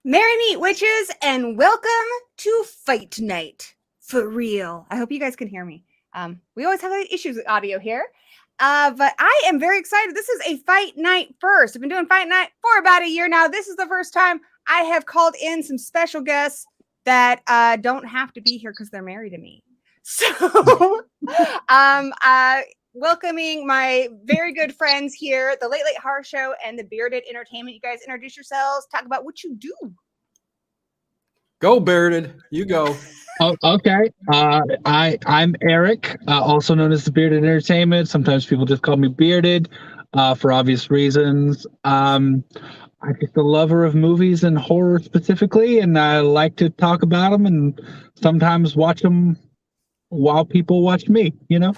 Merry meet witches, and welcome to Fight Night. For real. I hope you guys can hear me. We always have issues with audio here. But I am very excited. This is a Fight Night first. I've been doing Fight Night for about a year now. This is the first time I have called in some special guests that don't have to be here because they're married to me. So welcoming my very good friends here, the Late Late Horror Show and the Bearded Entertainment. You guys introduce yourselves, talk about what you do. Go, Bearded. You go. Oh, okay. I'm Eric, also known as the Bearded Entertainment. Sometimes people just call me Bearded for obvious reasons. I'm just a lover of movies and horror specifically, and I like to talk about them and sometimes watch them while people watch me, you know?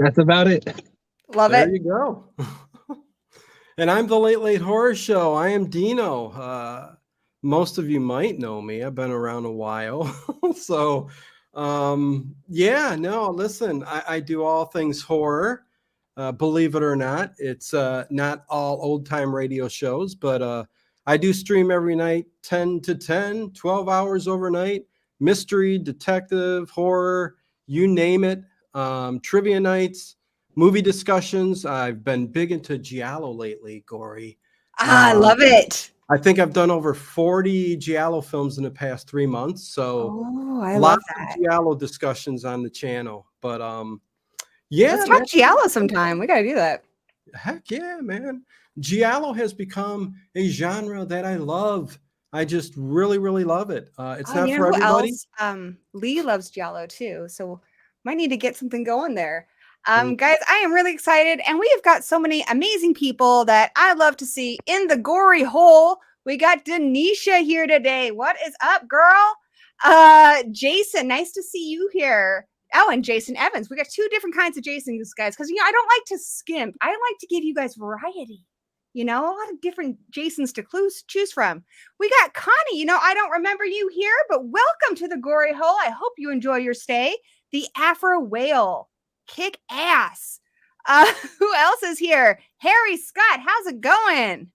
That's about it. Love There it. you go. And I'm the Late Late Horror Show. I am Dino. Most of you might know me. I've been around a while. So, yeah, no, listen, I do all things horror. Believe it or not, it's not all old-time radio shows, but I do stream every night, 10 to 10, 12 hours overnight, mystery, detective, horror, you name it. Trivia nights, movie discussions. I've been big into Giallo lately, Gory. I love it. I think I've done over 40 Giallo films in the past 3 months. So I love lots that. of Giallo discussions on the channel. But yeah. Let's talk Giallo sometime. We got to do that. Heck yeah, man. Giallo has become a genre that I love. I just really, really love it. It's not for everybody. Else? Lee loves Giallo too. So might need to get something going there. Guys, I am really excited, and we have got so many amazing people that I love to see in the gory hole. We got Denisha here today. What is up, girl? Jason, nice to see you here. Oh, and Jason Evans. We got two different kinds of Jasons, guys, because I don't like to skimp. I like to give you guys variety. A lot of different Jasons to choose from. We got Connie. I don't remember you here, but welcome to the gory hole. I hope you enjoy your stay. The Afro Whale. Kick ass. Who else is here? Harry Scott, how's it going?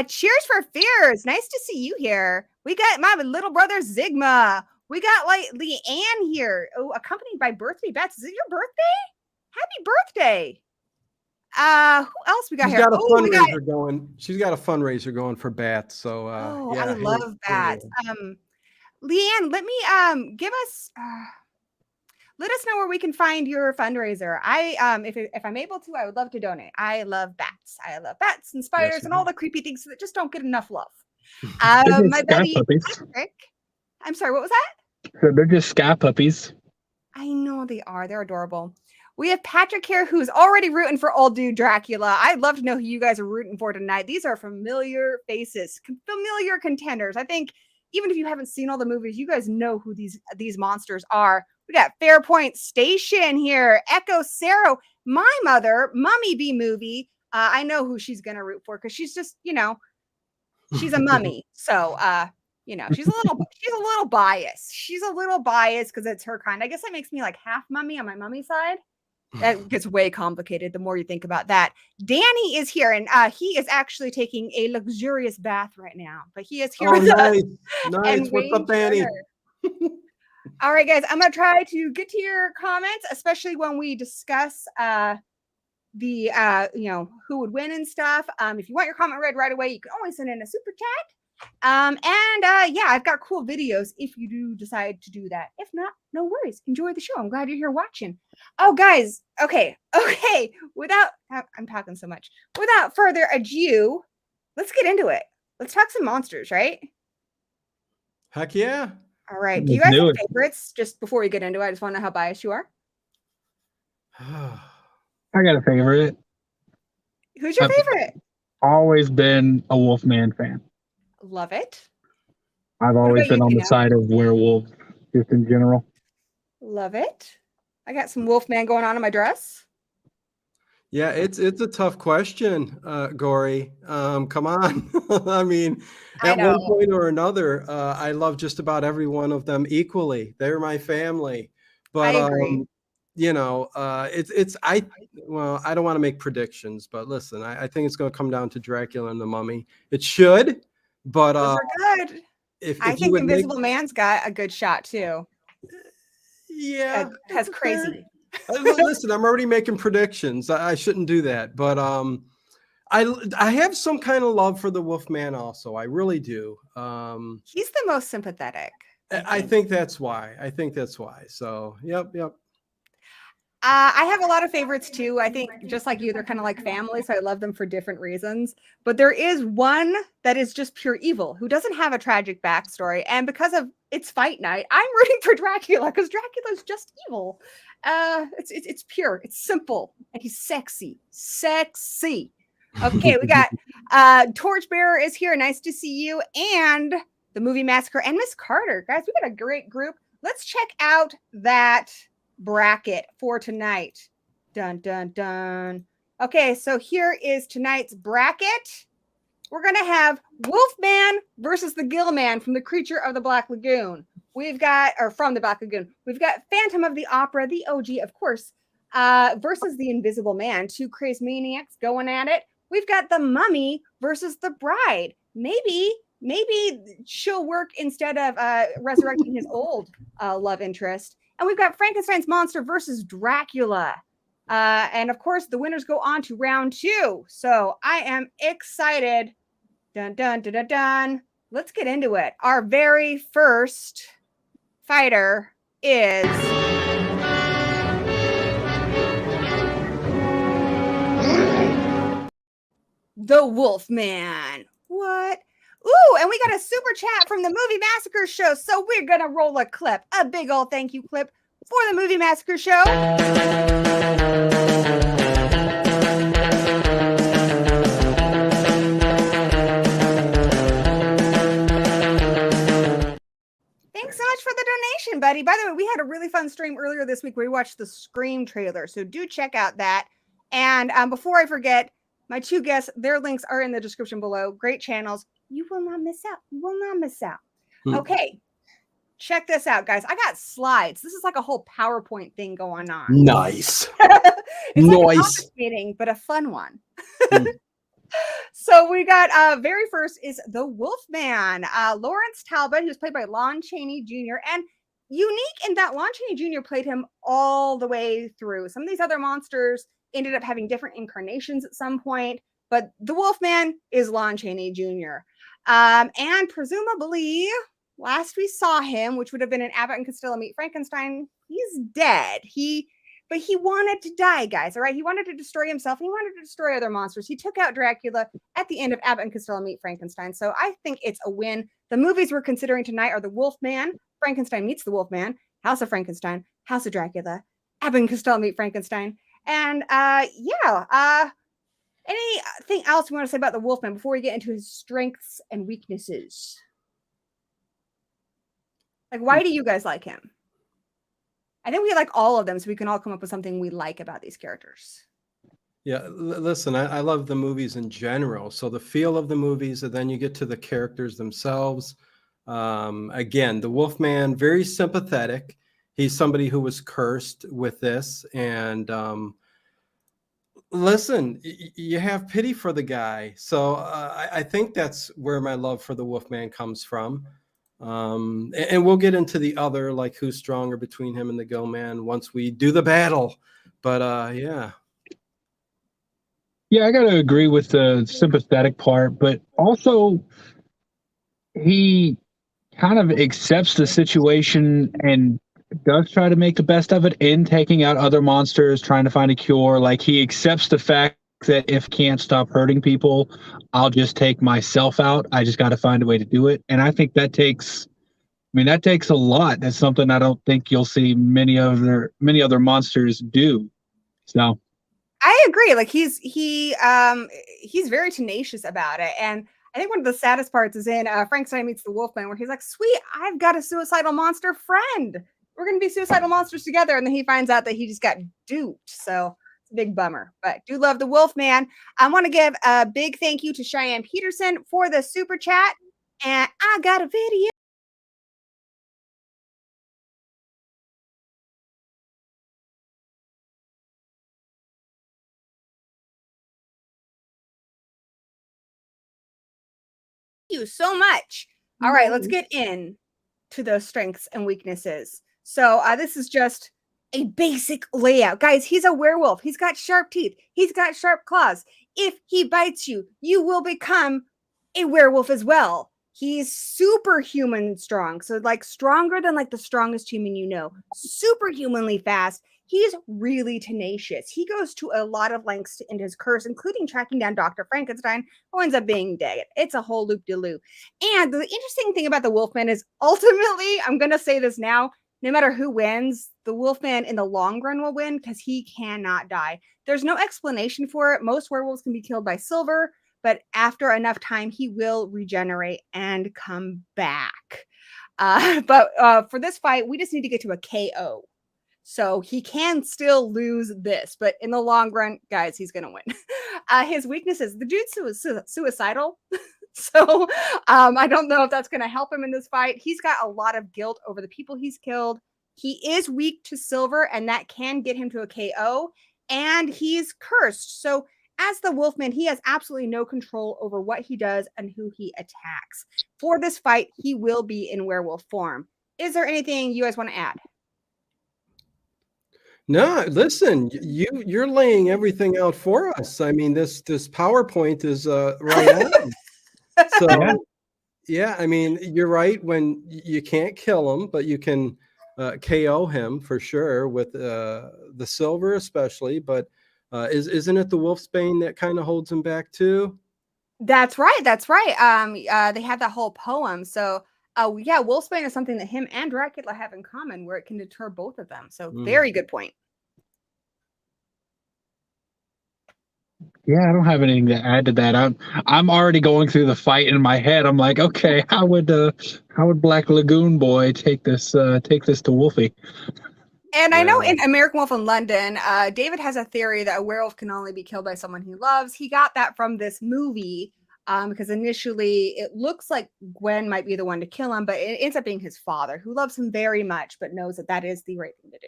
Cheers for Fears. Nice to see you here. We got my little brother Zigma. We got Leanne here. Oh, accompanied by Birthday Bats. Is it your birthday? Happy birthday. Who else we got She's here? got a fundraiser going. She's got a fundraiser going for bats. So yeah, I love bats. Leanne, let me give us let us know where we can find your fundraiser. If I'm able to, I would love to donate. I love bats. I love bats and spiders and all the creepy things that just don't get enough love. My buddy Patrick. I'm sorry, what was that? So they're just scat puppies. I know they are. They're adorable. We have Patrick here who's already rooting for old dude Dracula. I'd love to know who you guys are rooting for tonight. These are familiar faces, familiar contenders. I think even if you haven't seen all the movies, you guys know who these monsters are. We got Fairpoint Station here, Echo Cerro, my mother, Mummy B movie. I know who she's gonna root for because she's just, she's a mummy. So you know, she's a little biased. She's a little biased because it's her kind. I guess that makes me like half mummy on my mummy side. That gets way complicated the more you think about that. Danny is here, and he is actually taking a luxurious bath right now. But he is here with us. Nice. What's up, Danny? All right, guys, I'm going to try to get to your comments, especially when we discuss the who would win and stuff. If you want your comment read right away, you can always send in a super chat. Yeah, I've got cool videos if you do decide to do that. If not, no worries. Enjoy the show. I'm glad you're here watching. Oh, guys. Okay. I'm talking so much. Without further ado, let's get into it. Let's talk some monsters, right? Heck yeah. All right. Do you guys have favorites? Just before we get into it, I just want to know how biased you are. I got a favorite. Who's your favorite? Always been a Wolfman fan. Love it. I've always been on the side of werewolf, just in general. Love it. I got some Wolfman going on in my dress. Yeah, it's a tough question, Gory. Come on. I mean, at one point or another, I love just about every one of them equally. They're my family. But I agree. you know, I don't want to make predictions, but listen, I think it's going to come down to Dracula and the Mummy. It should, but those are good. I think Invisible Man's got a good shot too. Yeah, that's crazy. Listen, I'm already making predictions. I shouldn't do that, but I have some kind of love for the Wolfman also. I really do. He's the most sympathetic. I think that's why. So, yep. I have a lot of favorites too. I think just like you, they're kind of like family, so I love them for different reasons. But there is one that is just pure evil, who doesn't have a tragic backstory, and because of it's fight night, I'm rooting for Dracula because Dracula's just evil. It's pure, it's simple, and he's sexy. Okay, we got Torchbearer is here. Nice to see you, and the Movie Massacre and Miss Carter, guys. We got a great group. Let's check out that bracket for tonight. Dun dun dun. Okay, so here is tonight's bracket. We're gonna have Wolfman versus the Gill-man from the Creature of the Black Lagoon. From the Black Lagoon. We've got Phantom of the Opera, the OG, of course, versus the Invisible Man. Two crazed maniacs going at it. We've got the Mummy versus the Bride. Maybe she'll work instead of resurrecting his old love interest. And we've got Frankenstein's monster versus Dracula. And of course, the winners go on to round 2. So I am excited. Dun, dun, dun, dun, dun. Let's get into it. Our very first fighter is the Wolfman. What? Ooh, and we got a super chat from the Movie Massacre Show. So we're going to roll a clip, a big old thank you clip for the Movie Massacre Show. Thanks so much for the donation, buddy. By the way, we had a really fun stream earlier this week where we watched the Scream trailer. So do check out that. And before I forget, my 2 guests, their links are in the description below. Great channels. You will not miss out. Okay. Check this out, guys. I got slides. This is like a whole PowerPoint thing going on. Nice. It's like an office meeting, but a fun one. So we got very first is the Wolfman. Lawrence Talbot, who's played by Lon Chaney Jr. And unique in that Lon Chaney Jr. played him all the way through. Some of these other monsters ended up having different incarnations at some point, but the Wolfman is Lon Chaney Jr. And presumably, last we saw him, which would have been in Abbott and Costello Meet Frankenstein, he's dead. But he wanted to die, guys, all right? He wanted to destroy himself, and he wanted to destroy other monsters. He took out Dracula at the end of Abbott and Costello Meet Frankenstein, so I think it's a win. The movies we're considering tonight are The Wolfman, Frankenstein Meets the Wolfman, House of Frankenstein, House of Dracula, Abbott and Costello Meet Frankenstein, and anything else you want to say about the Wolfman before we get into his strengths and weaknesses? Like, why do you guys like him? I think we like all of them, so we can all come up with something we like about these characters. Yeah, listen, I love the movies in general. So the feel of the movies, and then you get to the characters themselves. Again, the Wolfman, very sympathetic. He's somebody who was cursed with this. And listen, you have pity for the guy. So I think that's where my love for the Wolfman comes from. And we'll get into the other, like who's stronger between him and the gill-man once we do the battle. But yeah. Yeah, I got to agree with the sympathetic part, but also he kind of accepts the situation and does try to make the best of it in taking out other monsters, trying to find a cure. Like, he accepts the fact that if can't stop hurting people, I'll just take myself out. I just got to find a way to do it. And I think that takes, that takes a lot. That's something I don't think you'll see many other monsters do. So I agree. Like he's very tenacious about it. And I think one of the saddest parts is in Frankenstein Meets the Wolfman, where he's like, sweet, I've got a suicidal monster friend. We're going to be suicidal monsters together. And then he finds out that he just got duped. So it's a big bummer. But do love the Wolfman. I want to give a big thank you to Cheyenne Peterson for the super chat. And I got a video. You so much. All right, let's get in to those strengths and weaknesses. So this is just a basic layout. Guys, he's a werewolf. He's got sharp teeth. He's got sharp claws. If he bites you, you will become a werewolf as well. He's superhuman strong. So like stronger than like the strongest human you know. Superhumanly fast. He's really tenacious. He goes to a lot of lengths to end his curse, including tracking down Dr. Frankenstein, who ends up being dead. It's a whole loop-de-loop. And the interesting thing about the Wolfman is ultimately, I'm going to say this now, no matter who wins, the Wolfman in the long run will win because he cannot die. There's no explanation for it. Most werewolves can be killed by silver, but after enough time, he will regenerate and come back. But for this fight, we just need to get to a KO. So he can still lose this, but in the long run, guys, he's going to win. His weaknesses, the dude's suicidal. So I don't know if that's going to help him in this fight. He's got a lot of guilt over the people he's killed. He is weak to silver, and that can get him to a KO. And he's cursed. So as the Wolfman, he has absolutely no control over what he does and who he attacks. For this fight, he will be in werewolf form. Is there anything you guys want to add? No, listen, you're laying everything out for us. I mean, this PowerPoint is right on. So yeah, I mean, you're right. When you can't kill him, but you can KO him for sure with the silver, especially. But isn't it the Wolfsbane that kind of holds him back too? That's right. That's right. They have that whole poem. So yeah, Wolfsbane is something that him and Dracula have in common, where it can deter both of them. So very good point. yeah, I don't have anything to add to that. I'm already going through the fight in my head. I'm like, okay, how would Black Lagoon Boy take this to Wolfie? And I know in American Wolf in London, David has a theory that a werewolf can only be killed by someone he loves. He got that from this movie because initially it looks like Gwen might be the one to kill him, but it ends up being his father, who loves him very much, but knows that that is the right thing to do.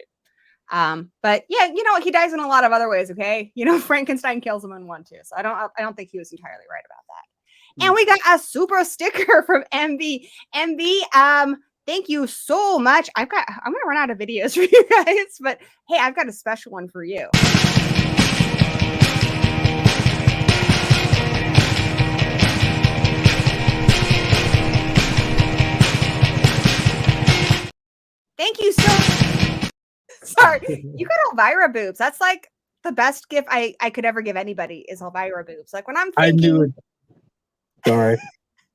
But yeah, you know, he dies in a lot of other ways. Okay. You know, Frankenstein kills him in one too. So I don't think he was entirely right about that. And we got a super sticker from MB. MB, thank you so much. I'm going to run out of videos for you guys, but hey, I've got a special one for you. Thank you so Sorry, you got Elvira boobs. That's like the best gift I could ever give anybody is Elvira boobs. Like when I'm thinking, I knew it. Sorry.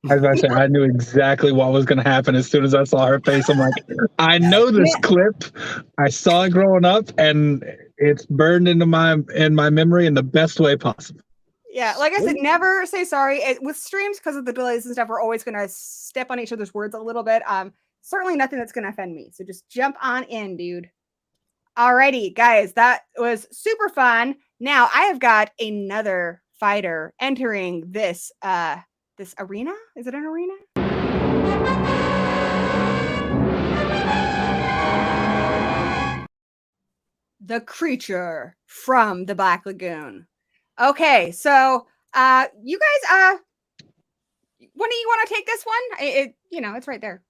I was about to say, I knew exactly what was going to happen as soon as I saw her face. I'm like, I know this clip. I saw it growing up, and it's burned into my memory in the best way possible. Yeah, like I said, never say sorry. With streams, because of the delays and stuff, we're always going to step on each other's words a little bit. Certainly nothing that's going to offend me. So just jump on in, dude. Alrighty, guys, that was super fun. Now I have got another fighter entering this this arena. Is it an arena? the creature from the Black Lagoon. Okay, so you guys, when do you want to take this one? It's right there.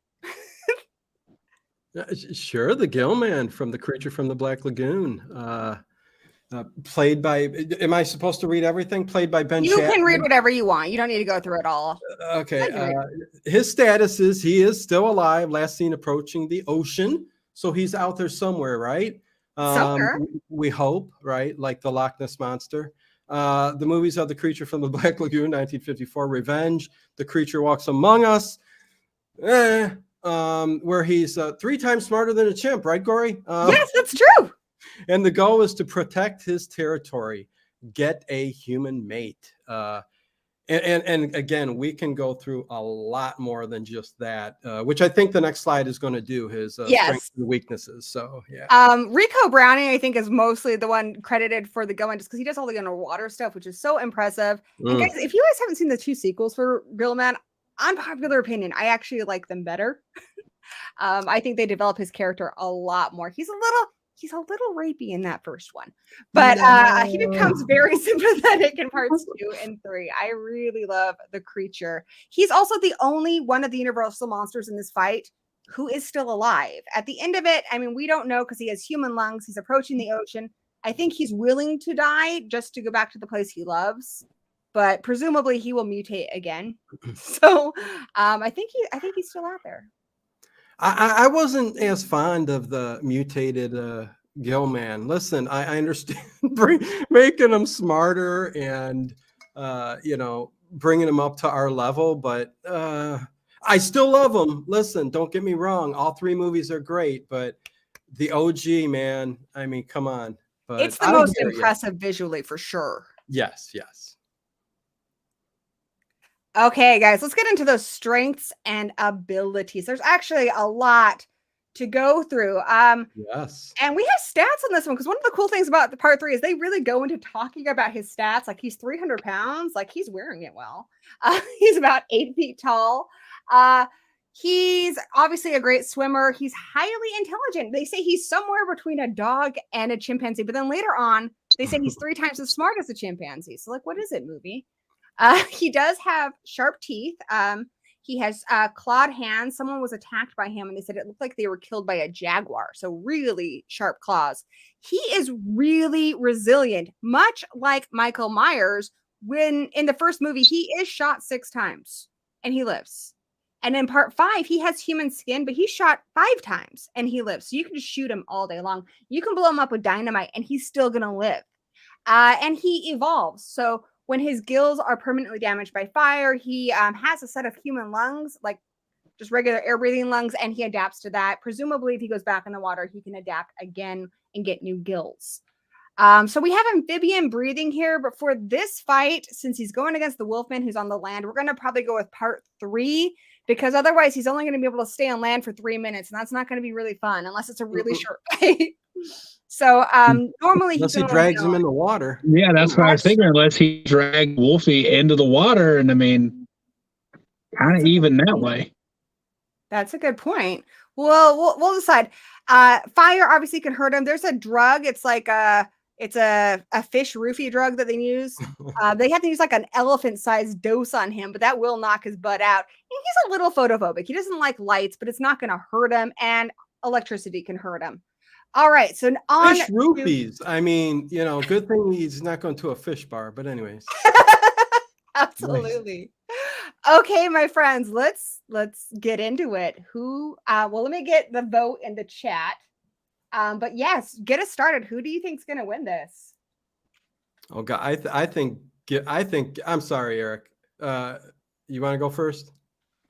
Sure, the Gill-man from the creature from the Black Lagoon. Played by, am I supposed to read everything? Played by Ben You Shatner. can read whatever you want. You don't need to go through it all. Okay. His status is he is still alive, last seen approaching the ocean. So he's out there somewhere, right? Somewhere. We hope, right? Like the Loch Ness Monster. The movies of The Creature from the Black Lagoon, 1954, Revenge, The Creature Walks Among Us, where he's 3 times smarter than a chimp, right, Gory? Yes, that's true. And the goal is to protect his territory, get a human mate. And again, we can go through a lot more than just that, which I think the next slide is going to do, his strengths and weaknesses. So, yeah. Rico Browning, I think, is mostly the one credited for the Gillman just because he does all the underwater stuff, which is so impressive. And guys, if you guys haven't seen the 2 sequels for Gillman, unpopular opinion, I actually like them better. I think they develop his character a lot more. He's a little rapey in that first one, but he becomes very sympathetic in parts 2 and 3. I really love the creature. He's also the only one of the Universal monsters in this fight who is still alive. At the end of it, I mean, we don't know because he has human lungs. He's approaching the ocean. I think he's willing to die just to go back to the place he loves, but presumably he will mutate again. So I think he's still out there. I wasn't as fond of the mutated Gill-man. Listen, I understand making him smarter and bringing him up to our level, but I still love him. Listen, don't get me wrong, all 3 movies are great, but the OG, man, I mean, come on. But it's the most impressive visually for sure. Yes. Okay, guys, let's get into those strengths and abilities. There's actually a lot to go through. Yes. And we have stats on this one because one of the cool things about the part 3 is they really go into talking about his stats. Like he's 300 pounds, like he's wearing it well. He's about 8 feet tall. He's obviously a great swimmer. He's highly intelligent. They say he's somewhere between a dog and a chimpanzee, but then later on, they say he's 3 times as smart as a chimpanzee. So like, what is it, movie? He does have sharp teeth. He has clawed hands. Someone was attacked by him and they said it looked like they were killed by a jaguar. So really sharp claws. He is really resilient, much like Michael Myers. When in the first movie, he is shot 6 times and he lives. And in part 5, he has human skin, but he's shot 5 times and he lives. So you can just shoot him all day long. You can blow him up with dynamite and he's still going to live. And he evolves. So when his gills are permanently damaged by fire, he has a set of human lungs, like just regular air breathing lungs, and he adapts to that. Presumably, if he goes back in the water, he can adapt again and get new gills. So we have amphibian breathing here, but for this fight, since he's going against the Wolfman who's on the land, we're going to probably go with part 3 because otherwise he's only going to be able to stay on land for 3 minutes, and that's not going to be really fun unless it's a really short fight. So normally unless he drags him in the water. Yeah, that's what I was thinking. Unless he dragged Wolfie into the water, and I mean, kind of even that way. That's a good point. Well, we'll decide. Fire obviously can hurt him. There's a drug. It's like a fish roofie drug that they use. They have to use like an elephant-sized dose on him, but that will knock his butt out. And he's a little photophobic. He doesn't like lights, but it's not going to hurt him. And electricity can hurt him. All right, so on fish rupees. I mean, good thing he's not going to a fish bar. But anyways, absolutely. Okay, my friends, let's get into it. Well, let me get the vote in the chat. But yes, get us started. Who do you think's going to win this? Oh God, I think. I'm sorry, Eric. You want to go first?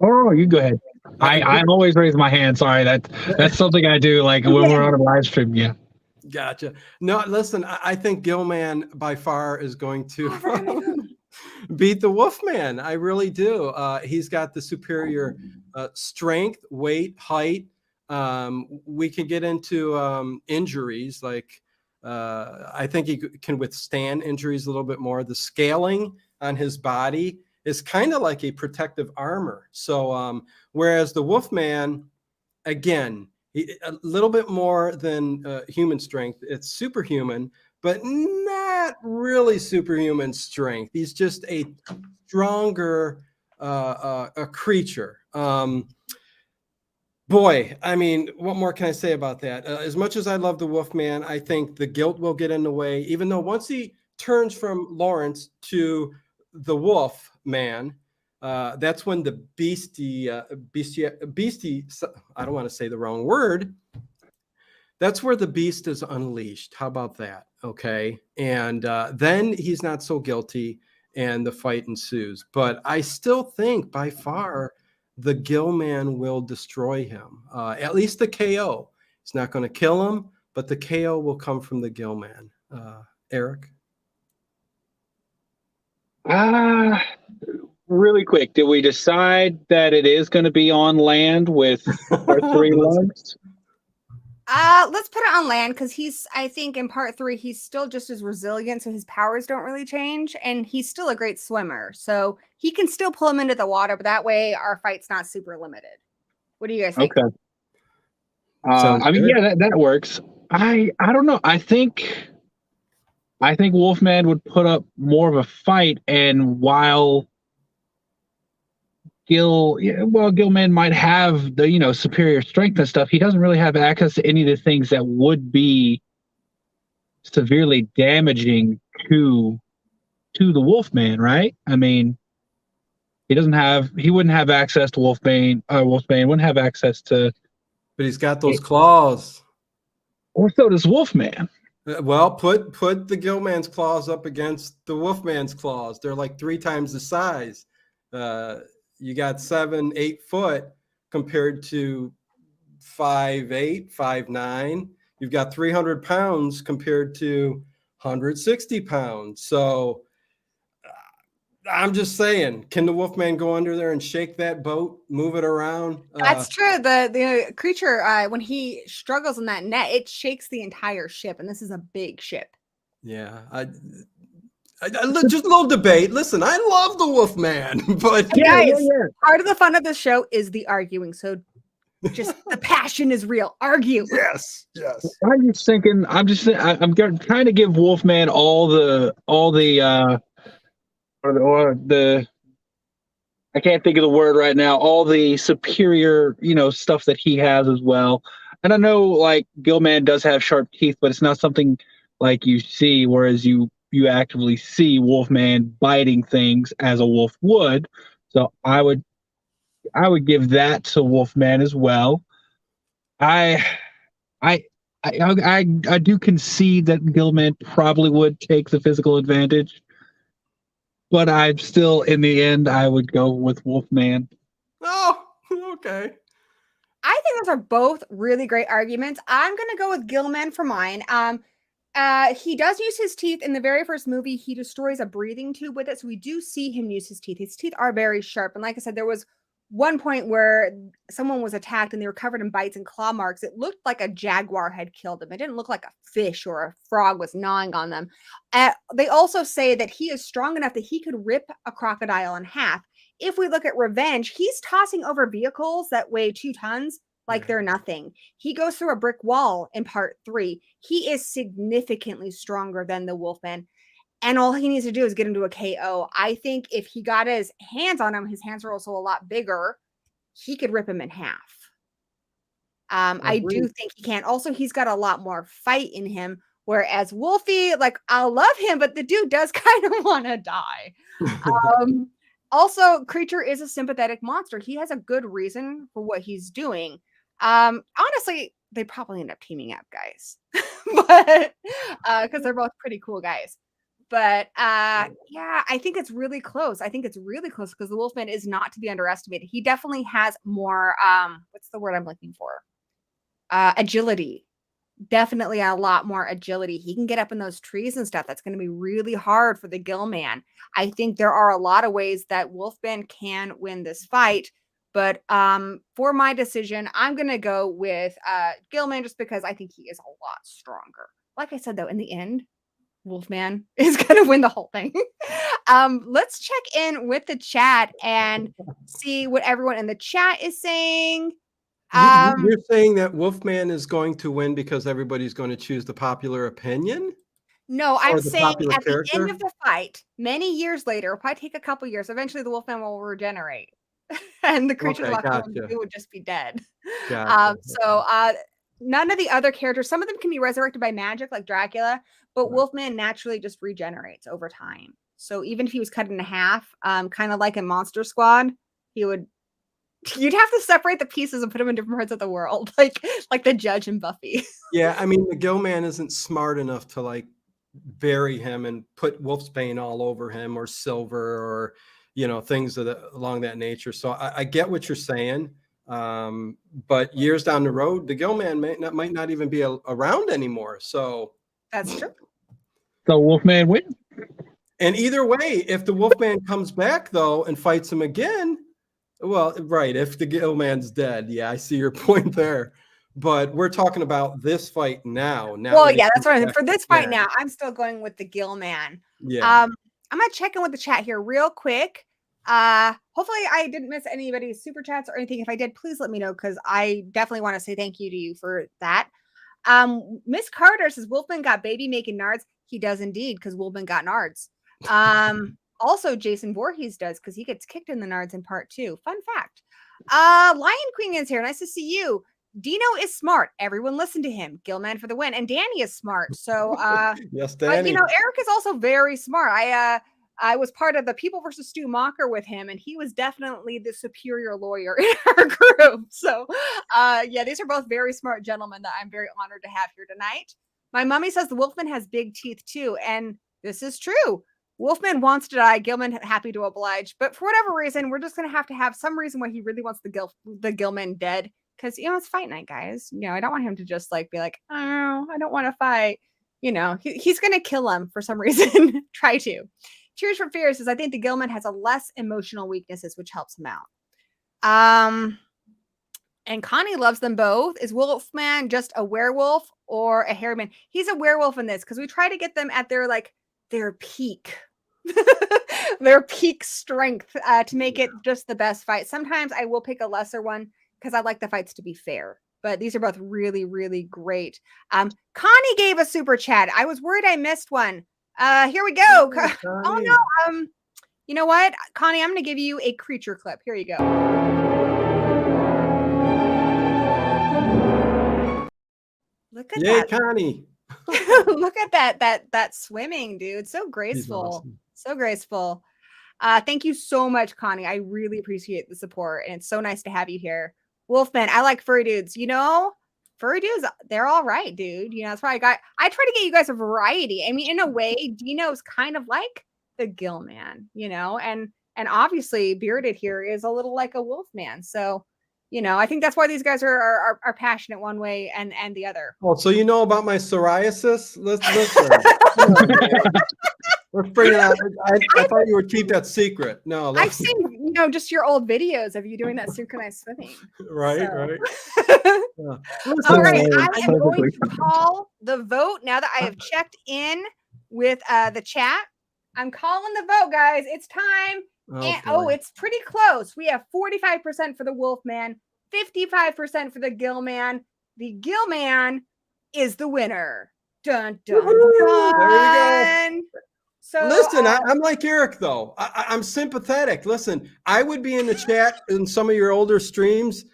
Oh, you go ahead. I always raise my hand. Sorry, that's something I do. Like when we're on a live stream. Yeah. Gotcha. No, listen. I think Gill-man by far is going to beat the Wolfman. I really do. He's got the superior strength, weight, height. We can get into injuries. Like I think he can withstand injuries a little bit more. The scaling on his body is kind of like a protective armor. So whereas the Wolfman, again, A little bit more than human strength. It's superhuman, but not really superhuman strength. He's just a stronger a creature. Boy, I mean, what more can I say about that? As much as I love the Wolfman, I think the guilt will get in the way, even though once he turns from Lawrence to the Wolf Man, that's when the beastie, I don't want to say the wrong word. That's where the beast is unleashed. How about that? Okay. And then he's not so guilty and the fight ensues. But I still think by far the Gill-man will destroy him. At least the KO. It's not going to kill him, but the KO will come from the Gill-man. Eric? Really quick, did we decide that it is going to be on land with our 3 lugs? Let's put it on land because I think in part 3, he's still just as resilient, so his powers don't really change, and he's still a great swimmer. So he can still pull him into the water, but that way our fight's not super limited. What do you guys think? Okay. I mean, yeah, that works. I don't know. I think Wolfman would put up more of a fight, and while Gillman might have the superior strength and stuff, he doesn't really have access to any of the things that would be severely damaging to the Wolfman, right? I mean, he wouldn't have access to Wolfman wouldn't have access to, but he's got those claws. Or so does Wolfman. Well, put the Gill-man's claws up against the Wolfman's claws. They're like 3 times the size. You got 7-8 foot compared to 5'8", 5'9". You've got 300 pounds compared to 160 pounds. So I'm just saying, can the Wolfman go under there and shake that boat, move it around? That's true. The creature, when he struggles in that net, it shakes the entire ship, and this is a big ship. Yeah, I just a little debate. Listen, I love the Wolfman, but guys, part of the fun of this show is the arguing. So just the passion is real. Argue. Yes. I'm trying to give Wolfman all the I can't think of the word right now, all the superior, stuff that he has as well. And I know like Gill-man does have sharp teeth, but it's not something like you see, whereas you actively see Wolfman biting things as a wolf would. So I would give that to Wolfman as well. I do concede that Gillman probably would take the physical advantage, but I'm still, in the end, I would go with Wolfman. Oh, okay. I think those are both really great arguments. I'm going to go with Gillman for mine. He does use his teeth in the very first movie. He destroys a breathing tube with it. So we do see him use his teeth. His teeth are very sharp. And like I said, there was one point where someone was attacked and they were covered in bites and claw marks. It looked like a jaguar had killed them. It didn't look like a fish or a frog was gnawing on them. They also say that he is strong enough that he could rip a crocodile in half. If we look at Revenge, he's tossing over vehicles that weigh 2 tons like they're nothing. He goes through a brick wall in part 3. He is significantly stronger than the Wolfman. And all he needs to do is get into a KO. I think if he got his hands on him, his hands are also a lot bigger, he could rip him in half. I do think he can. Also, he's got a lot more fight in him, whereas Wolfie, like, I love him, but the dude does kind of want to die. Also, Creature is a sympathetic monster. He has a good reason for what he's doing. Honestly, they probably end up teaming up, guys. But because they're both pretty cool guys. But yeah, I think it's really close. I think it's really close because the Wolfman is not to be underestimated. He definitely has more what's the word I'm looking for? Agility. Definitely a lot more agility. He can get up in those trees and stuff. That's going to be really hard for the Gill-man. I think there are a lot of ways that Wolfman can win this fight. But for my decision, I'm going to go with Gillman just because I think he is a lot stronger. Like I said, though, in the end, Wolfman is going to win the whole thing. Let's check in with the chat and see what everyone in the chat is saying. You're saying that Wolfman is going to win because everybody's going to choose the popular opinion? No, I'm Or the saying popular at the end character? of the fight, many years later, it'll probably take a couple years, eventually the Wolfman will regenerate. And the creatures Okay, left alone gotcha. would just be dead. Gotcha. So none of the other characters, some of them can be resurrected by magic like Dracula, but Right. Wolfman naturally just regenerates over time. So even if he was cut in half, kind of like in Monster Squad, he would you'd have to separate the pieces and put them in different parts of the world, like the Judge and Buffy. Yeah, I mean, the gill-man isn't smart enough to like bury him and put wolfsbane all over him or silver or things along that nature. So I get what you're saying, but years down the road, the gill-man might not even be around anymore. So That's true. So Wolfman win. and either way, if the wolfman comes back though and fights him again, well, right, if the gill-man's dead, yeah, I see your point there. But we're talking about this fight now. Well, yeah, that's right. For this fight again. now, I'm still going with the Gill-man. Yeah. I'm gonna check in with the chat here real quick. Hopefully I didn't miss anybody's super chats or anything. If I did, please let me know because I definitely want to say thank you to you for that. Miss Carter says Wolfman got baby making nards. He does indeed, because Wolfman got nards. Also Jason Voorhees does, because he gets kicked in the nards in part 2. Fun fact. Lion Queen is here. Nice to see you. Dino is smart. Everyone listen to him. Gillman for the win. And Danny is smart. So yes, but Danny. Eric is also very smart. I was part of the People versus Stu Mocker with him, and he was definitely the superior lawyer in our group. So yeah, these are both very smart gentlemen that I'm very honored to have here tonight. My mummy says the Wolfman has big teeth too, and this is true. Wolfman wants to die. Gillman happy to oblige, but for whatever reason, we're just gonna have to have some reason why he really wants the Gillman dead. Because it's fight night, guys. I don't want him to just be like, oh, I don't want to fight. He's gonna kill him for some reason. Try to. Cheers for Fear says, I think the Gillman has a less emotional weaknesses, which helps him out. And Connie loves them both. Is Wolfman just a werewolf or a hairy man? He's a werewolf in this because we try to get them at their peak. Their peak strength to make it just the best fight. Sometimes I will pick a lesser one because I like the fights to be fair. But these are both really, really great. Connie gave a super chat. I was worried I missed one. Here we go. Oh no. You know what, Connie? I'm going to give you a creature clip. Here you go. Look at that, Connie. Look at that swimming, dude. So graceful. Awesome. So graceful. Thank you so much, Connie. I really appreciate the support, and it's so nice to have you here. Wolfman, I like furry dudes. Furry dudes, they're all right, dude. That's why I try to get you guys a variety. I mean, in a way, Dino's kind of like the Gill-man, and obviously Bearded here is a little like a Wolfman. So, I think that's why these guys are passionate one way and the other. Oh, so about my psoriasis? Let's bring it out. I thought you would keep that secret. No, I've seen, just your old videos of you doing that synchronized swimming. Right. Yeah. All right, I am going to call the vote now that I have checked in with the chat. I'm calling the vote, guys. It's time. It's pretty close. We have 45% for the Wolfman, 55% for the Gill-man. The Gill-man is the winner. Dun, dun, dun. There you go. So listen, I'm like Eric, though. I'm sympathetic. Listen, I would be in the chat in some of your older streams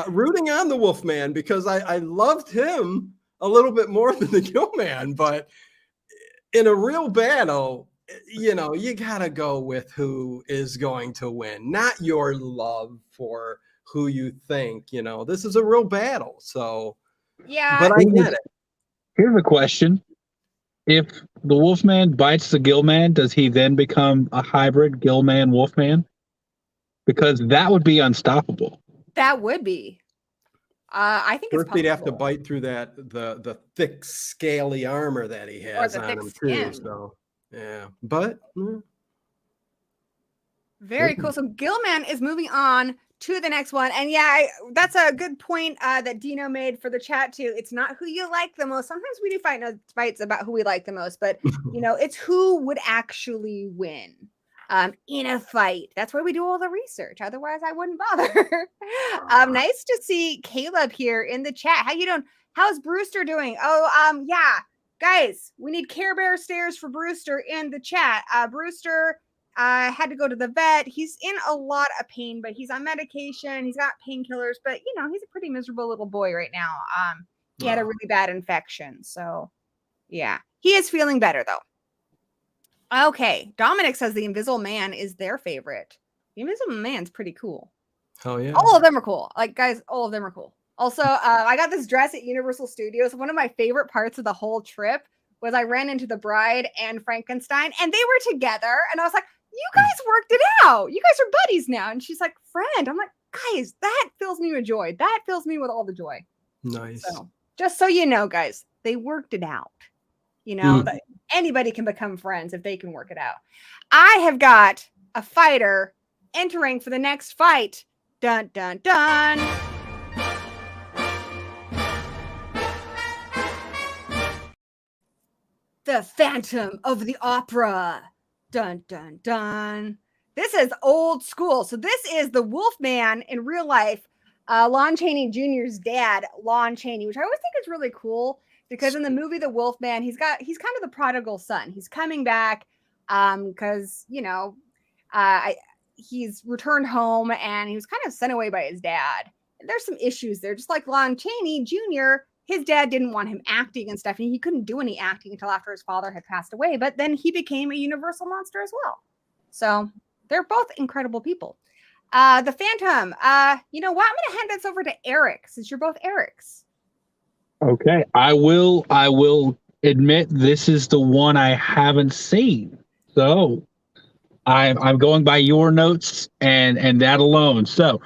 rooting on the Wolfman because I loved him a little bit more than the Gill-man. But in a real battle, you got to go with who is going to win, not your love for who you think. This is a real battle. So, yeah. But I get it. Here's a question. If the Wolfman bites the Gill-man, does he then become a hybrid Gill-man Wolfman? Because that would be unstoppable. That would be. I think first he'd have to bite through the thick, scaly armor that he has on him too. So yeah, but very cool. So Gill-man is moving on to the next one, and that's a good point that Dino made for the chat too. It's not who you like the most. Sometimes we do fights about who we like the most, but it's who would actually win. in a fight. That's why we do all the research. Otherwise, I wouldn't bother. Nice to see Caleb here in the chat. How you doing? How's Brewster doing? Oh, yeah, guys, we need Care Bear stairs for Brewster in the chat. Brewster had to go to the vet. He's in a lot of pain, but he's on medication. He's got painkillers, but you know, he's a pretty miserable little boy right now. He had a really bad infection. So yeah, he is feeling better though. Okay, Dominic says the Invisible Man is their favorite. The Invisible Man's pretty cool. Oh yeah. All of them are cool. Like, guys, all of them are cool. Also, I got this dress at Universal Studios. One of my favorite parts of the whole trip was I ran into the bride and Frankenstein, and they were together. And I was like, you guys worked it out. You guys are buddies now. And she's like, friend. I'm like, guys, that fills me with joy. That fills me with all the joy. Nice. So, just so you know, guys, they worked it out. You know, that anybody can become friends if they can work it out. I have got a fighter entering for the next fight. Dun, dun, dun. The Phantom of the Opera. Dun, dun, dun. This is old school. So this is the Wolfman in real life. Lon Chaney Jr.'s dad, Lon Chaney, which I always think is really cool because in the movie The Wolfman, he's kind of the prodigal son. He's coming back because, you know, he's returned home and he was kind of sent away by his dad. And there's some issues there, just like Lon Chaney Jr., his dad didn't want him acting and stuff, and he couldn't do any acting until after his father had passed away. But then he became a Universal monster as well. So they're both incredible people. The Phantom. You know what? I'm going to hand this over to Eric, since you're both Erics. Okay, I will admit this is the one I haven't seen. So I'm going by your notes and that alone. So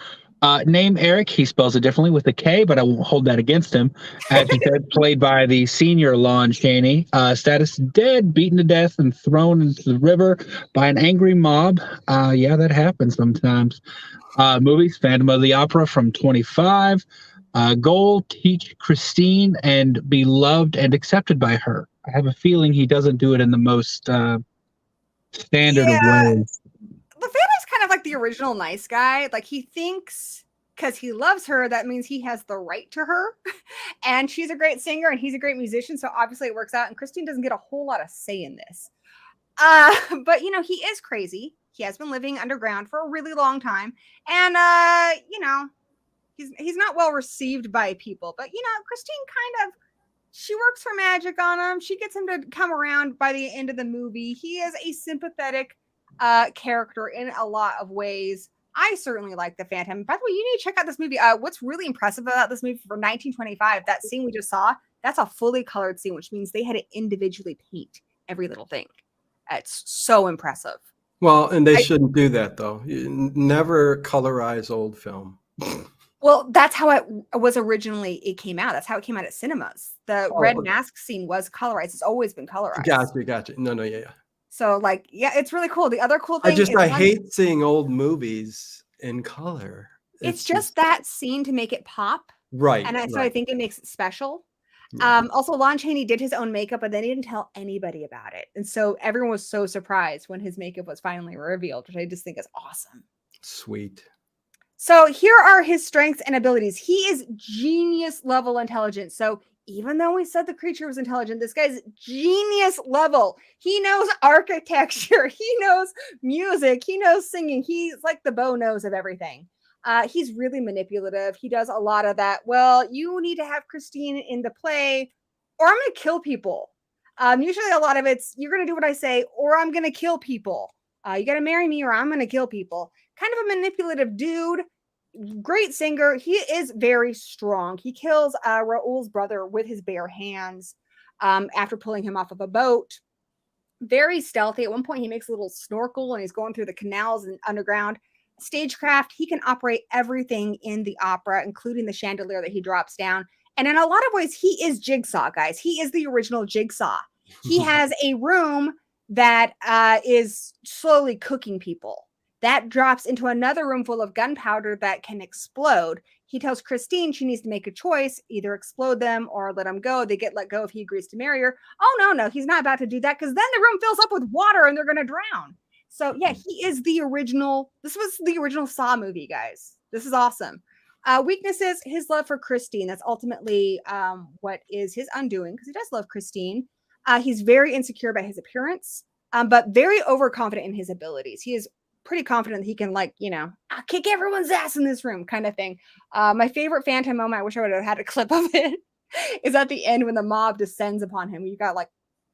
name Eric. He spells it differently with a K, but I won't hold that against him. As you said, played by the senior Lon Chaney. Status dead, beaten to death, and thrown into the river by an angry mob. Yeah, that happens sometimes. Movies: Phantom of the Opera from 25. Goal: teach Christine and be loved and accepted by her. I have a feeling he doesn't do it in the most standard of ways. The Phantom's kind of like the original nice guy. Like, he thinks because he loves her, that means he has the right to her. And she's a great singer and he's a great musician. So obviously it works out. And Christine doesn't get a whole lot of say in this. But, you know, he is crazy. He has been living underground for a really long time. And, you know, he's not well received by people. But, you know, Christine kind of, she works her magic on him. She gets him to come around by the end of the movie. He is a sympathetic character in a lot of ways. I certainly like the Phantom. By the way, you need to check out this movie. What's really impressive about this movie for 1925, that scene we just saw, that's a fully colored scene, which means they had to individually paint every little thing. It's so impressive. Well, and they shouldn't do that, though. You never colorize old film. Well, that's how it came out. That's how it came out at cinemas. The red mask scene was colorized. It's always been colorized. Gotcha. No, yeah. So, like, yeah, it's really cool. The other cool thing I hate seeing old movies in color. It's just that scene to make it pop. Right. And so I think it makes it special. Yeah. Also, Lon Chaney did his own makeup, but then he didn't tell anybody about it. And so everyone was so surprised when his makeup was finally revealed, which I just think is awesome. Sweet. So here are his strengths and abilities. He is genius level intelligence. So even though we said the creature was intelligent, this guy's genius level. He knows architecture. He knows music. He knows singing. He's like the Bo knows of everything. He's really manipulative. He does a lot of that. Well, you need to have Christine in the play, or I'm going to kill people. Usually a lot of it's, you're going to do what I say, or I'm going to kill people. You got to marry me, or I'm going to kill people. Kind of a manipulative dude. Great singer. He is very strong. He kills Raoul's brother with his bare hands after pulling him off of a boat. Very stealthy. At one point, he makes a little snorkel and he's going through the canals and underground. Stagecraft. He can operate everything in the opera, including the chandelier that he drops down. And in a lot of ways, he is Jigsaw, guys. He is the original Jigsaw. He has a room that is slowly cooking people. That drops into another room full of gunpowder that can explode. He tells Christine she needs to make a choice, either explode them or let them go. They get let go if he agrees to marry her. Oh, no, he's not about to do that because then the room fills up with water and they're going to drown. So yeah, he is the original. This was the original Saw movie, guys. This is awesome. Weaknesses: his love for Christine. That's ultimately what is his undoing, because he does love Christine. He's very insecure about his appearance, but very overconfident in his abilities. He is pretty confident that he can, like, I'll kick everyone's ass in this room kind of thing. My favorite Phantom moment, I wish I would have had a clip of it, is at the end when the mob descends upon him. You've got like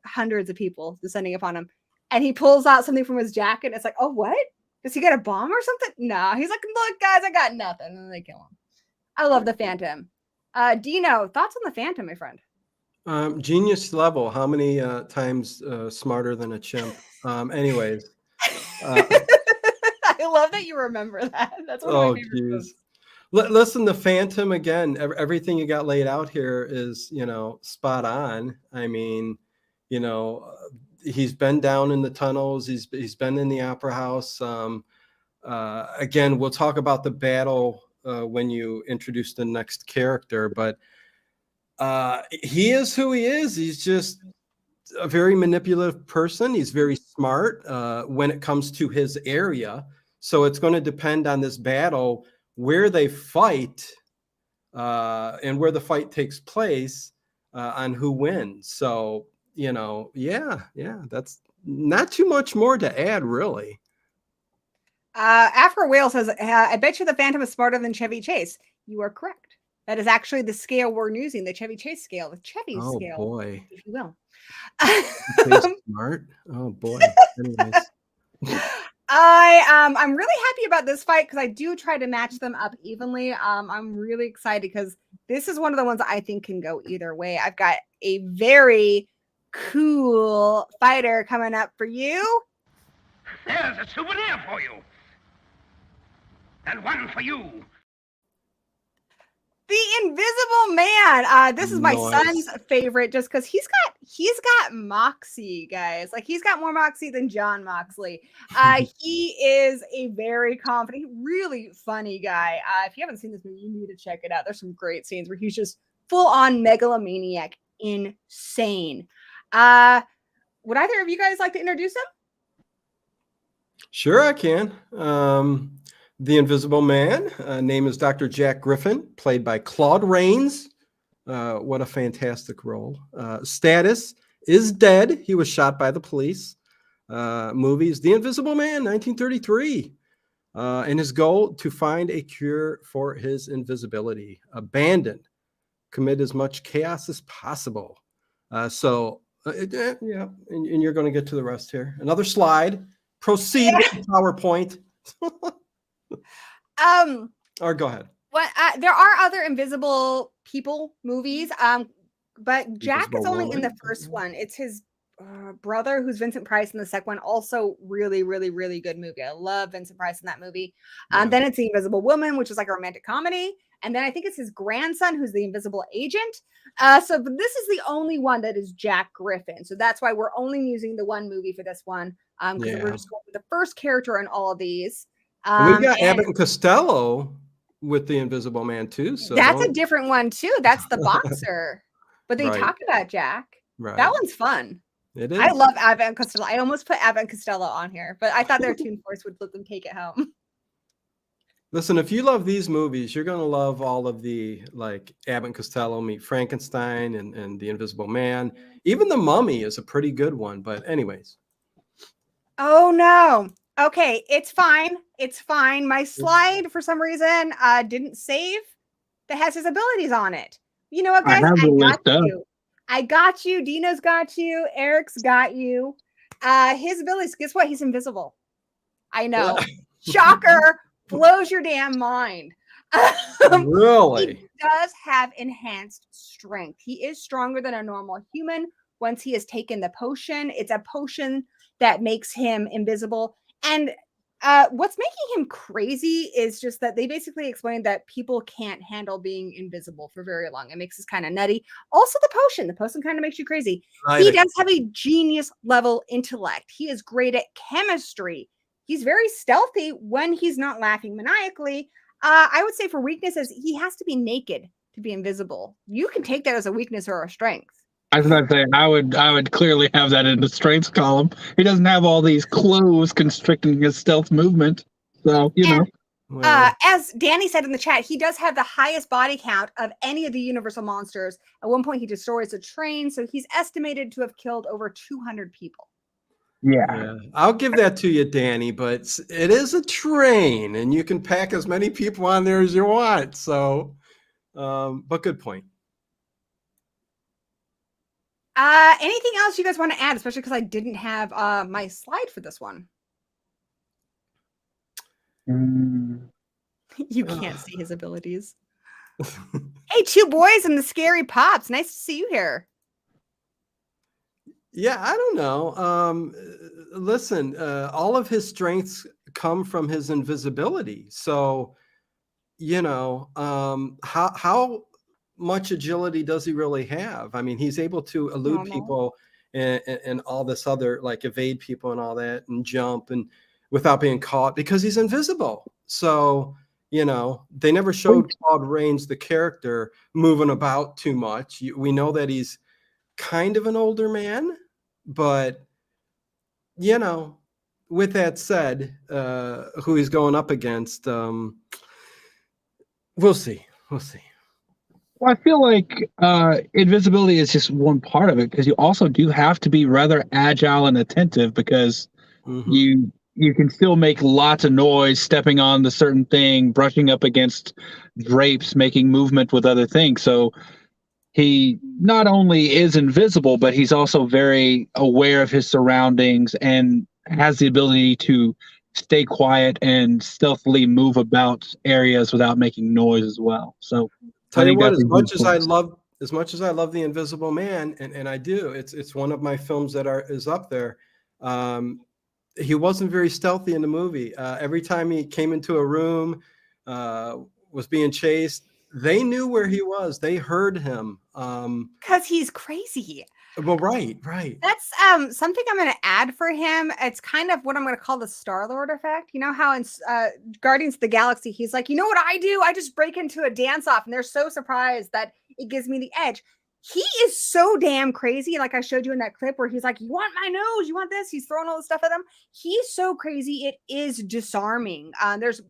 hundreds of people descending upon him, and he pulls out something from his jacket. And it's like, oh, what? Does he get a bomb or something? No, he's like, look, guys, I got nothing. And then they kill him. I love the Phantom. Dino, thoughts on the Phantom, my friend? Genius level. How many times smarter than a chimp? Anyways. I love that you remember that. That's one of my favorite quotes. Listen, the Phantom, again, everything you got laid out here is, spot on. I mean, he's been down in the tunnels. He's been in the opera house. Again, we'll talk about the battle when you introduce the next character, but he is who he is. He's just a very manipulative person. He's very smart when it comes to his area. So it's going to depend on this battle, where they fight and where the fight takes place on who wins. So, yeah, that's not too much more to add, really. Afro Whale says, I bet you the Phantom is smarter than Chevy Chase. You are correct. That is actually the scale we're using, the Chevy Chase scale, the Chevy scale, boy, if you will. Smart. Oh boy. Anyways. I'm really happy about this fight because I do try to match them up evenly. I'm really excited because this is one of the ones I think can go either way. I've got a very cool fighter coming up for you. There's a souvenir for you. And one for you. The Invisible Man. This is my Nice. son's favorite just because he's got moxie, guys. Like, he's got more moxie than John Moxley. He is a very confident, really funny guy. If you haven't seen this movie, you need to check it out. There's some great scenes where he's just full on megalomaniac, insane. Would either of you guys like to introduce him? Sure, I can. The Invisible Man, name is Dr. Jack Griffin, played by Claude Rains. What a fantastic role. Status is dead. He was shot by the police. Movies, The Invisible Man, 1933. And his goal, to find a cure for his invisibility. Abandoned. Commit as much chaos as possible. Yeah, and you're going to get to the rest here. Another slide. Proceed with the PowerPoint. Or go ahead. What there are other invisible people movies, but Jack is only in the first one. It's his brother, who's Vincent Price, in the second one. Also, really, really, really good movie. I love Vincent Price in that movie. Yeah. Then it's The Invisible Woman, which is like a romantic comedy, and then I think it's his grandson, who's the invisible agent. But this is the only one that is Jack Griffin. So that's why we're only using the one movie for this one, because we're just going with the first character in all of these. We've got Abbott and Costello with the Invisible Man too. So that's a different one too. That's the boxer. But they Right. talk about Jack. Right. That one's fun. It is. I love Abbott and Costello. I almost put Abbott and Costello on here, but I thought their Toon Force would let them take it home. Listen, if you love these movies, you're gonna love all of the, like, Abbott and Costello meet Frankenstein and the Invisible Man. Even the Mummy is a pretty good one. But anyways. Oh no. Okay, it's fine. It's fine. My slide, for some reason, didn't save that has his abilities on it. You know what, guys? I got you. Dino's got you. Eric's got you. His abilities, guess what? He's invisible. I know. Shocker. Blows your damn mind. Really? He does have enhanced strength. He is stronger than a normal human once he has taken the potion. It's a potion that makes him invisible. And what's making him crazy is just that they basically explained that people can't handle being invisible for very long. It makes us kind of nutty. Also, the potion kind of makes you crazy. He does have a genius level intellect. He is great at chemistry. He's very stealthy when he's not laughing maniacally. I would say for weaknesses, he has to be naked to be invisible. You can take that as a weakness or a strength. I was about to say I would clearly have that in the strengths column. He doesn't have all these clothes constricting his stealth movement, so you know. Well, As Danny said in the chat, he does have the highest body count of any of the Universal monsters. At one point, he destroys a train, so he's estimated to have killed over 200 people. yeah, I'll give that to you, Danny, but it is a train and you can pack as many people on there as you want. So, but good point. Anything else you guys want to add, especially because I didn't have my slide for this one? You can't see his abilities. Hey, two boys and the scary pops. Nice to see you here. Yeah, I don't know. Listen, all of his strengths come from his invisibility. So, you know, how much agility does he really have? I mean, he's able to elude people and all this other, like evade people and all that and jump and without being caught because he's invisible. So, you know, they never showed Claude Rains, the character, moving about too much. We know that he's kind of an older man, but, you know, with that said, who he's going up against, we'll see. We'll see. Well, I feel like invisibility is just one part of it because you also do have to be rather agile and attentive because you can still make lots of noise stepping on the certain thing, brushing up against drapes, making movement with other things. So he not only is invisible, but he's also very aware of his surroundings and has the ability to stay quiet and stealthily move about areas without making noise as well. So tell you what, as much as I love the Invisible Man, and I do, it's one of my films that is up there. He wasn't very stealthy in the movie. Every time he came into a room, was being chased, they knew where he was. They heard him. Because he's crazy. Well, right. That's something I'm going to add for him. It's kind of what I'm going to call the Star-Lord effect. You know how in Guardians of the Galaxy, he's like, you know what I do? I just break into a dance-off, and they're so surprised that it gives me the edge. He is so damn crazy, like I showed you in that clip where he's like, you want my nose? You want this? He's throwing all this stuff at them. He's so crazy, it is disarming. There's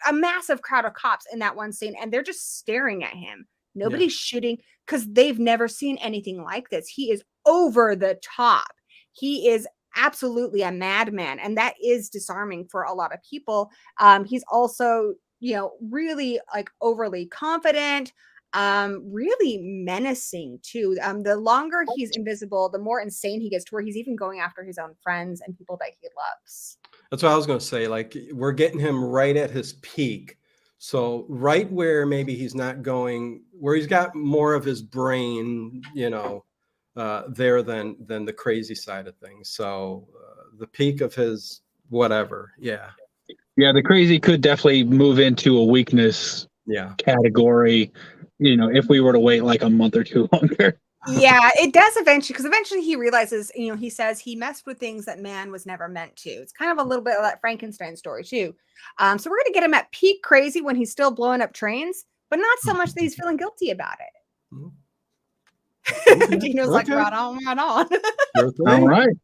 a massive crowd of cops in that one scene, and they're just staring at him. Nobody's shooting because they've never seen anything like this. He is over the top. He is absolutely a madman, and that is disarming for a lot of people. He's also, you know, really like overly confident, really menacing too. The longer he's invisible, the more insane he gets, to where he's even going after his own friends and people that he loves. That's what I was going to say. Like, we're getting him right at his peak. So right where maybe he's not going, where he's got more of his brain, you know, there than the crazy side of things. So the peak of his whatever. Yeah. The crazy could definitely move into a weakness category, you know, if we were to wait like a month or two longer. Yeah, it does eventually, because eventually he realizes, you know, he says he messed with things that man was never meant to. It's kind of a little bit of that Frankenstein story too. So we're going to get him at peak crazy when he's still blowing up trains, but not so much that he's feeling guilty about it. Dino's like, right on. All right.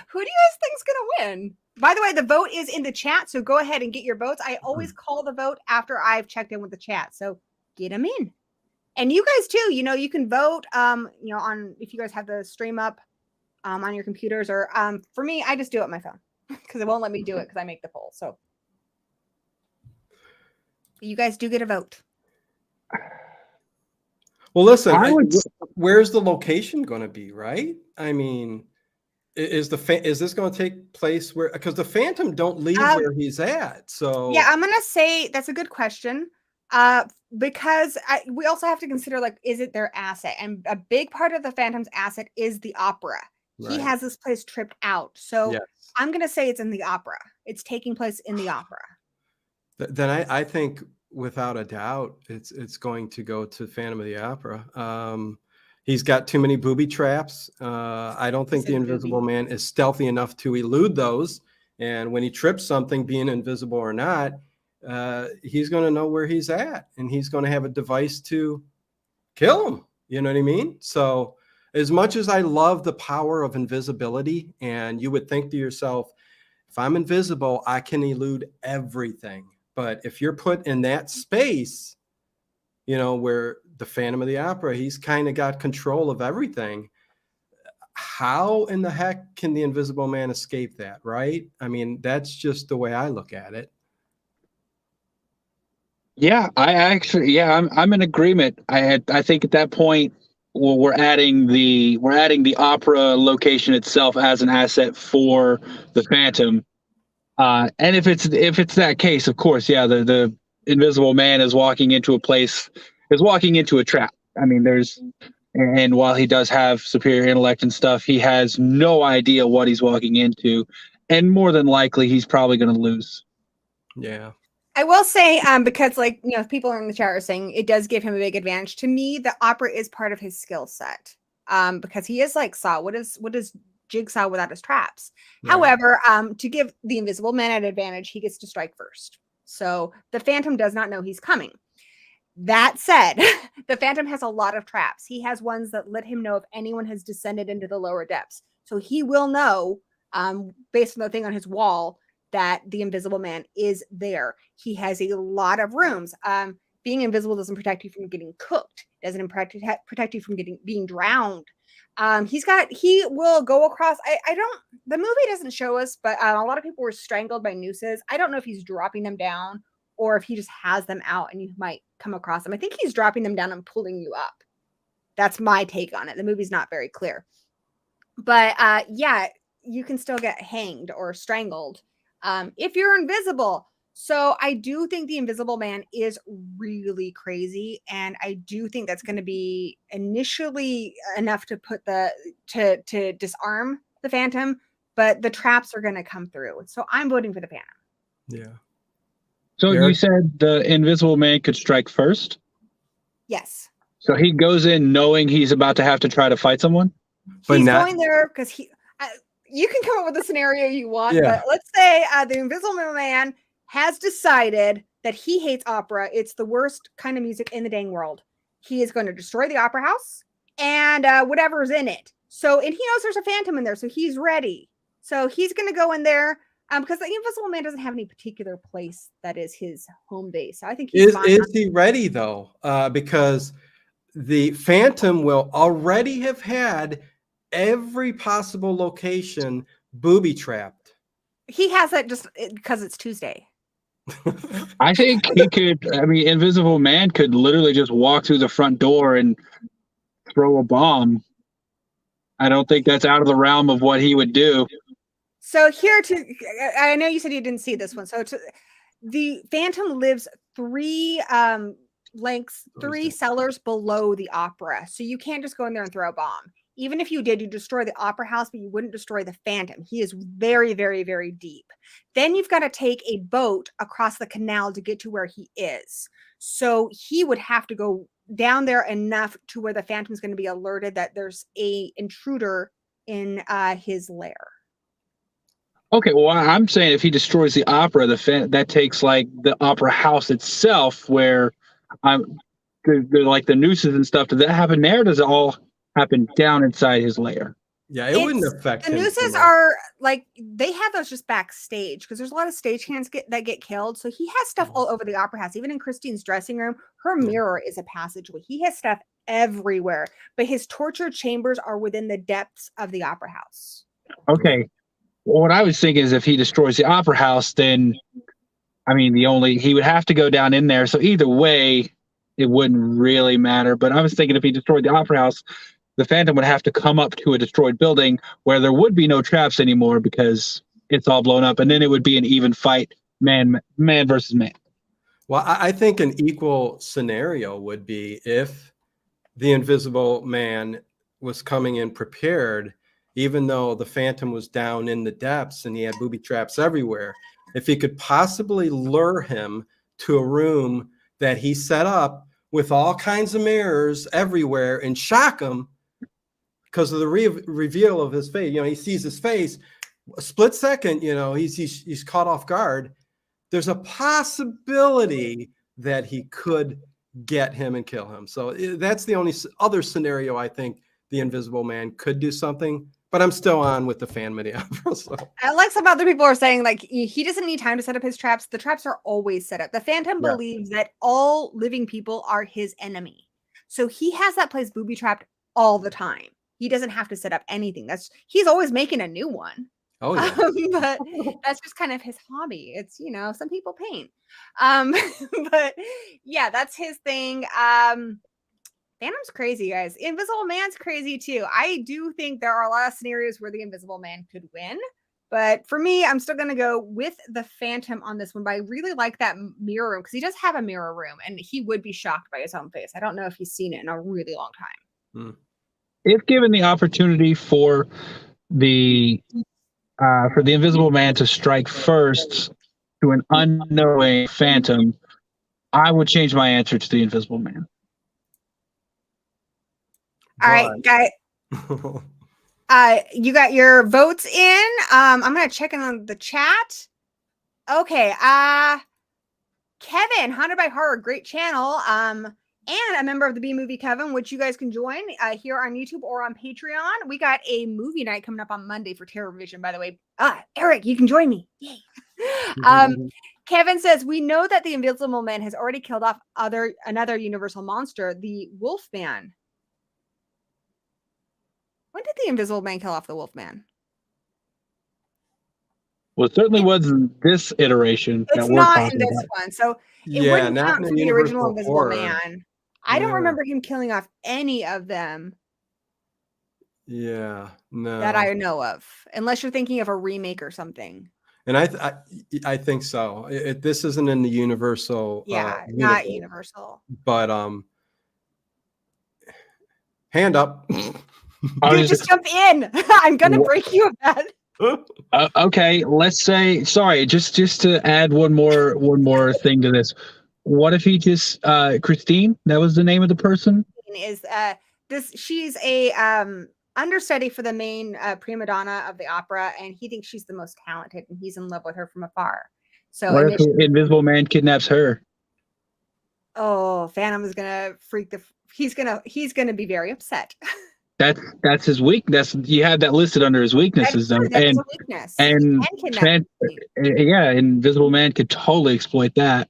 Who do you guys think's going to win? By the way, the vote is in the chat, so go ahead and get your votes. I always call the vote after I've checked in with the chat, so get them in. And you guys too, you know, you can vote, you know, on if you guys have the stream up on your computers, or for me, I just do it on my phone because it won't let me do it because I make the poll. So you guys do get a vote. Well, listen, where's the location going to be, right? I mean, is this going to take place where, because the Phantom don't leave where he's at? So yeah, I'm going to say that's a good question. Because we also have to consider, like, is it their asset? And a big part of the Phantom's asset is the opera. Right. He has this place tripped out. So I'm going to say it's in the opera. It's taking place in the opera. Then I think without a doubt, it's going to go to Phantom of the Opera. He's got too many booby traps. I don't think the Invisible Man is stealthy enough to elude those. And when he trips something, being invisible or not, he's going to know where he's at, and he's going to have a device to kill him. You know what I mean? So as much as I love the power of invisibility, and you would think to yourself, if I'm invisible, I can elude everything. But if you're put in that space, you know, where the Phantom of the Opera, he's kind of got control of everything. How in the heck can the Invisible Man escape that, right? I mean, that's just the way I look at it. Yeah, I'm in agreement. I think at that point, well, we're adding the opera location itself as an asset for the Phantom. And if it's that case, of course, yeah, the Invisible Man is walking into a trap. I mean, and while he does have superior intellect and stuff, he has no idea what he's walking into, and more than likely, he's probably going to lose. Yeah. I will say, because like, you know, people in the chat are saying it does give him a big advantage. To me, the opera is part of his skill set. Because he is like Saw. What is Jigsaw without his traps? Right. However, to give the Invisible Man an advantage, he gets to strike first. So the Phantom does not know he's coming. That said, the Phantom has a lot of traps. He has ones that let him know if anyone has descended into the lower depths. So he will know, based on the thing on his wall, that the Invisible Man is there. He has a lot of rooms. Being invisible doesn't protect you from getting cooked. Doesn't protect you from being drowned. He will go across. The movie doesn't show us, but a lot of people were strangled by nooses. I don't know if he's dropping them down or if he just has them out and you might come across them. I think he's dropping them down and pulling you up. That's my take on it. The movie's not very clear. But yeah, you can still get hanged or strangled if you're invisible. So I do think the Invisible Man is really crazy, and I do think that's going to be initially enough to put to disarm the Phantom, but the traps are going to come through. So I'm voting for the Phantom. Yeah. So you said the Invisible Man could strike first? Yes. So he goes in knowing he's about to have to try to fight someone? But he's going there because you can come up with a scenario you want, but let's say the Invisible Man has decided that he hates opera. It's the worst kind of music in the dang world. He is going to destroy the opera house and whatever's in it. So, and he knows there's a Phantom in there, so he's ready. So he's going to go in there because the Invisible Man doesn't have any particular place that is his home base. So I think he's fine. Is he ready though? Because the Phantom will already have had every possible location booby trapped. He has that just because it's Tuesday. I think he could. I mean, Invisible Man could literally just walk through the front door and throw a bomb. I don't think that's out of the realm of what he would do. So I know you said you didn't see this one. So the Phantom lives three cellars below the opera. So you can't just go in there and throw a bomb. Even if you did, you destroy the opera house, but you wouldn't destroy the Phantom. He is very, very, very deep. Then you've got to take a boat across the canal to get to where he is. So he would have to go down there enough to where the Phantom's going to be alerted that there's a intruder in his lair. Okay, well, I'm saying if he destroys the opera, that takes like the opera house itself, where like the nooses and stuff. Does that happen there? Or does it all happen down inside his lair? Yeah, it wouldn't affect the him. nooses are like they have those just backstage because there's a lot of stagehands that get killed. So he has stuff all over the opera house. Even in Christine's dressing room, her mirror is a passageway. He has stuff everywhere, but his torture chambers are within the depths of the opera house. Okay. Well, what I was thinking is if he destroys the opera house, then I mean he would have to go down in there. So either way, it wouldn't really matter. But I was thinking if he destroyed the opera house, the Phantom would have to come up to a destroyed building where there would be no traps anymore because it's all blown up, and then it would be an even fight, man versus man. Well, I think an equal scenario would be if the Invisible Man was coming in prepared, even though the Phantom was down in the depths and he had booby traps everywhere. If he could possibly lure him to a room that he set up with all kinds of mirrors everywhere and shock him, because of the reveal of his face, he sees his face, a split second, he's caught off guard. There's a possibility that he could get him and kill him. So that's the only other scenario I think the Invisible Man could do something, but I'm still on with the fan Mediavra. So. Like some other people are saying, like, he doesn't need time to set up his traps. The traps are always set up. The Phantom believes that all living people are his enemy. So he has that place booby trapped all the time. He doesn't have to set up anything. He's always making a new one. Oh yeah. But that's just kind of his hobby. It's, some people paint. But yeah, that's his thing. Phantom's crazy, guys. Invisible Man's crazy too. I do think there are a lot of scenarios where the Invisible Man could win. But for me, I'm still going to go with the Phantom on this one. But I really like that mirror room because he does have a mirror room and he would be shocked by his own face. I don't know if he's seen it in a really long time. If given the opportunity for the Invisible Man to strike first to an unknowing Phantom, I would change my answer to the Invisible Man. All right, guys. You got your votes in. I'm gonna check in on the chat. Okay. Kevin, Haunted by Horror, great channel. And a member of the B Movie Coven, which you guys can join here on YouTube or on Patreon. We got a movie night coming up on Monday for Terror Vision, by the way. Eric, you can join me. Yay. Kevin says, we know that the Invisible Man has already killed off another Universal monster, the Wolfman. When did the Invisible Man kill off the Wolfman? Well, it certainly wasn't this iteration. It's not in this one. So it wouldn't not count in for the original Invisible horror. Man. I don't remember him killing off any of them. Yeah, no. That I know of. Unless you're thinking of a remake or something. And I think so. This isn't in the Universal. Not Universal. But hand up. Dude, just jump in. I'm gonna break you of that. Okay, let's say just to add one more thing to this. What if he just Christine? That was the name of the person. She's a understudy for the main prima donna of the opera, and he thinks she's the most talented, and he's in love with her from afar. So what if the Invisible Man kidnaps her? Oh, Phantom is gonna freak he's gonna be very upset. That's his weakness. You have that listed under his weaknesses, though. That's a weakness. And Invisible Man could totally exploit that.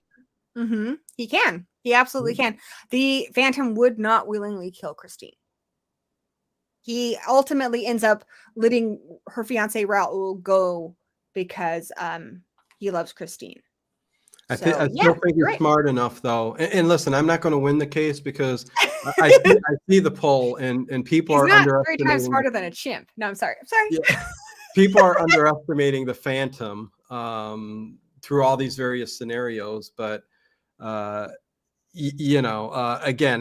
He can. He absolutely can. The Phantom would not willingly kill Christine. He ultimately ends up letting her fiance Raoul go because he loves Christine. I still think you're smart enough, though. And listen, I'm not going to win the case because I see the poll, and people are underestimating. 3 times smarter than a chimp. No, I'm sorry. Yeah. People are underestimating the Phantom through all these various scenarios. But again,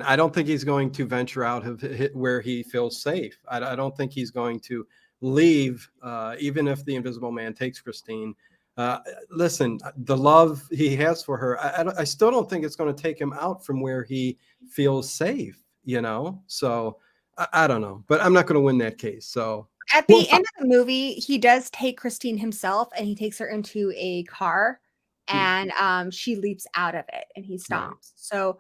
I don't think he's going to venture out of where he feels safe. I don't think he's going to leave, even if the Invisible Man takes Christine. Listen, the love he has for her, I still don't think it's going to take him out from where he feels safe, So I don't know, but I'm not going to win that case. So at the end of the movie, he does take Christine himself, and he takes her into a car, and she leaps out of it, and he stops. So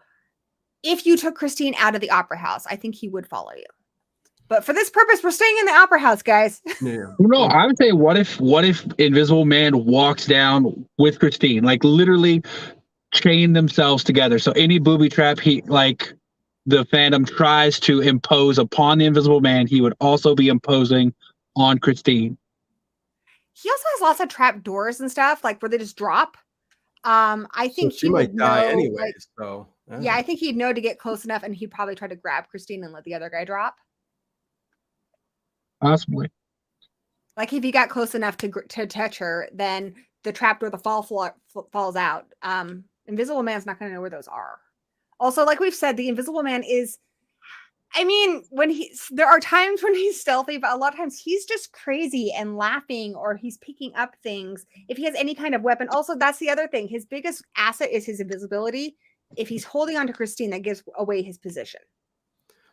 if you took Christine out of the opera house, I think he would follow you. But for this purpose, we're staying in the opera house, guys. Yeah. No, I would say, what if Invisible Man walks down with Christine, like literally chain themselves together? So any booby trap the Phantom tries to impose upon the Invisible Man, he would also be imposing on Christine. He also has lots of trap doors and stuff, like where they just drop. I think she might die anyway. So yeah, I think he'd know to get close enough, and he'd probably try to grab Christine and let the other guy drop. Possibly. Like if he got close enough to touch her, then the trapdoor, the falls out. Invisible Man's not going to know where those are. Also, like we've said, the Invisible Man is, there are times when he's stealthy, but a lot of times he's just crazy and laughing, or he's picking up things. If he has any kind of weapon, also that's the other thing. His biggest asset is his invisibility. If he's holding on to Christine, that gives away his position.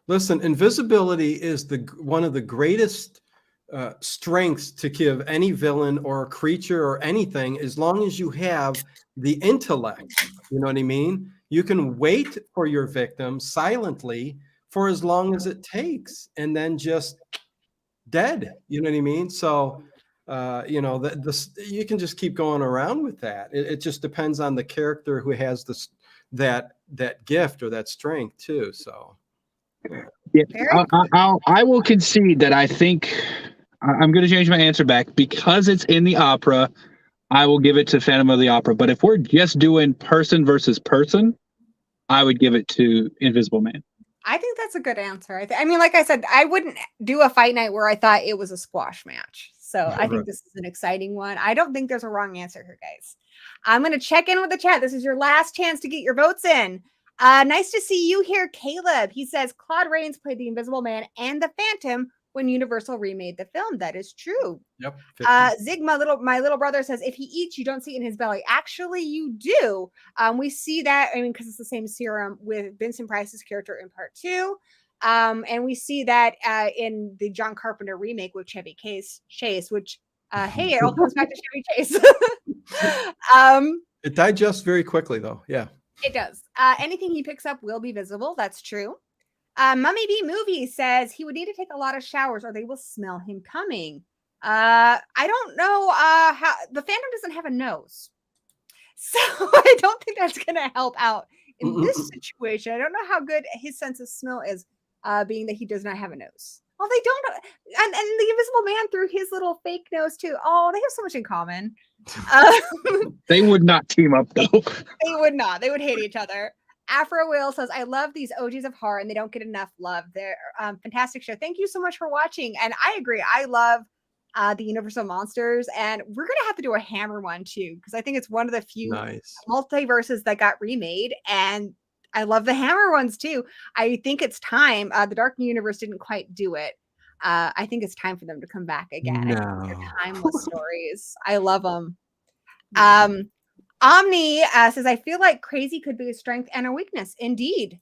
Listen, invisibility is one of the greatest strengths to give any villain or creature or anything, as long as you have the intellect. You know what I mean? You can wait for your victim silently for as long as it takes, and then just dead. You know what I mean? So, you know, you can just keep going around with that. It just depends on the character who has this that gift or that strength too. So, yeah, I will concede that I think I'm going to change my answer back because it's in the opera. I will give it to Phantom of the Opera. But if we're just doing person versus person, I would give it to Invisible Man. I think that's a good answer. I mean, like I said, I wouldn't do a fight night where I thought it was a squash match. So I think this is an exciting one. I don't think there's a wrong answer here, guys. I'm going to check in with the chat. This is your last chance to get your votes in. Nice to see you here, Caleb. He says Claude Rains played the Invisible Man and the Phantom when Universal remade the film. That is true. Yep. Zig, my little brother says, if he eats, you don't see it in his belly. Actually, you do. We see that, I mean, because it's the same serum with Vincent Price's character in part 2. And we see that in the John Carpenter remake with Chevy Chase, which, hey, it all comes back to Chevy Chase. It digests very quickly, though. Yeah. It does. Anything he picks up will be visible. That's true. Mummy B Movie says he would need to take a lot of showers or they will smell him coming. I don't know how the Phantom doesn't have a nose. So I don't think that's going to help out in this situation. I don't know how good his sense of smell is, being that he does not have a nose. Well, they don't. And the Invisible Man through his little fake nose too. Oh, they have so much in common. They would not team up though. They would not. They would hate each other. Afro Will says, I love these OGs of horror and they don't get enough love. They're fantastic show. Thank you so much for watching. And I agree. I love the Universal Monsters. And we're going to have to do a Hammer one too, because I think it's one of the few multiverses that got remade. And I love the Hammer ones too. I think it's time. The Dark Universe didn't quite do it. I think it's time for them to come back again. I think they're timeless stories. I love them. Omni says, I feel like crazy could be a strength and a weakness. Indeed.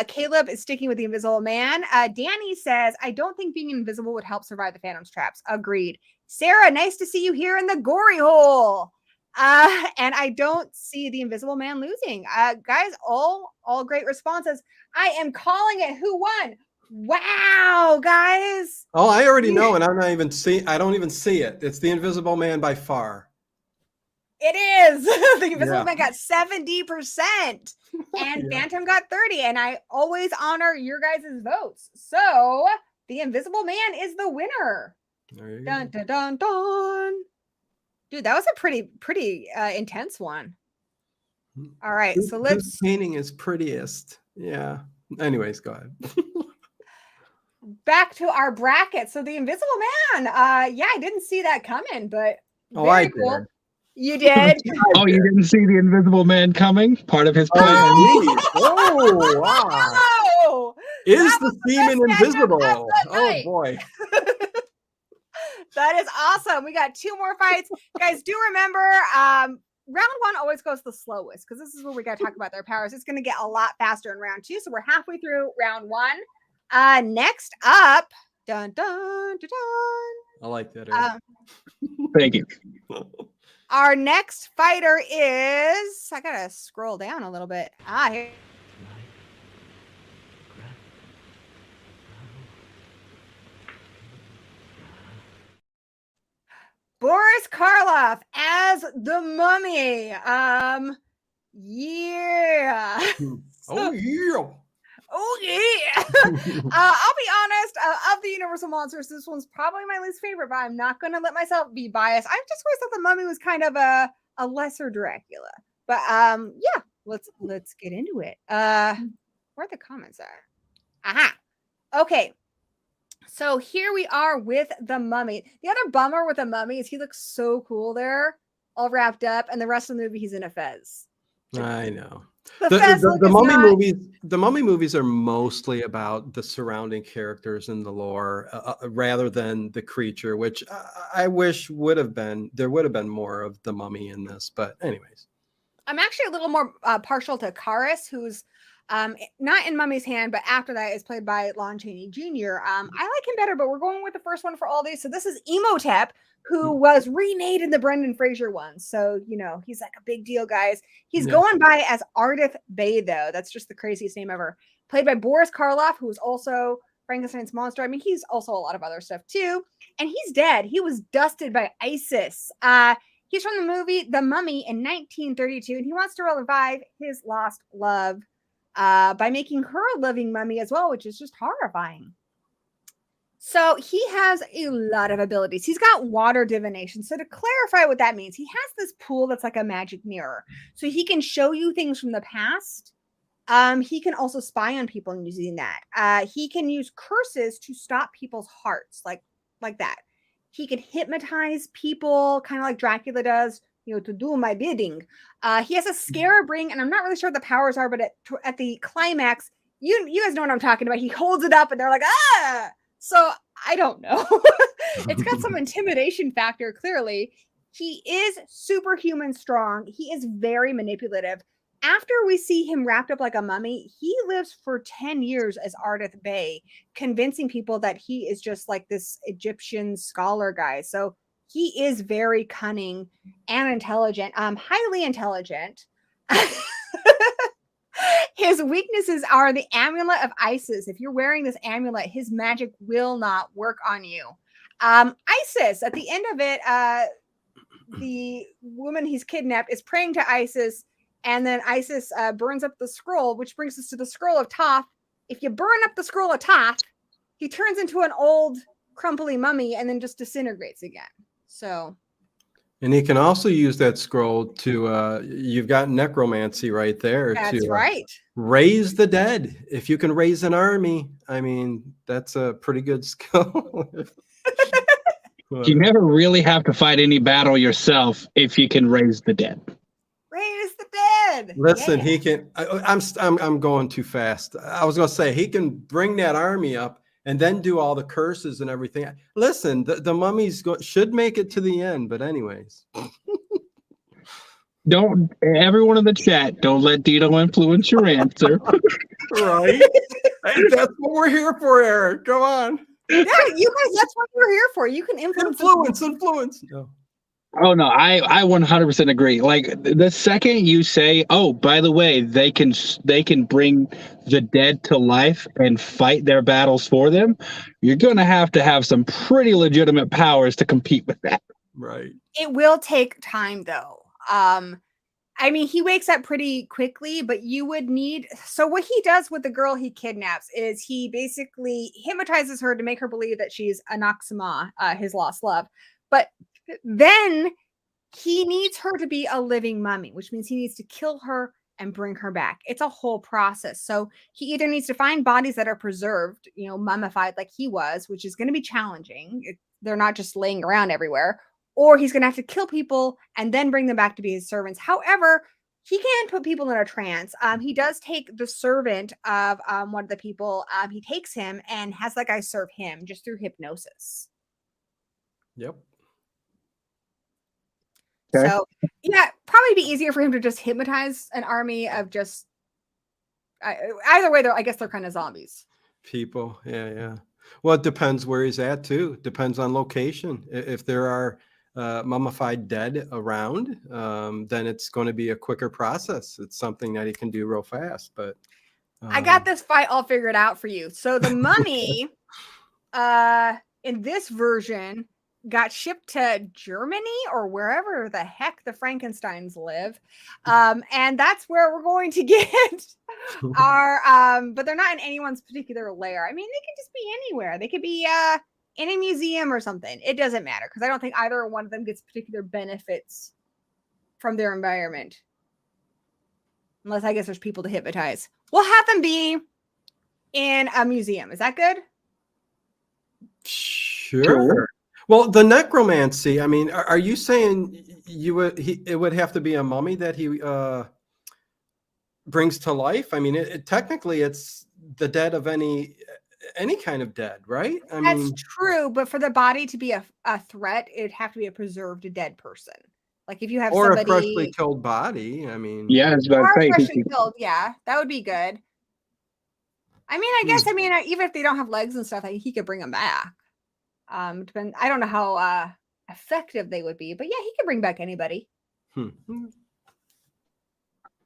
Caleb is sticking with the Invisible Man. Danny says, I don't think being invisible would help survive the Phantom's traps. Agreed. Sarah, nice to see you here in the Gory hole. And I don't see the Invisible Man losing. Guys, all great responses. I am calling it. Who won? Wow, guys. Oh, I already know, and I don't even see it. It's the Invisible Man by far. It is. The Invisible Man got 70% and Phantom got 30%. And I always honor your guys' votes. So the Invisible Man is the winner. There you dun, dun, dun, dun. Dude, that was a pretty intense one. All right. So whose painting is prettiest? Yeah. Anyways, go ahead. Back to our bracket. So the Invisible Man. Yeah, I didn't see that coming, but I cool. did. You did? Oh, you didn't see the Invisible Man coming? Part of his plan. Oh, wow. Is the Demon invisible? Oh, boy. That is awesome. We got 2 more fights. Guys, do remember, round 1 always goes the slowest because this is where we got to talk about their powers. It's going to get a lot faster in round 2. So we're halfway through round 1. Next up, dun, dun, dun, dun. I like that. Thank you. Our next fighter is, I gotta scroll down a little bit. Here. Boris Karloff as the Mummy. Yeah. Oh, yeah. Oh, yeah. I'll be honest, of the Universal Monsters, this one's probably my least favorite, but I'm not going to let myself be biased. I just always thought the Mummy was kind of a lesser Dracula. But yeah, let's get into it. Where the comments are. Aha. Okay. So here we are with the Mummy. The other bummer with the Mummy is he looks so cool there, all wrapped up, and the rest of the movie he's in a fez. I know. The Mummy movies are mostly about the surrounding characters and the lore rather than the creature, which I wish there would have been more of the Mummy in this. But anyways, I'm actually a little more partial to Karis, who's not in Mummy's Hand, but after that is played by Lon Chaney Jr. I like him better, but we're going with the first one for all these. So this is Emotep, who was remade in the Brendan Fraser one. So, you know, he's like a big deal, guys. He's going by as Ardith Bay, though. That's just the craziest name ever. played by Boris Karloff, who was also Frankenstein's monster. I mean, he's also a lot of other stuff too. And he's dead. He was dusted by ISIS. He's from the movie The Mummy in 1932, and he wants to revive his lost love by making her a living mummy as well, which is just horrifying. So he has a lot of abilities. He's got water divination. So to clarify what that means, he has this pool that's like a magic mirror. So he can show you things from the past. He can also spy on people using that. He can use curses to stop people's hearts, like that. He can hypnotize people, kind of like Dracula does, to do my bidding. He has a scarab ring, and I'm not really sure what the powers are, but at the climax, you guys know what I'm talking about. He holds it up, and they're like, ah! So I don't know. It's got some intimidation factor, clearly. He is superhuman strong. He is very manipulative. After we see him wrapped up like a mummy, he lives for 10 years as Ardith Bey, convincing people that he is just like this Egyptian scholar guy. So he is very cunning and intelligent, highly intelligent. His weaknesses are the amulet of Isis. If you're wearing this amulet, his magic will not work on you. Isis, at the end of it, the woman he's kidnapped is praying to Isis, and then Isis burns up the scroll, which brings us to the scroll of Thoth. If you burn up the scroll of Thoth, he turns into an old, crumply mummy and then just disintegrates again. So... And he can also use that scroll to, you've got necromancy right there. That's right. Raise the dead. If you can raise an army, I mean, that's a pretty good skill. You never really have to fight any battle yourself if you can raise the dead. Raise the dead. Listen, he can, I'm going too fast. I was going to say, he can bring that army up and then do all the curses and everything. Listen, the mummies should make it to the end, but anyways. Don't, everyone in the chat, don't let Dino influence your answer. Right? Hey, that's what we're here for, Eric. Go on. Yeah, you guys, that's what we're here for. You can influence. No. Oh no, I 100% agree. Like the second you say, "Oh, by the way, they can bring the dead to life and fight their battles for them," you're going to have some pretty legitimate powers to compete with that. Right. It will take time, though. I mean, he wakes up pretty quickly, but you would need. So what he does with the girl he kidnaps is he basically hypnotizes her to make her believe that she's Anaxima, his lost love, but then he needs her to be a living mummy, which means he needs to kill her and bring her back. It's a whole process. So he either needs to find bodies that are preserved, mummified like he was, which is going to be challenging. They're not just laying around everywhere, or he's going to have to kill people and then bring them back to be his servants. However, he can put people in a trance. He does take the servant of one of the people. He takes him and has that guy serve him just through hypnosis. Yep. Okay. So, yeah, probably be easier for him to just hypnotize an army of just either way. I guess they're kind of zombies. People, yeah. Well, it depends where he's at too. Depends on location. If there are mummified dead around, then it's going to be a quicker process. It's something that he can do real fast. But I got this fight all figured out for you. So the mummy, in this version, got shipped to Germany or wherever the heck the Frankensteins live. And that's where we're going to get our, but they're not in anyone's particular lair. I mean, they can just be anywhere. They could be in a museum or something. It doesn't matter because I don't think either one of them gets particular benefits from their environment. Unless I guess there's people to hypnotize. We'll have them be in a museum. Is that good? Sure. Well, the necromancy, I mean, are you saying it would have to be a mummy that he brings to life? I mean, technically it's the dead of any kind of dead, right? That's true, but for the body to be a threat, it'd have to be a preserved dead person. Like if you have or somebody, a freshly killed body. I mean, yeah, it's about freshly killed, yeah, that would be good. I mean, I guess, even if they don't have legs and stuff, he could bring them back. I don't know how effective they would be, but yeah, he could bring back anybody.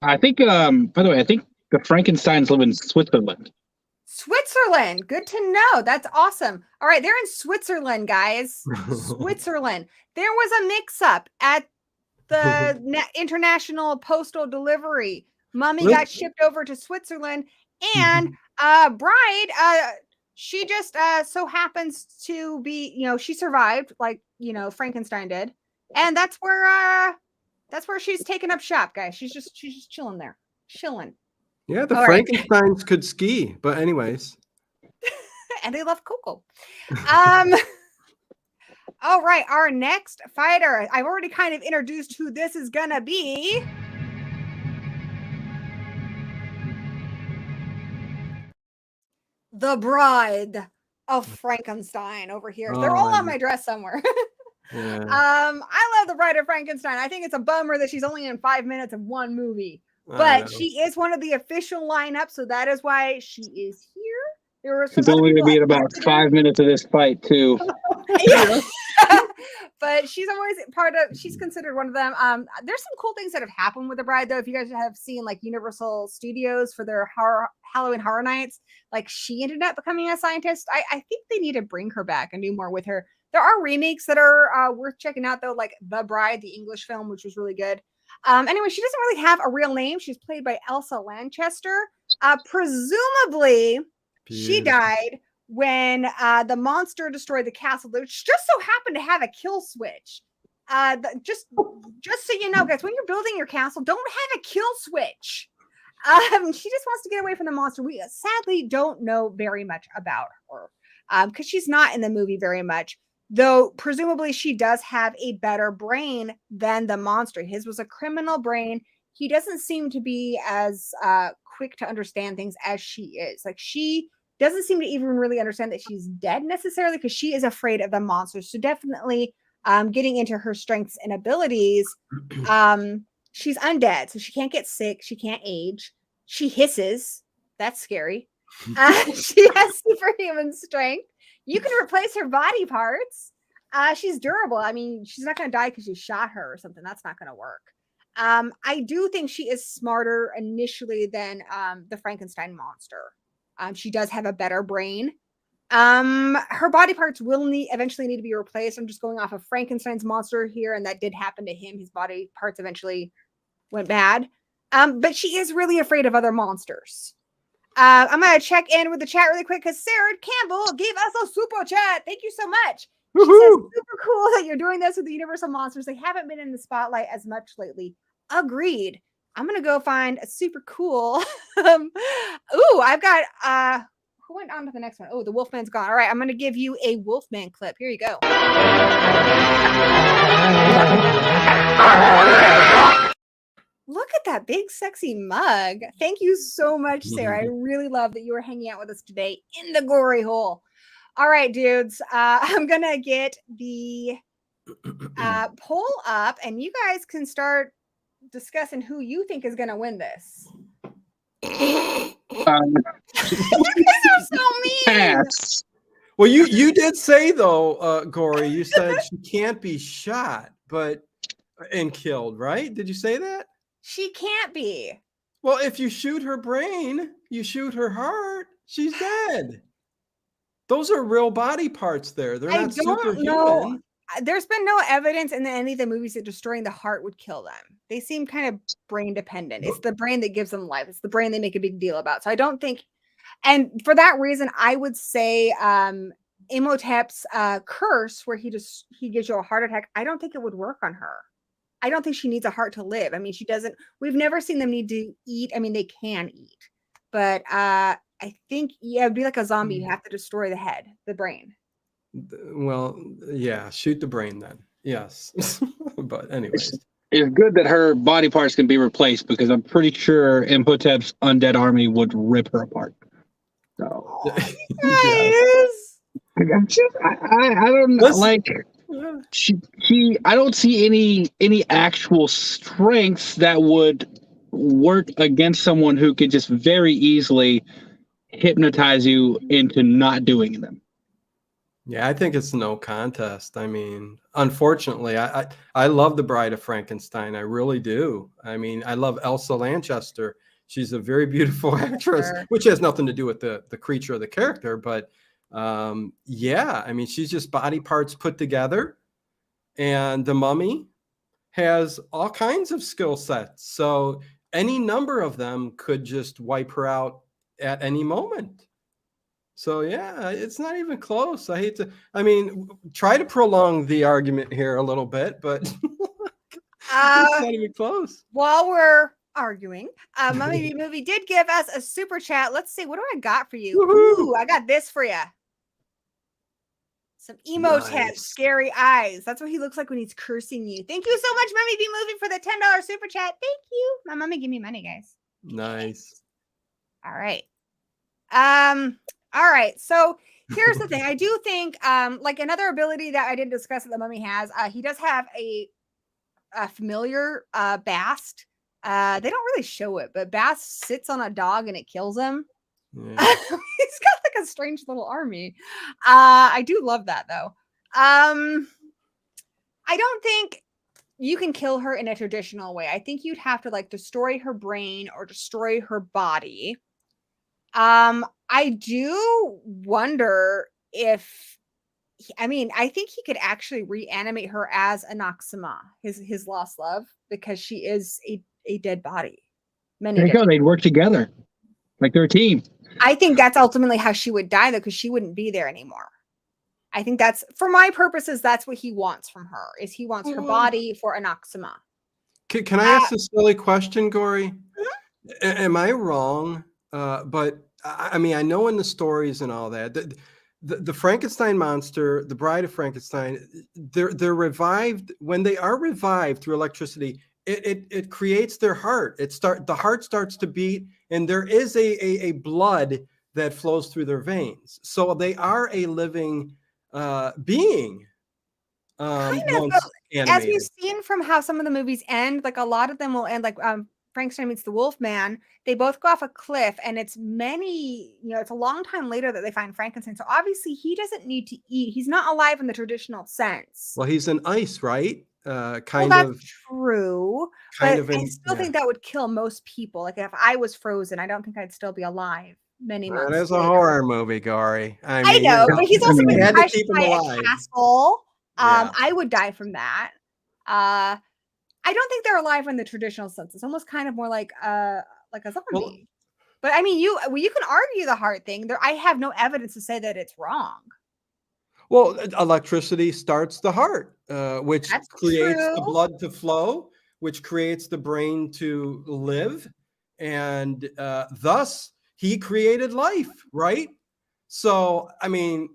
I think, by the way, I think The Frankensteins live in Switzerland. Switzerland. Good to know. That's awesome. All right, they're in Switzerland, guys. Switzerland. There was a mix-up at the international postal delivery. Mummy got shipped over to Switzerland, and Bride, she just so happens to be, she survived, like Frankenstein did, and that's where she's taken up shop, guys. She's just chilling there, chilling. Yeah, the Frankensteins could ski, but anyways. And they love Coco. All right, our next fighter. I've already kind of introduced who this is gonna be. The Bride of Frankenstein over here. They're all on my dress somewhere. Yeah. I love The Bride of Frankenstein. I think it's a bummer that she's only in 5 minutes of one movie. But she is one of the official lineup, so that is why she is here. There were some She's only going to be in about 5 minutes of this fight, too. But she's always she's considered one of them. There's some cool things that have happened with The Bride, though. If you guys have seen like Universal Studios for their Halloween Horror Nights, like she ended up becoming a scientist. I think they need to bring her back and do more with her. There are remakes that are worth checking out, though, like The Bride, the English film, which was really good. Anyway, she doesn't really have a real name. She's played by Elsa Lanchester. Presumably, she died when the monster destroyed the castle, which just so happened to have a kill switch. Just so you know, guys, when you're building your castle, don't have a kill switch. She just wants to get away from the monster. We sadly don't know very much about her because she's not in the movie very much. Though presumably she does have a better brain than the monster. His was a criminal brain. He doesn't seem to be as quick to understand things as she is. Like, she doesn't seem to even really understand that she's dead necessarily, because she is afraid of the monsters. So definitely getting into her strengths and abilities, she's undead. So she can't get sick. She can't age. She hisses. That's scary. She has superhuman strength. You can replace her body parts. She's durable. I mean, she's not going to die because you shot her or something. That's not going to work. I do think she is smarter initially than the Frankenstein monster. She does have a better brain. Her body parts will eventually need to be replaced. I'm just going off of Frankenstein's monster here, and that did happen to him. His body parts eventually went bad. But she is really afraid of other monsters. I'm going to check in with the chat really quick because Sarah Campbell gave us a super chat. Thank you so much. She says, super cool that you're doing this with the Universal Monsters. They haven't been in the spotlight as much lately. Agreed. I'm going to go find a super cool. I've got, who went on to the next one? Oh, the Wolfman's gone. All right, I'm going to give you a Wolfman clip. Here you go. Look at that big, sexy mug. Thank you so much, Sarah. I really love that you were hanging out with us today in the gory hole. All right, dudes. I'm going to get the poll up, and you guys can start discussing who you think is going to win this. You guys are so mean. Pass. Well, you did say, though, Gory, you said she can't be shot and killed, right? Did you say that? She can't be. Well, if you shoot her brain, you shoot her heart, she's dead. Those are real body parts there. They're not superhuman. Know. There's been no evidence in any of the movies that destroying the heart would kill them. They seem kind of brain dependent. It's the brain that gives them life. It's the brain they make a big deal about. So I don't think, and for that reason, I would say Imhotep's curse, where he gives you a heart attack, I don't think it would work on her. I don't think she needs a heart to live. I mean, she doesn't. We've never seen them need to eat. I mean, they can eat, but I think it'd be like a zombie. You have to destroy the head, the brain. Well, yeah, shoot the brain then. Yes, but anyways, It's good that her body parts can be replaced, because I'm pretty sure Imhotep's undead army would rip her apart. So Nice. I don't know. Like, I don't see any actual strengths that would work against someone who could just very easily hypnotize you into not doing them. Yeah, I think it's no contest. I mean, unfortunately, I love The Bride of Frankenstein. I really do. I mean, I love Elsa Lanchester. She's a very beautiful actress, Sure. which has nothing to do with the creature or the character. But yeah, I mean, she's just body parts put together. And the Mummy has all kinds of skill sets. So any number of them could just wipe her out at any moment. So yeah, it's not even close. I mean, try to prolong the argument here a little bit, but it's not even close. While we're arguing, Mummy B Movie did give us a super chat. Let's see, what do I got for you? Woohoo! Ooh, I got this for you. Some emotes, Nice. scary eyes. That's what he looks like when he's cursing you. Thank you so much, Mummy B Movie, for the $10 super chat. Thank you. My mommy give me money, guys. Nice. All right. All right. So here's the thing. I do think, like another ability that I didn't discuss that the Mummy has, he does have a familiar, Bast. They don't really show it, but Bast sits on a dog and it kills him. Yeah. He's got like a strange little army. I do love that though. I don't think you can kill her in a traditional way. I think you'd have to like destroy her brain or destroy her body. I do wonder if, I mean, I think he could actually reanimate her as Anaxima, his lost love, because she is a dead body. There you go. They'd work together like they're a team. I think that's ultimately how she would die, though, because she wouldn't be there anymore. I think that's, for my purposes, that's what he wants from her, is he wants her body for Anaxima. Can I ask a silly question, Gory? Am I wrong? But I mean, I know in the stories and all that, the Frankenstein monster, the Bride of Frankenstein, they're revived. When they are revived through electricity, it creates their heart. The heart starts to beat, and there is a blood that flows through their veins. So they are a living being. Kind of, as we've seen from how some of the movies end, like a lot of them will end like Frankenstein meets the Wolfman. They both go off a cliff, and it's it's a long time later that they find Frankenstein. So obviously he doesn't need to eat. He's not alive in the traditional sense. Well, he's in ice, right? That's true. Kind but of I still think that would kill most people. Like if I was frozen, I don't think I'd still be alive many months. That is a horror movie, Gory. I know, but he's also been crushed by a castle. I would die from that. I don't think they're alive in the traditional sense. It's almost kind of more like a zombie. Well, but I mean, you can argue the heart thing. I have no evidence to say that it's wrong. Well, electricity starts the heart, which creates the blood to flow, which creates the brain to live, and thus he created life, right? So, I mean,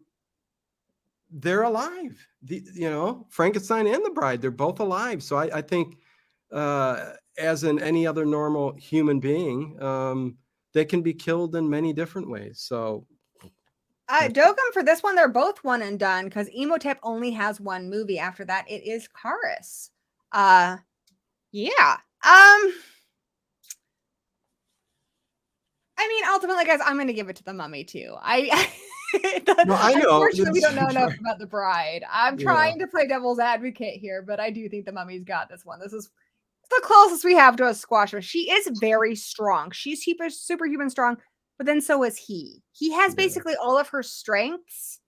they're alive. Frankenstein and the Bride, they're both alive. So I think, as in any other normal human being, they can be killed in many different ways. So. Dogum, for this one, they're both one and done because Emotep only has one movie. After that, it is Karis. Yeah. I mean, ultimately, guys, I'm going to give it to the Mummy too. I know. Unfortunately, we don't know enough about the Bride. I'm trying to play devil's advocate here, but I do think the Mummy's got this one. This is the closest we have to a squasher. She is very strong. She's superhuman strong. But then so is he. He has basically all of her strengths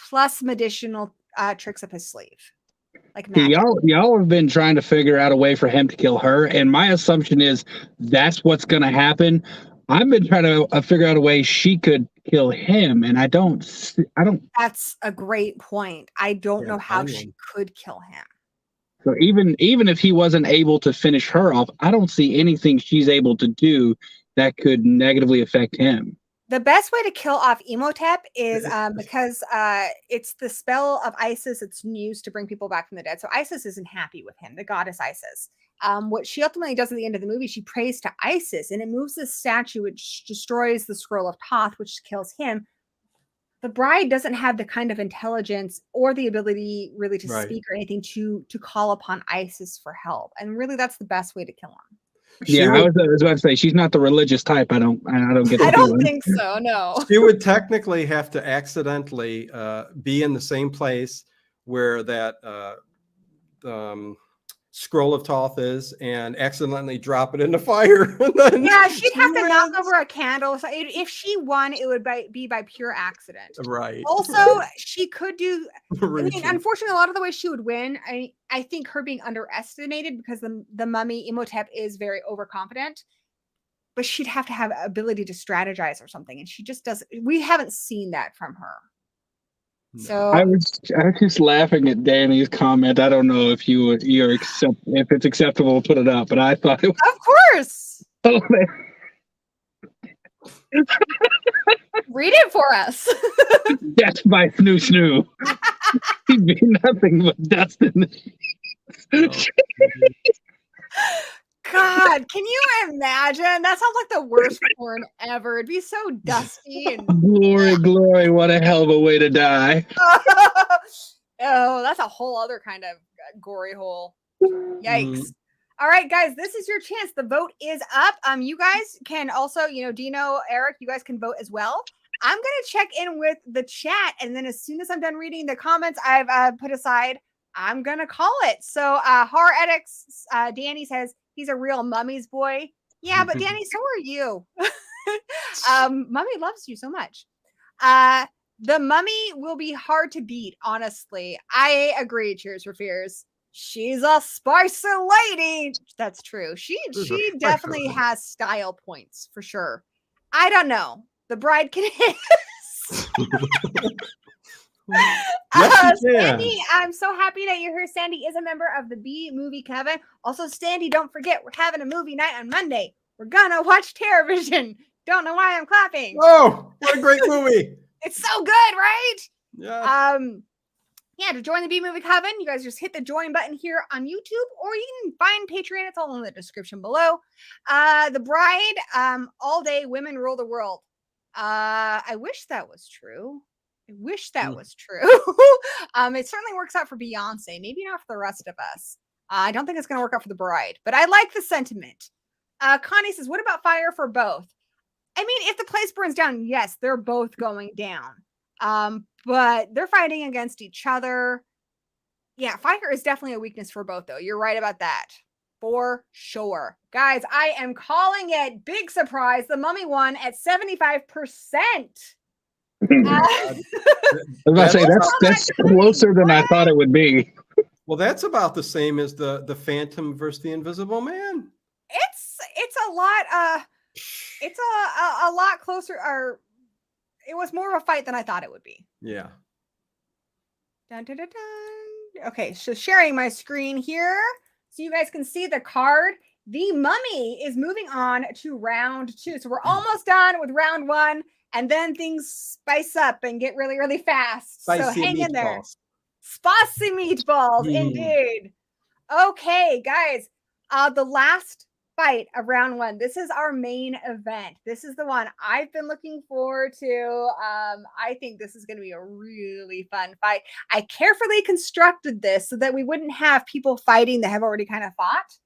plus some additional tricks up his sleeve. Like y'all have been trying to figure out a way for him to kill her, and my assumption is that's what's going to happen. I've been trying to figure out a way she could kill him, and I don't. That's a great point. I don't know how she could kill him. So even if he wasn't able to finish her off, I don't see anything she's able to do that could negatively affect him. The best way to kill off Emotep is because it's the spell of Isis that's used to bring people back from the dead. So Isis isn't happy with him, the goddess Isis. What she ultimately does at the end of the movie, she prays to Isis, and it moves this statue, which destroys the scroll of Thoth, which kills him. The Bride doesn't have the kind of intelligence or the ability really to speak or anything to call upon Isis for help. And really, that's the best way to kill him. I was about to say she's not the religious type. I don't get. I don't think so. No. She would technically have to accidentally be in the same place where that scroll of Thoth is and accidentally drop it in the fire. And then Yeah, she'd she have to knock wins. over a candle. So if she won, it would be by pure accident. Right. Also, she could do. I mean, Reaching. unfortunately, a lot of the ways she would win, I think her being underestimated because the mummy Imhotep is very overconfident. But she'd have to have ability to strategize or something, and she just doesn't. We haven't seen that from her. No. So I was just laughing at Danny's comment. I don't know if if it's acceptable to put it up, but I thought it of course, was read it for us. Death by Snoo Snoo. He'd be nothing but dust in the God, can you imagine? That sounds like the worst porn ever. It'd be so dusty and Glory, glory, what a hell of a way to die. oh, that's a whole other kind of gory hole. Yikes. All right, guys, this is your chance. The vote is up. You guys can also, Dino, Eric, you guys can vote as well. I'm gonna check in with the chat, and then as soon as I'm done reading the comments I've put aside, I'm gonna call it. So Horror Edix, Danny says he's a real mummy's boy. Yeah, but Danny, so are you. Mummy loves you so much. The mummy will be hard to beat, honestly. I agree. Cheers for fears. She's a spicy lady. That's true. She definitely has style points for sure. I don't know. The bride can hiss. Yes, you can. Sandy, I'm so happy that you're here. Sandy is a member of the B Movie Coven. Also, Sandy, don't forget, we're having a movie night on Monday. We're gonna watch Terrorvision. Don't know why I'm clapping. Oh, what a great movie. It's so good, right? Yeah. Yeah, to join the B Movie Coven, you guys just hit the join button here on YouTube, or you can find Patreon. It's all in the description below. The Bride, all day women rule the world. I wish that was true. I wish that was true. It certainly works out for Beyonce, maybe not for the rest of us. I don't think it's going to work out for the Bride, but I like the sentiment. Connie says, what about fire for both? I mean, if the place burns down, yes, they're both going down. But they're fighting against each other. Yeah, fire is definitely a weakness for both, though. You're right about that. For sure. Guys, I am calling it. Big surprise. The Mummy won at 75%. I was about to say that's closer than I thought it would be. Well, that's about the same as the Phantom versus the Invisible Man. It's a lot. It's a lot closer. Or it was more of a fight than I thought it would be. Yeah. Dun, dun, dun, dun. Okay, so sharing my screen here so you guys can see the card. The Mummy is moving on to round 2. So we're almost done with round 1. And then things spice up and get really, really fast. Spicy so hang in there. meatballs. Spicy meatballs, indeed. Okay, guys. The last fight of round 1. This is our main event. This is the one I've been looking forward to. I think this is going to be a really fun fight. I carefully constructed this so that we wouldn't have people fighting that have already kind of fought.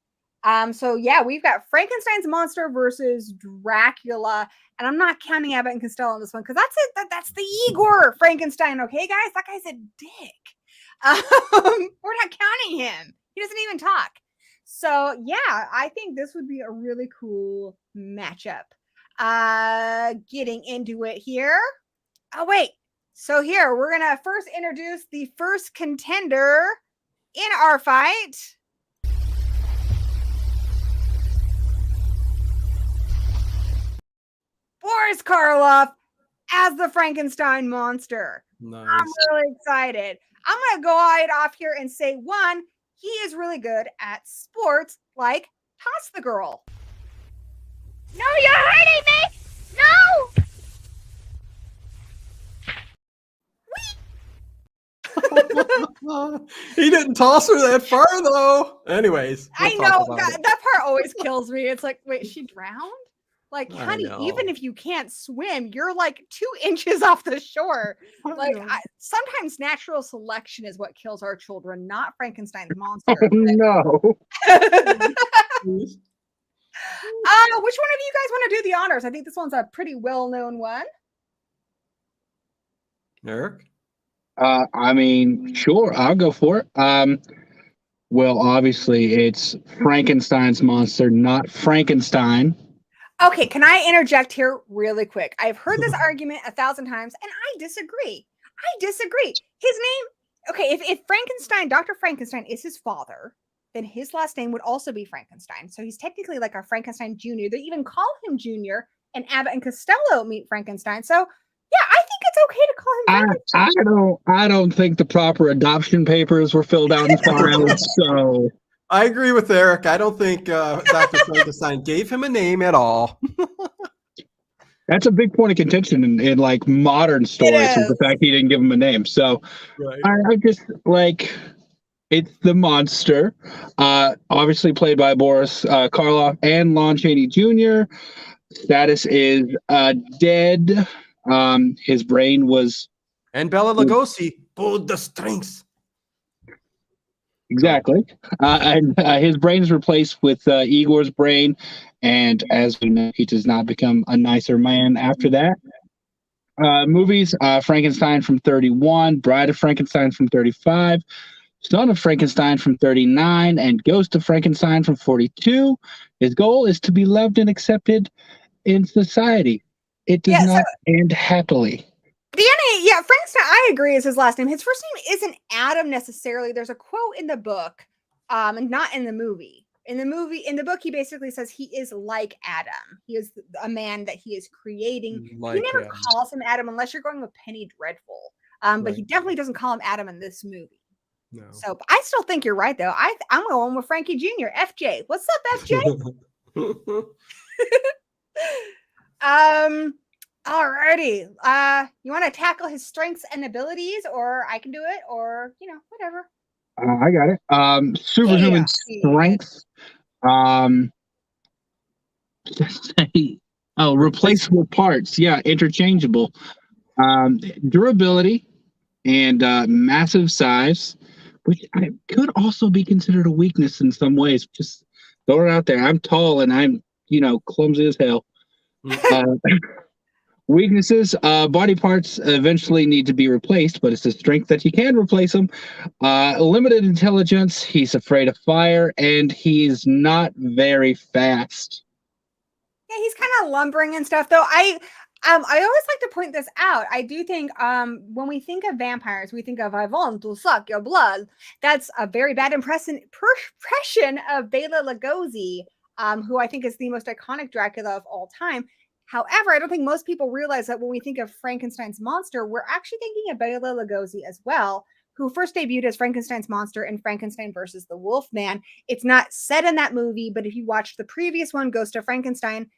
So yeah, we've got Frankenstein's monster versus Dracula. And I'm not counting Abbott and Costello on this one because that's it. That's the Igor Frankenstein. Okay, guys, that guy's a dick. We're not counting him. He doesn't even talk. So yeah, I think this would be a really cool matchup. Getting into it here. Oh wait. So here we're gonna first introduce the first contender in our fight. Boris Karloff as the Frankenstein monster. Nice. I'm really excited. I'm going to go right off here and say, 1, he is really good at sports like Toss the Girl. No, you're hurting me! No! He didn't toss her that far, though. Anyways. I know. That part always kills me. It's like, wait, she drowned? Like, honey, even if you can't swim, you're like 2 inches off the shore. Like, sometimes natural selection is what kills our children, not Frankenstein's monster. Oh, no. Which one of you guys want to do the honors? I think this one's a pretty well-known one. Eric? I mean, sure, I'll go for it. Well, obviously, it's Frankenstein's monster, not Frankenstein. Okay, can I interject here really quick? I've heard this argument 1,000 times, and I disagree. His name, okay, if Frankenstein, Dr. Frankenstein is his father, then his last name would also be Frankenstein. So he's technically like a Frankenstein Jr. They even call him Junior, and Abbott and Costello meet Frankenstein. So yeah, I think it's okay to call him Frankenstein. I don't think the proper adoption papers were filled out and filed. So I agree with Eric. I don't think Dr. Frankenstein gave him a name at all. that's a big point of contention in like modern stories, is the fact he didn't give him a name. So Right. I just like, it's the monster, obviously played by Boris Karloff and Lon Chaney Jr. Status is dead. His brain was And Bela Lugosi pulled the strings. exactly, and his brain is replaced with Igor's brain, and as we know, he does not become a nicer man after that. Movies: Frankenstein from 31, Bride of Frankenstein from 35, Son of Frankenstein from 39, and Ghost of Frankenstein from 42. His goal is to be loved and accepted in society. It does not end happily. Frankenstein, I agree, is his last name. His first name isn't Adam necessarily. There's a quote in the book, and not in the movie. In the book, he basically says he is like Adam. He is a man that he is creating. Like he never Adam. calls him Adam unless you're going with Penny Dreadful. But he definitely doesn't call him Adam in this movie. No. So but I still think you're right, though. I'm going with Frankie Jr. FJ. What's up, FJ? Alrighty. You want to tackle his strengths and abilities, or I can do it, or whatever. I got it. Superhuman strength. Replaceable parts. Yeah, interchangeable. Durability and massive size, which could also be considered a weakness in some ways. Just throw it out there. I'm tall and I'm, clumsy as hell. Weaknesses, body parts eventually need to be replaced, but it's the strength that you can replace them. Limited intelligence, he's afraid of fire, and he's not very fast. Yeah, he's kind of lumbering and stuff, though. I always like to point this out. I do think when we think of vampires, we think of I want to suck your blood. That's a very bad impression of Bela Lugosi, who I think is the most iconic Dracula of all time. However, I don't think most people realize that when we think of Frankenstein's monster, we're actually thinking of Bela Lugosi as well, who first debuted as Frankenstein's monster in Frankenstein versus the Wolfman. It's not said in that movie, but if you watch the previous one, Ghost of Frankenstein,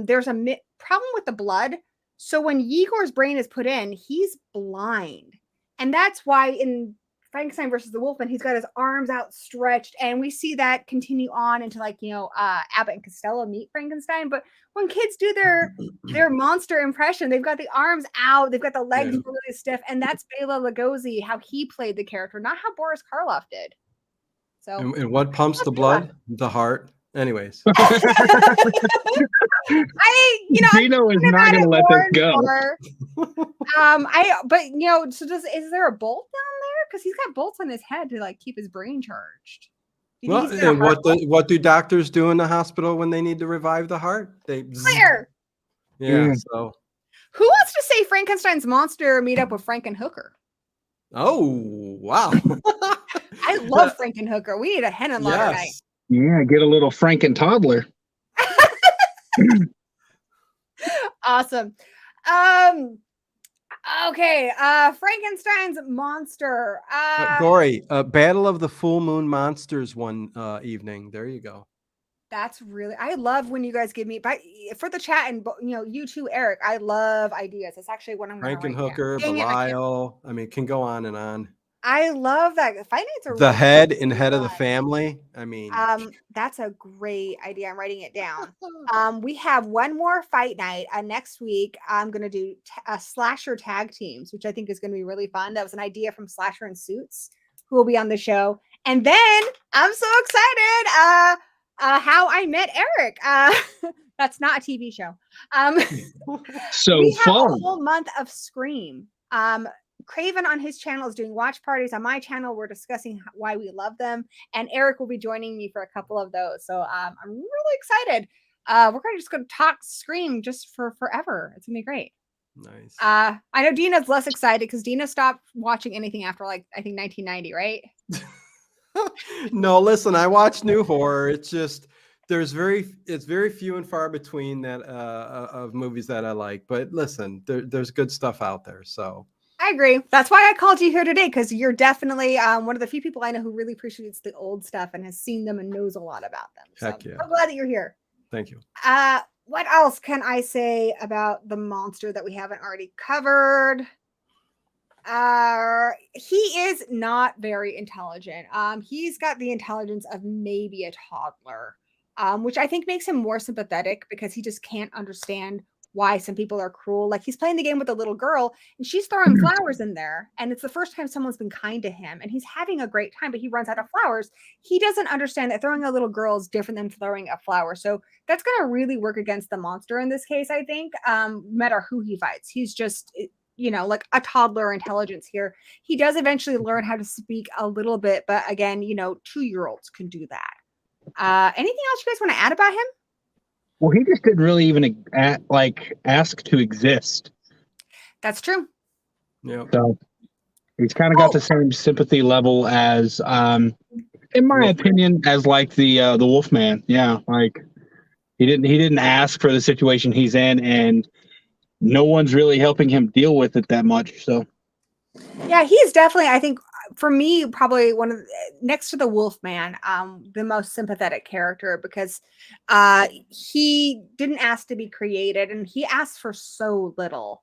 there's a problem with the blood. So when Igor's brain is put in, he's blind. And that's why in Frankenstein versus the Wolfman, he's got his arms outstretched, and we see that continue on into Abbott and Costello meet Frankenstein. But when kids do their monster impression, they've got the arms out, they've got the legs really stiff, and that's Bela Lugosi, how he played the character, not how Boris Karloff did. So, and what pumps the blood? The heart. Anyways, Dino is not going to let this go. Is there a bolt down there? Because he's got bolts on his head to keep his brain charged. Well, and what do doctors do in the hospital when they need to revive the heart? They clear. Yeah. So, who wants to say Frankenstein's monster meet up with Frankenhooker? Oh wow! I love Frankenhooker. We need a hen and lottery night. Yeah, get a little Franken toddler. Awesome. Okay. Frankenstein's monster. Gory. Battle of the Full Moon Monsters one evening. There you go. That's really. I love when you guys give me for the chat, and you too, Eric. I love ideas. It's actually what I'm going to write Frankenhooker, Belial. I mean, can go on and on. I love that. Fight Nights are the head and head of the family. I mean, that's a great idea. I'm writing it down. We have one more fight night next week. I'm going to do slasher tag teams, which I think is going to be really fun. That was an idea from Slasher in Suits, who will be on the show. And then I'm so excited. How I Met Eric. That's not a TV show. So we have fun. a whole month of Scream. Craven on his channel is doing watch parties. On my channel, we're discussing why we love them. And Eric will be joining me for a couple of those. So I'm really excited. We're just going to talk, scream just for forever. It's going to be great. Nice. I know Dina's less excited because Dina stopped watching anything after I think 1990, right? No, listen, I watch new horror. It's just it's very few and far between that of movies that I like. But listen, there's good stuff out there. So I agree. That's why I called you here today, because you're definitely one of the few people I know who really appreciates the old stuff and has seen them and knows a lot about them. So heck yeah. I'm glad that you're here. Thank you. What else can I say about the monster that we haven't already covered? He is not very intelligent. He's got the intelligence of maybe a toddler, which I think makes him more sympathetic because he just can't understand why some people are cruel. Like, he's playing the game with a little girl and she's throwing flowers in there, and it's the first time someone's been kind to him, and he's having a great time, but he runs out of flowers. He doesn't understand that throwing a little girl is different than throwing a flower. So that's going to really work against the monster in this case, I think. No matter who he fights, he's just, like a toddler intelligence here. He does eventually learn how to speak a little bit, but again, 2-year-olds can do that. Anything else you guys want to add about him? Well, he just didn't really even ask to exist. That's true. Yeah. So he's kind of got the same sympathy level as, in my opinion, as like the Wolfman. Yeah, like he didn't ask for the situation he's in, and no one's really helping him deal with it that much. So yeah, he's definitely, I think, for me, probably one of next to the Wolfman, the most sympathetic character, because he didn't ask to be created and he asked for so little.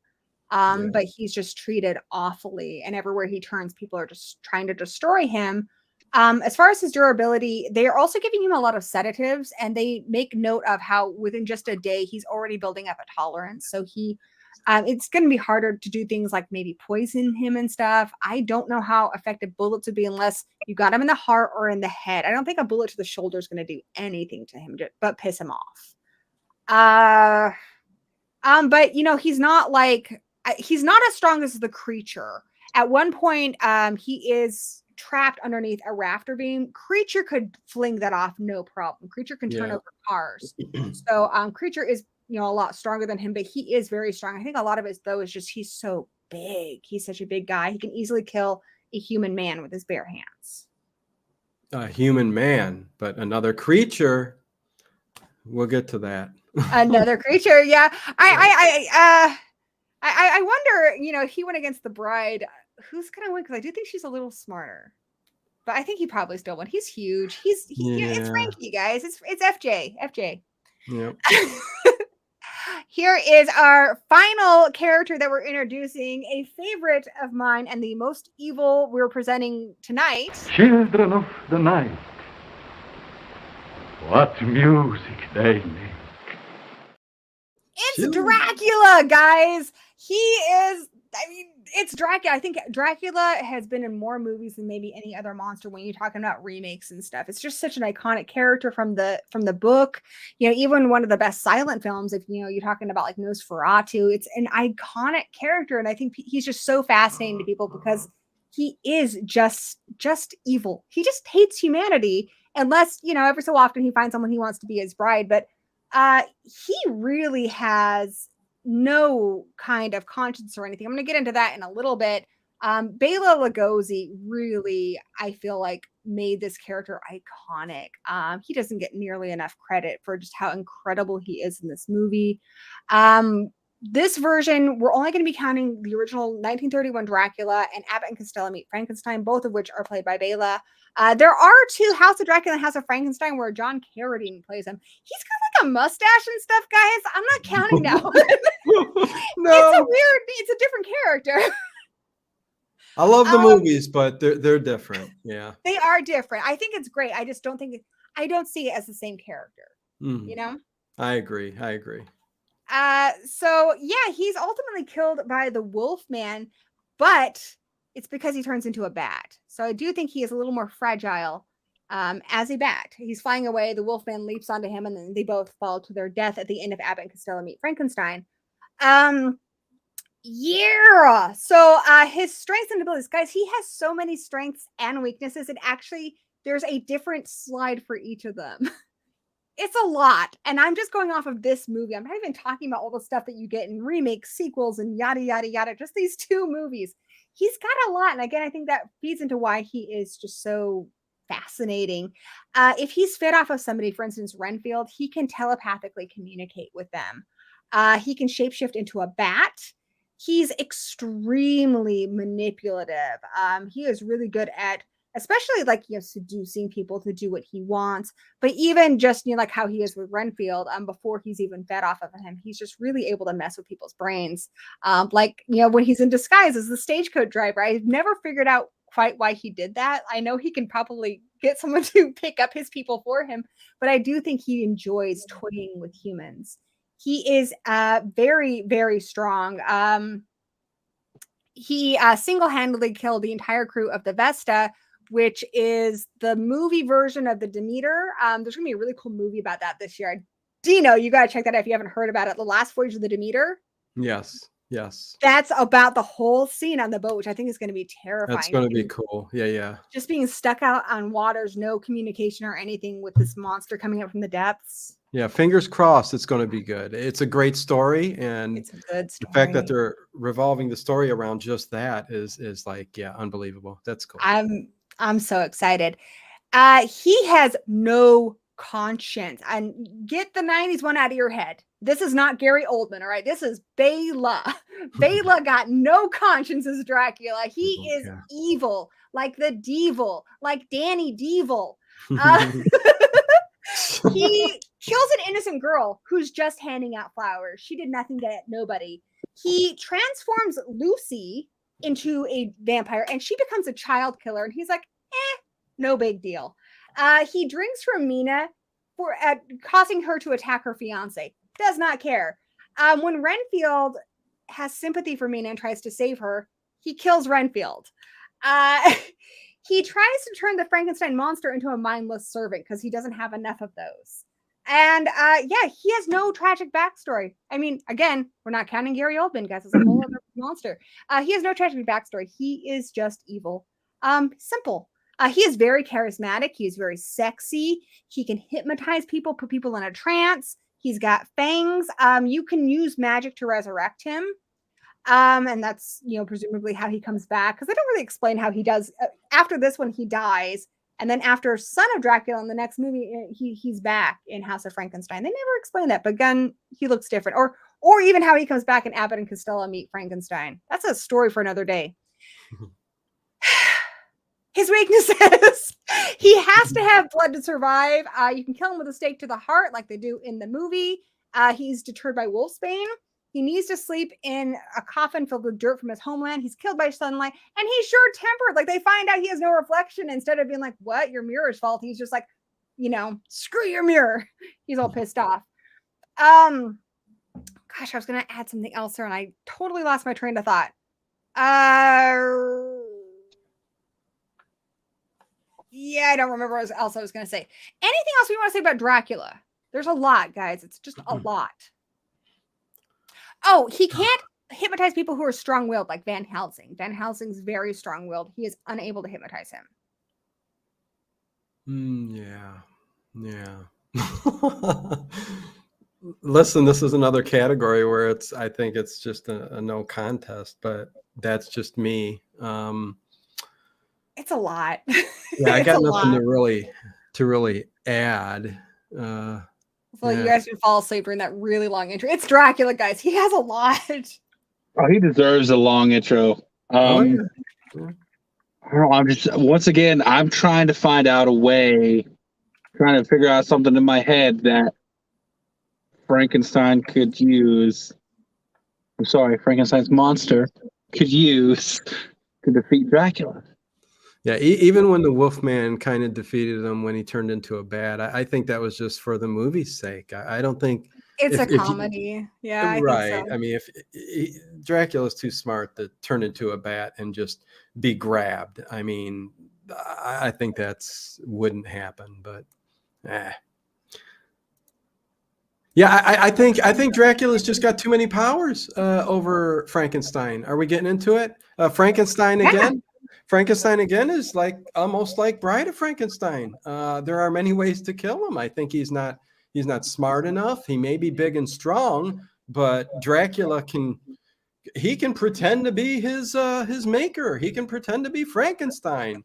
But he's just treated awfully, and everywhere he turns, people are just trying to destroy him. As far as his durability, they are also giving him a lot of sedatives, and they make note of how within just a day he's already building up a tolerance. So it's going to be harder to do things like maybe poison him and stuff. I don't know how effective bullets would be unless you got him in the heart or in the head. I don't think a bullet to the shoulder is going to do anything to him but piss him off. But he's not as strong as the creature. At one point, he is trapped underneath a rafter beam. Creature could fling that off, no problem. Creature can turn over cars. So Creature is a lot stronger than him, but he is very strong. I think a lot of it though is just he's so big. He's such a big guy. He can easily kill a human man with his bare hands. A human man, but another creature. We'll get to that. Another creature, yeah. I wonder, if he went against the bride, who's gonna win? Because I do think she's a little smarter. But I think he probably still won. He's huge. It's Frankie, guys. It's FJ. FJ. Yep. Here is our final character that we're introducing, a favorite of mine and the most evil we're presenting tonight. Children of the night, what music they make. It's Dracula, guys. It's Dracula. I think Dracula has been in more movies than maybe any other monster when you're talking about remakes and stuff. It's just such an iconic character from the book. Even one of the best silent films, if you're talking about like Nosferatu, it's an iconic character. And I think he's just so fascinating to people because he is just evil. He just hates humanity unless, every so often he finds someone he wants to be his bride. But he really has no kind of conscience or anything. I'm going to get into that in a little bit. Bela Lugosi really, I feel like, made this character iconic. He doesn't get nearly enough credit for just how incredible he is in this movie. This version, we're only going to be counting the original 1931 Dracula and Abbott and Costello Meet Frankenstein, both of which are played by Bela. There are two House of Dracula and House of Frankenstein where John Carradine plays him. He's got like a mustache and stuff, guys. I'm not counting now. No. It's a different character. I love the movies, but they're different. Yeah. They are different. I think it's great. I just don't see it as the same character. I agree. So yeah, he's ultimately killed by the Wolfman, but it's because he turns into a bat. So I do think he is a little more fragile as a bat. He's flying away. The Wolfman leaps onto him, and then they both fall to their death at the end of Abbott and Costello Meet Frankenstein. Yeah. So his strengths and abilities, guys, he has so many strengths and weaknesses. And actually, there's a different slide for each of them. It's a lot. And I'm just going off of this movie. I'm not even talking about all the stuff that you get in remakes, sequels, and yada, yada, yada. Just these two movies. He's got a lot. And again, I think that feeds into why he is just so fascinating. If he's fed off of somebody, for instance, Renfield, he can telepathically communicate with them. He can shapeshift into a bat. He's extremely manipulative. He is really good at, especially like, seducing people to do what he wants. But even just, like how he is with Renfield, before he's even fed off of him, he's just really able to mess with people's brains. Like, when he's in disguise as the stagecoach driver, I've never figured out quite why he did that. I know he can probably get someone to pick up his people for him, but I do think he enjoys toying with humans. He is very, very strong. He single-handedly killed the entire crew of the Vesta, which is the movie version of the Demeter. There's gonna be a really cool movie about that this year. Dino, you gotta check that out if you haven't heard about it. The Last Voyage of the Demeter. Yes. Yes. That's about the whole scene on the boat, which I think is going to be terrifying. That's going to be cool. Yeah, yeah. Just being stuck out on waters, no communication or anything with this monster coming up from the depths. Yeah, fingers crossed it's going to be good. It's a great story, and it's a good story. The fact that they're revolving the story around just that is like, yeah, unbelievable. That's cool. I'm so excited. He has no conscience, and get the 90s one out of your head. This is not Gary Oldman, all right? This is Bela. Bela got no conscience as Dracula. He is evil, like the Devil, like Danny Devil. He kills an innocent girl who's just handing out flowers. She did nothing to nobody. He transforms Lucy into a vampire, and she becomes a child killer. And he's like, no big deal. He drinks from Mina for causing her to attack her fiance. Does not care. When Renfield has sympathy for Mina and tries to save her, he kills Renfield. He tries to turn the Frankenstein monster into a mindless servant because he doesn't have enough of those. And yeah, he has no tragic backstory. I mean, again, we're not counting Gary Oldman, guys. It's a whole other monster. He has no tragic backstory. He is just evil. Simple. He is very charismatic. He is very sexy. He can hypnotize people, put people in a trance. He's got fangs. You can use magic to resurrect him. And that's, presumably how he comes back. Because they don't really explain how he does. After this one, he dies. And then after Son of Dracula in the next movie, he's back in House of Frankenstein. They never explain that. But again, he looks different. Or even how he comes back and Abbott and Costello meet Frankenstein. That's a story for another day. His weaknesses. He has to have blood to survive. You can kill him with a stake to the heart like they do in the movie. He's deterred by wolfsbane. He needs to sleep in a coffin filled with dirt from his homeland. He's killed by sunlight. And he's short-tempered. Like, they find out he has no reflection. Instead of being like, what? Your mirror's fault. He's just like, screw your mirror. He's all pissed off. Gosh, I was going to add something else there, and I totally lost my train of thought. Yeah, I don't remember what else I was going to say. Anything else we want to say about Dracula? There's a lot, guys. It's just a lot. Oh, he can't hypnotize people who are strong-willed, like Van Helsing. Van Helsing's very strong-willed. He is unable to hypnotize him. Yeah. Listen, this is another category where I think it's just a no contest, but that's just me. It's a lot. Yeah, I got nothing to really add. So you guys can fall asleep during that really long intro. It's Dracula, guys. He has a lot. Oh, he deserves a long intro. I don't know, I'm trying to find out a way, trying to figure out something in my head that Frankenstein could use. I'm sorry, Frankenstein's monster could use to defeat Dracula. Yeah, even when the Wolfman kind of defeated him when he turned into a bat, I think that was just for the movie's sake. I don't think it's a comedy. Yeah, right. I think so. I mean, if Dracula's too smart to turn into a bat and just be grabbed, I mean, I think that's wouldn't happen. But Yeah, I think Dracula's just got too many powers over Frankenstein. Are we getting into it? Frankenstein Yeah. again. Frankenstein again is like almost like Bride of Frankenstein. There are many ways to kill him. I think he's not smart enough. He may be big and strong, but Dracula can pretend to be his maker. He can pretend to be Frankenstein.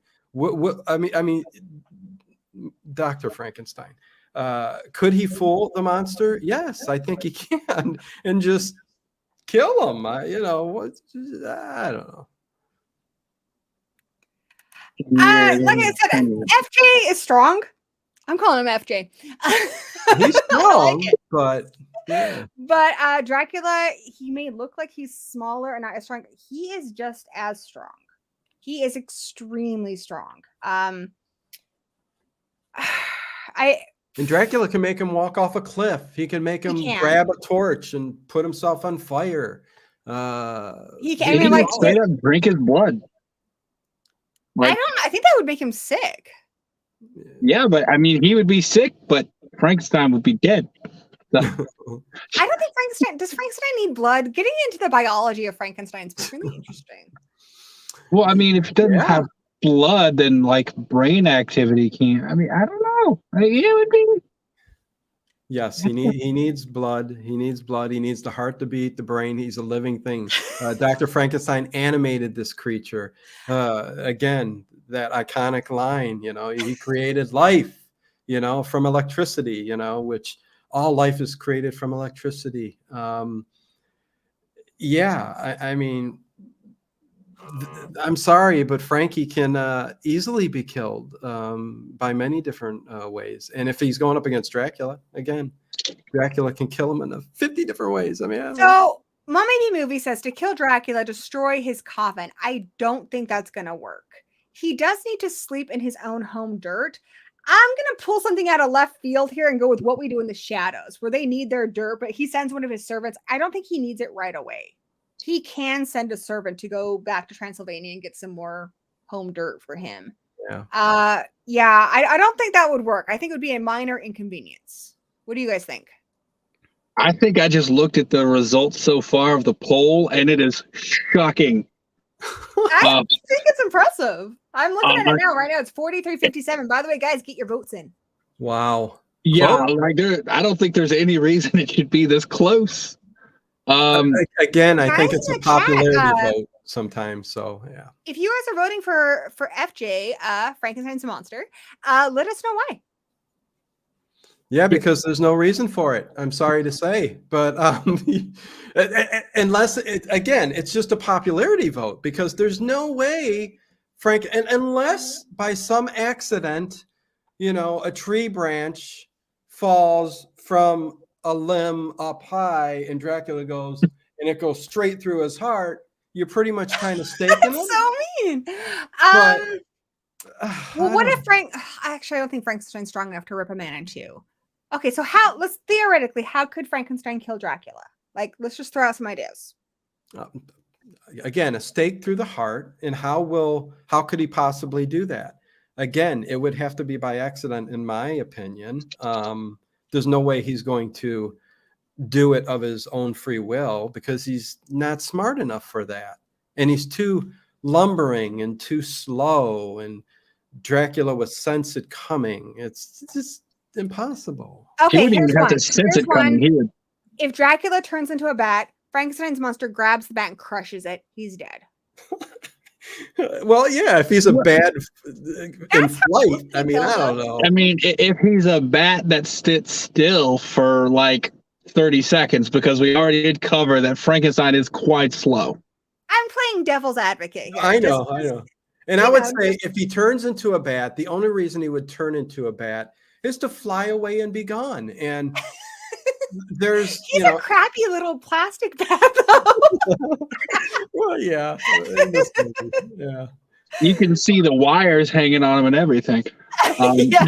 I mean, Dr. Frankenstein. Could he fool the monster? Yes, I think he can, and just kill him. I don't know. Like I said, FJ is strong. I'm calling him FJ. He's strong, but yeah. But Dracula, he may look like he's smaller and not as strong. He is just as strong. He is extremely strong. And Dracula can make him walk off a cliff. He can make him grab a torch and put himself on fire. He can. I mean, like, straight up drink his blood. Like, I think that would make him sick. Yeah, but I mean, he would be sick, but Frankenstein would be dead. So. I don't think does Frankenstein need blood? Getting into the biology of Frankenstein is really interesting. Well, I mean, if he doesn't have blood, then like brain activity can't. I mean, I don't know. It would be. Yes, he needs blood. He needs blood. He needs the heart to beat, the brain. He's a living thing. Dr. Frankenstein animated this creature. Again, that iconic line, he created life, from electricity, which all life is created from electricity. I mean, I'm sorry, but Frankie can easily be killed by many different ways. And if he's going up against Dracula, again, Dracula can kill him in 50 different ways. I mean, so Mummy Movie says to kill Dracula, destroy his coffin. I don't think that's going to work. He does need to sleep in his own home dirt. I'm going to pull something out of left field here and go with What We Do in the Shadows, where they need their dirt, but he sends one of his servants. I don't think he needs it right away. He can send a servant to go back to Transylvania and get some more home dirt for him. Yeah. I don't think that would work. I think it would be a minor inconvenience. What do you guys think? I think I just looked at the results so far of the poll, and it is shocking. I think it's impressive. I'm looking at it now. Right now, it's 43-57. By the way, guys, get your votes in. Wow. Yeah, I don't think there's any reason it should be this close. Again, I think it's a popularity vote sometimes. So yeah. If you guys are voting for FJ, Frankenstein's monster, let us know why. Yeah, because there's no reason for it. I'm sorry to say, but unless it's just a popularity vote, because there's no way unless by some accident, a tree branch falls from a limb up high and Dracula goes and it goes straight through his heart, you're pretty much kind of staking him. So mean. Well, what if actually, I don't think Frankenstein's strong enough to rip a man in two. Okay, so how could Frankenstein kill Dracula? Like, let's just throw out some ideas. Again, a stake through the heart, and how could he possibly do that? Again, it would have to be by accident, in my opinion. There's no way he's going to do it of his own free will, because he's not smart enough for that. And he's too lumbering and too slow, and Dracula would sense it coming. It's just impossible. Okay, he wouldn't even have to sense it coming. If Dracula turns into a bat, Frankenstein's monster grabs the bat and crushes it. He's dead. Well, yeah, if he's a bat in flight, I mean, I don't know. I mean, if he's a bat that sits still for like 30 seconds, because we already did cover that Frankenstein is quite slow. I'm playing devil's advocate here. I know. And I would say if he turns into a bat, the only reason he would turn into a bat is to fly away and be gone. And there's he's a crappy little plastic bat, though. Well, yeah. Yeah. You can see the wires hanging on him and everything. Yeah.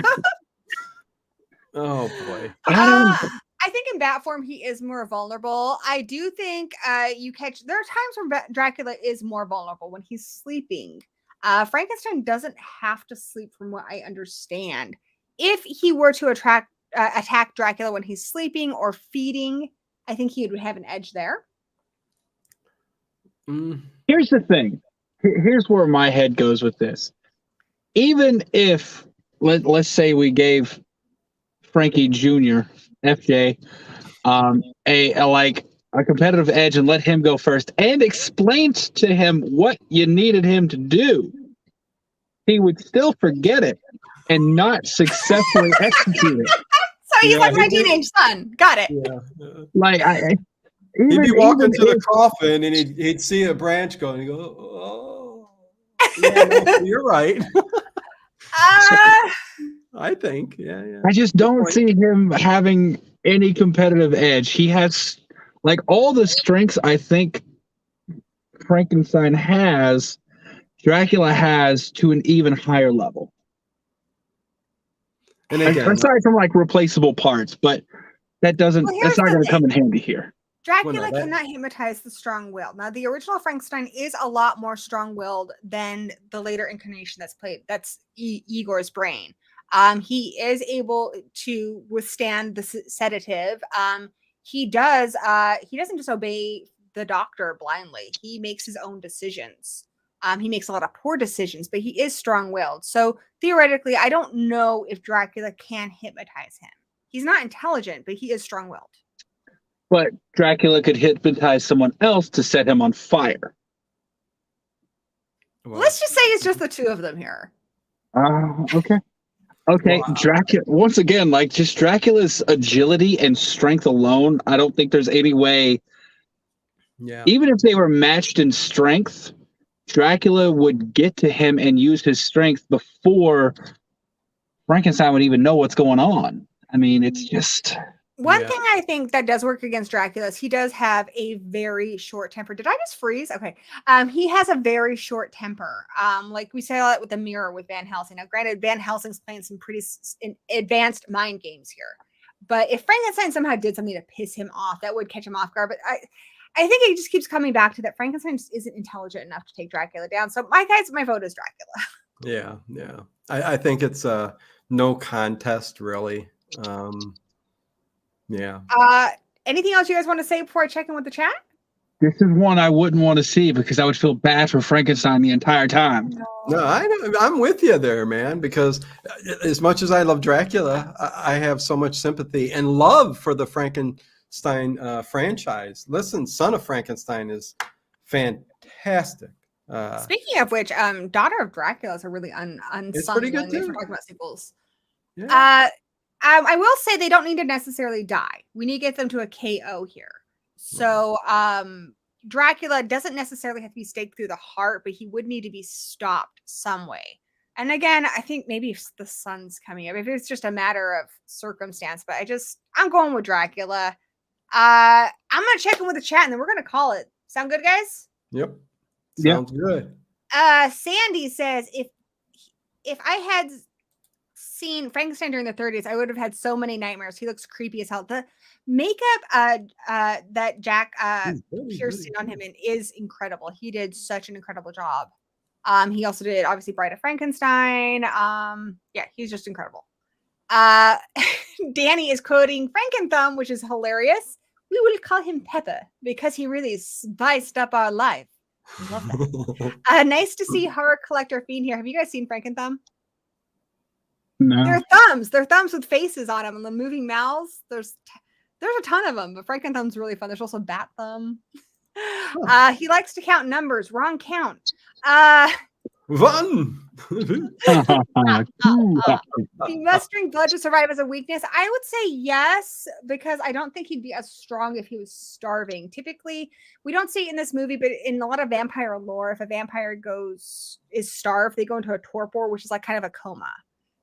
Oh boy. I think in bat form he is more vulnerable. I do think there are times when Dracula is more vulnerable when he's sleeping. Frankenstein doesn't have to sleep, from what I understand. If he were to attack Dracula when he's sleeping or feeding. I think he would have an edge there. Here's the thing. Here's where my head goes with this. Even if let's say we gave Frankie Jr. FJ a competitive edge and let him go first and explained to him what you needed him to do, he would still forget it and not successfully execute it. So he's like my teenage son. Got it. Yeah. Like He'd be walking to the coffin and he'd see a branch go and he'd go, oh, yeah, no, you're right. I think, yeah. I just don't see him having any competitive edge. He has like all the strengths I think Frankenstein has, Dracula has to an even higher level. And again, aside from like replaceable parts, but that's not going to come in handy here. Dracula cannot hypnotize the strong-willed. Now, the original Frankenstein is a lot more strong-willed than the later incarnation that's Igor's brain. He is able to withstand the sedative. He doesn't just obey the doctor blindly. He makes his own decisions. He makes a lot of poor decisions, but he is strong-willed. So theoretically, I don't know if Dracula can hypnotize him. He's not intelligent, but he is strong-willed. But Dracula could hypnotize someone else to set him on fire. Well, Let's just say it's just the two of them here. Okay. Wow. Dracula, once again, like just Dracula's agility and strength alone, I don't think there's any way. Yeah. Even if they were matched in strength, Dracula would get to him and use his strength before Frankenstein would even know what's going on. I mean, it's just... One thing I think that does work against Dracula is he does have a very short temper. Did I just freeze? Okay. He has a very short temper. Like we saw it with the mirror with Van Helsing. Now, granted, Van Helsing's playing some pretty advanced mind games here. But if Frankenstein somehow did something to piss him off, that would catch him off guard. But I think it just keeps coming back to that Frankenstein just isn't intelligent enough to take Dracula down. So my vote is Dracula. Yeah. I think it's no contest, really. Yeah. Anything else you guys want to say before I check in with the chat? This is one I wouldn't want to see because I would feel bad for Frankenstein the entire time. No, I'm with you there, man, because as much as I love Dracula, I have so much sympathy and love for the Frankenstein franchise. Listen, Son of Frankenstein is fantastic. Speaking of which, Daughter of Dracula is a really unsung It's pretty good one if too. we're talking about sequels. Yeah. I will say they don't need to necessarily die. We need to get them to a KO here. So Dracula doesn't necessarily have to be staked through the heart, but he would need to be stopped some way. And again, I think maybe if the sun's coming up, if it's just a matter of circumstance, but I'm going with Dracula. I'm going to check in with the chat and then we're going to call it. Sound good, guys? Yep. Sounds good. Sandy says, if I had seen Frankenstein during the 30s, I would have had so many nightmares. He looks creepy as hell. The makeup that Jack Pierce did on him is incredible. He did such an incredible job. He also did obviously Bride of Frankenstein. Yeah, he's just incredible. Danny is quoting Frankenthumb, which is hilarious. We will call him Pepper because he really spiced up our life. I love that. Nice to see Horror Collector Fiend here. Have you guys seen Frankenthumb? No. They're thumbs with faces on them and the moving mouths. There's a ton of them, but Frankenthumb's really fun. There's also Bat Thumb. He likes to count numbers. Wrong count. One. He must drink blood to survive as a weakness. I would say yes, because I don't think he'd be as strong if he was starving. Typically, we don't see it in this movie, but in a lot of vampire lore, if a vampire is starved, they go into a torpor, which is like kind of a coma.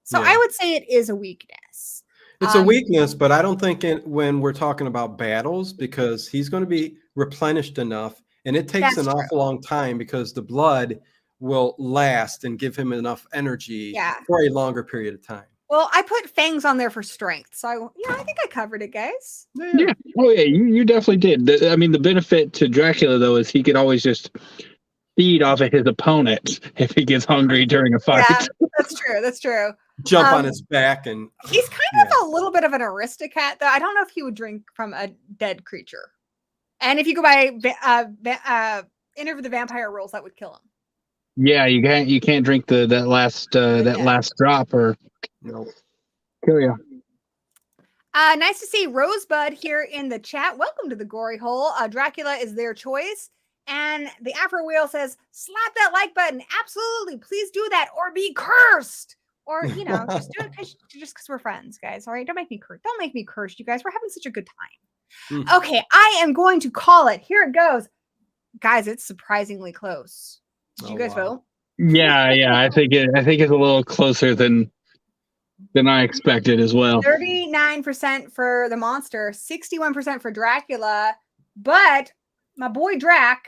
So I would say it is a weakness. It's a weakness, but I don't think when we're talking about battles, because he's going to be replenished enough, and it takes an awful long time because the blood will last and give him enough energy for a longer period of time. Well, I put fangs on there for strength, so I think I covered it, guys. Yeah. Oh yeah, you definitely did. I mean, the benefit to Dracula though is he could always just feed off of his opponent if he gets hungry during a fight. Yeah, that's true. That's true. Jump on his back and He's kind of a little bit of an aristocrat, though. I don't know if he would drink from a dead creature. And if you go by Interview the Vampire rules, that would kill him. Yeah, you can't drink that last drop or kill you. Nice to see Rosebud here in the chat. Welcome to the Gory Hole. Dracula is their choice. And the Afro Whale says, slap that like button. Absolutely. Please do that or be cursed. Or, just do it just because we're friends, guys. All right. Don't make me curse. Don't make me curse, you guys. We're having such a good time. Okay. I am going to call it. Here it goes. Guys, it's surprisingly close. Did you guys vote? Yeah. I think it's a little closer than I expected as well. 39% for the monster, 61% for Dracula, but my boy Drac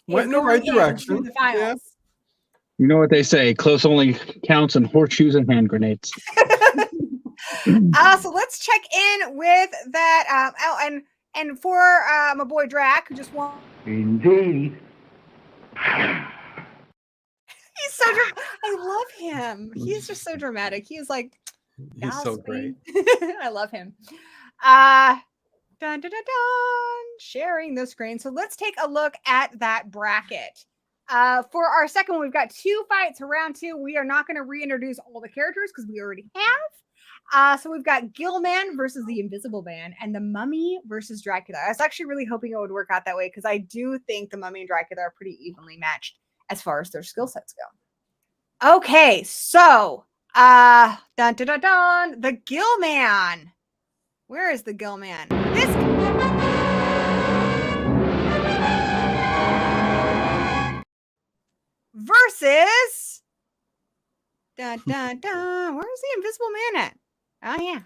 went in the right direction. The finals. Yeah. You know what they say, close only counts in horseshoes and hand grenades. So let's check in with that. And for my boy Drac, who just won. Indeed. He's so I love him. He's just so dramatic. He's like, he's so great. I love him. Dun, dun, dun, dun, sharing the screen. So let's take a look at that bracket. For our second one, we've got 2 fights around 2. We are not going to reintroduce all the characters because we already have. So we've got Gillman versus the Invisible Man and the Mummy versus Dracula. I was actually really hoping it would work out that way because I do think the Mummy and Dracula are pretty evenly matched as far as their skill sets go. Okay, so dun dun dun dun, the Gill-man. Where is the Gill-man? This versus dun dun dun. Where's the Invisible Man at? Oh yeah.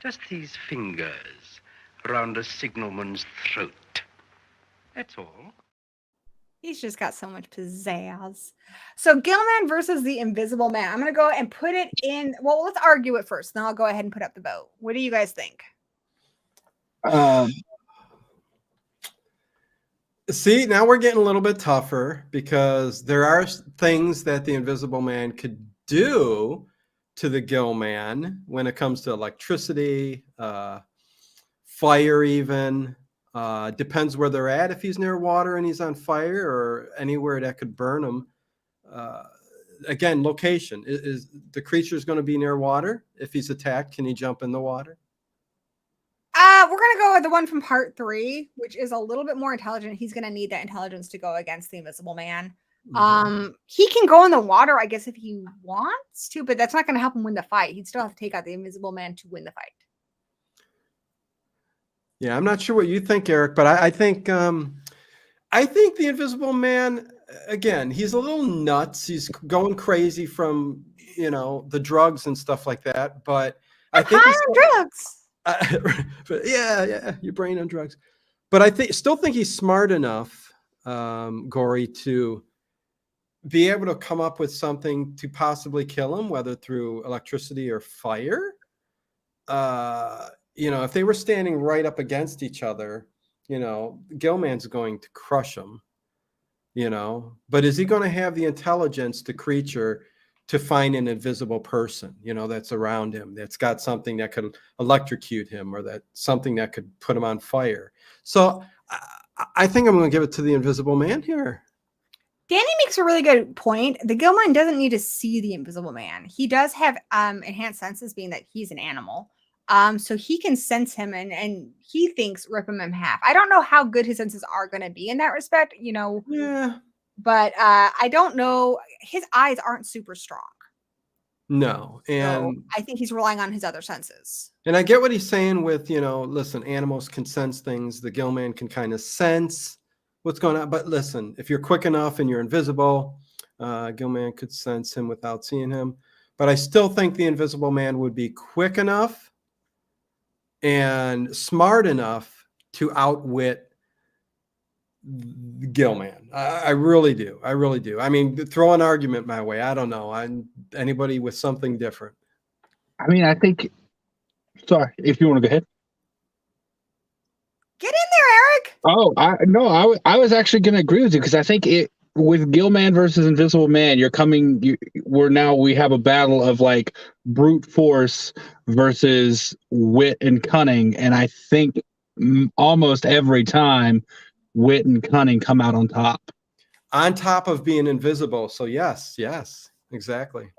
Just these fingers round a signalman's throat. That's all. He's just got so much pizzazz. So Gillman versus the Invisible Man. I'm going to go and put it in. Well, let's argue it first. Then I'll go ahead and put up the vote. What do you guys think? See, now we're getting a little bit tougher because there are things that the Invisible Man could do to the Gill-man when it comes to electricity, fire even. Depends where they're at. If he's near water and he's on fire or anywhere that could burn him. Again, location. Is the creature's going to be near water? If he's attacked, can he jump in the water? We're going to go with the one from part 3, which is a little bit more intelligent. He's going to need that intelligence to go against the Invisible Man. He can go in the water, I guess, if he wants to, but that's not going to help him win the fight. He'd still have to take out the Invisible Man to win the fight. Yeah, I'm not sure what you think, Eric, but I think the Invisible Man, again, he's a little nuts. He's going crazy from the drugs and stuff like that. But I think high on drugs. Yeah, your brain on drugs. But I still think he's smart enough, Gory, to be able to come up with something to possibly kill him, whether through electricity or fire. If they were standing right up against each other, Gillman's going to crush him, but is he going to have the intelligence, the creature, to find an invisible person, that's around him, that's got something that could electrocute him or that something that could put him on fire? So I think I'm going to give it to the Invisible Man here. Danny makes a really good point. The Gillman doesn't need to see the Invisible Man. He does have enhanced senses, being that he's an animal. So he can sense him and he thinks rip him in half. I don't know how good his senses are going to be in that respect, Yeah. But I don't know. His eyes aren't super strong. No. And so I think he's relying on his other senses. And I get what he's saying with, listen, animals can sense things. The Gill-man can kind of sense what's going on. But listen, if you're quick enough and you're invisible, Gill-man could sense him without seeing him. But I still think the Invisible Man would be quick enough and smart enough to outwit Gill-man. I really do. I really do. I mean, throw an argument my way. I don't know. Anybody with something different. I mean, I think. Sorry, if you want to go ahead. Get in there, Eric. Oh, I was actually going to agree with you because I think with Gillman versus Invisible Man, we have a battle of like brute force versus wit and cunning, and I think almost every time wit and cunning come out on top. On top of being invisible. So yes, exactly.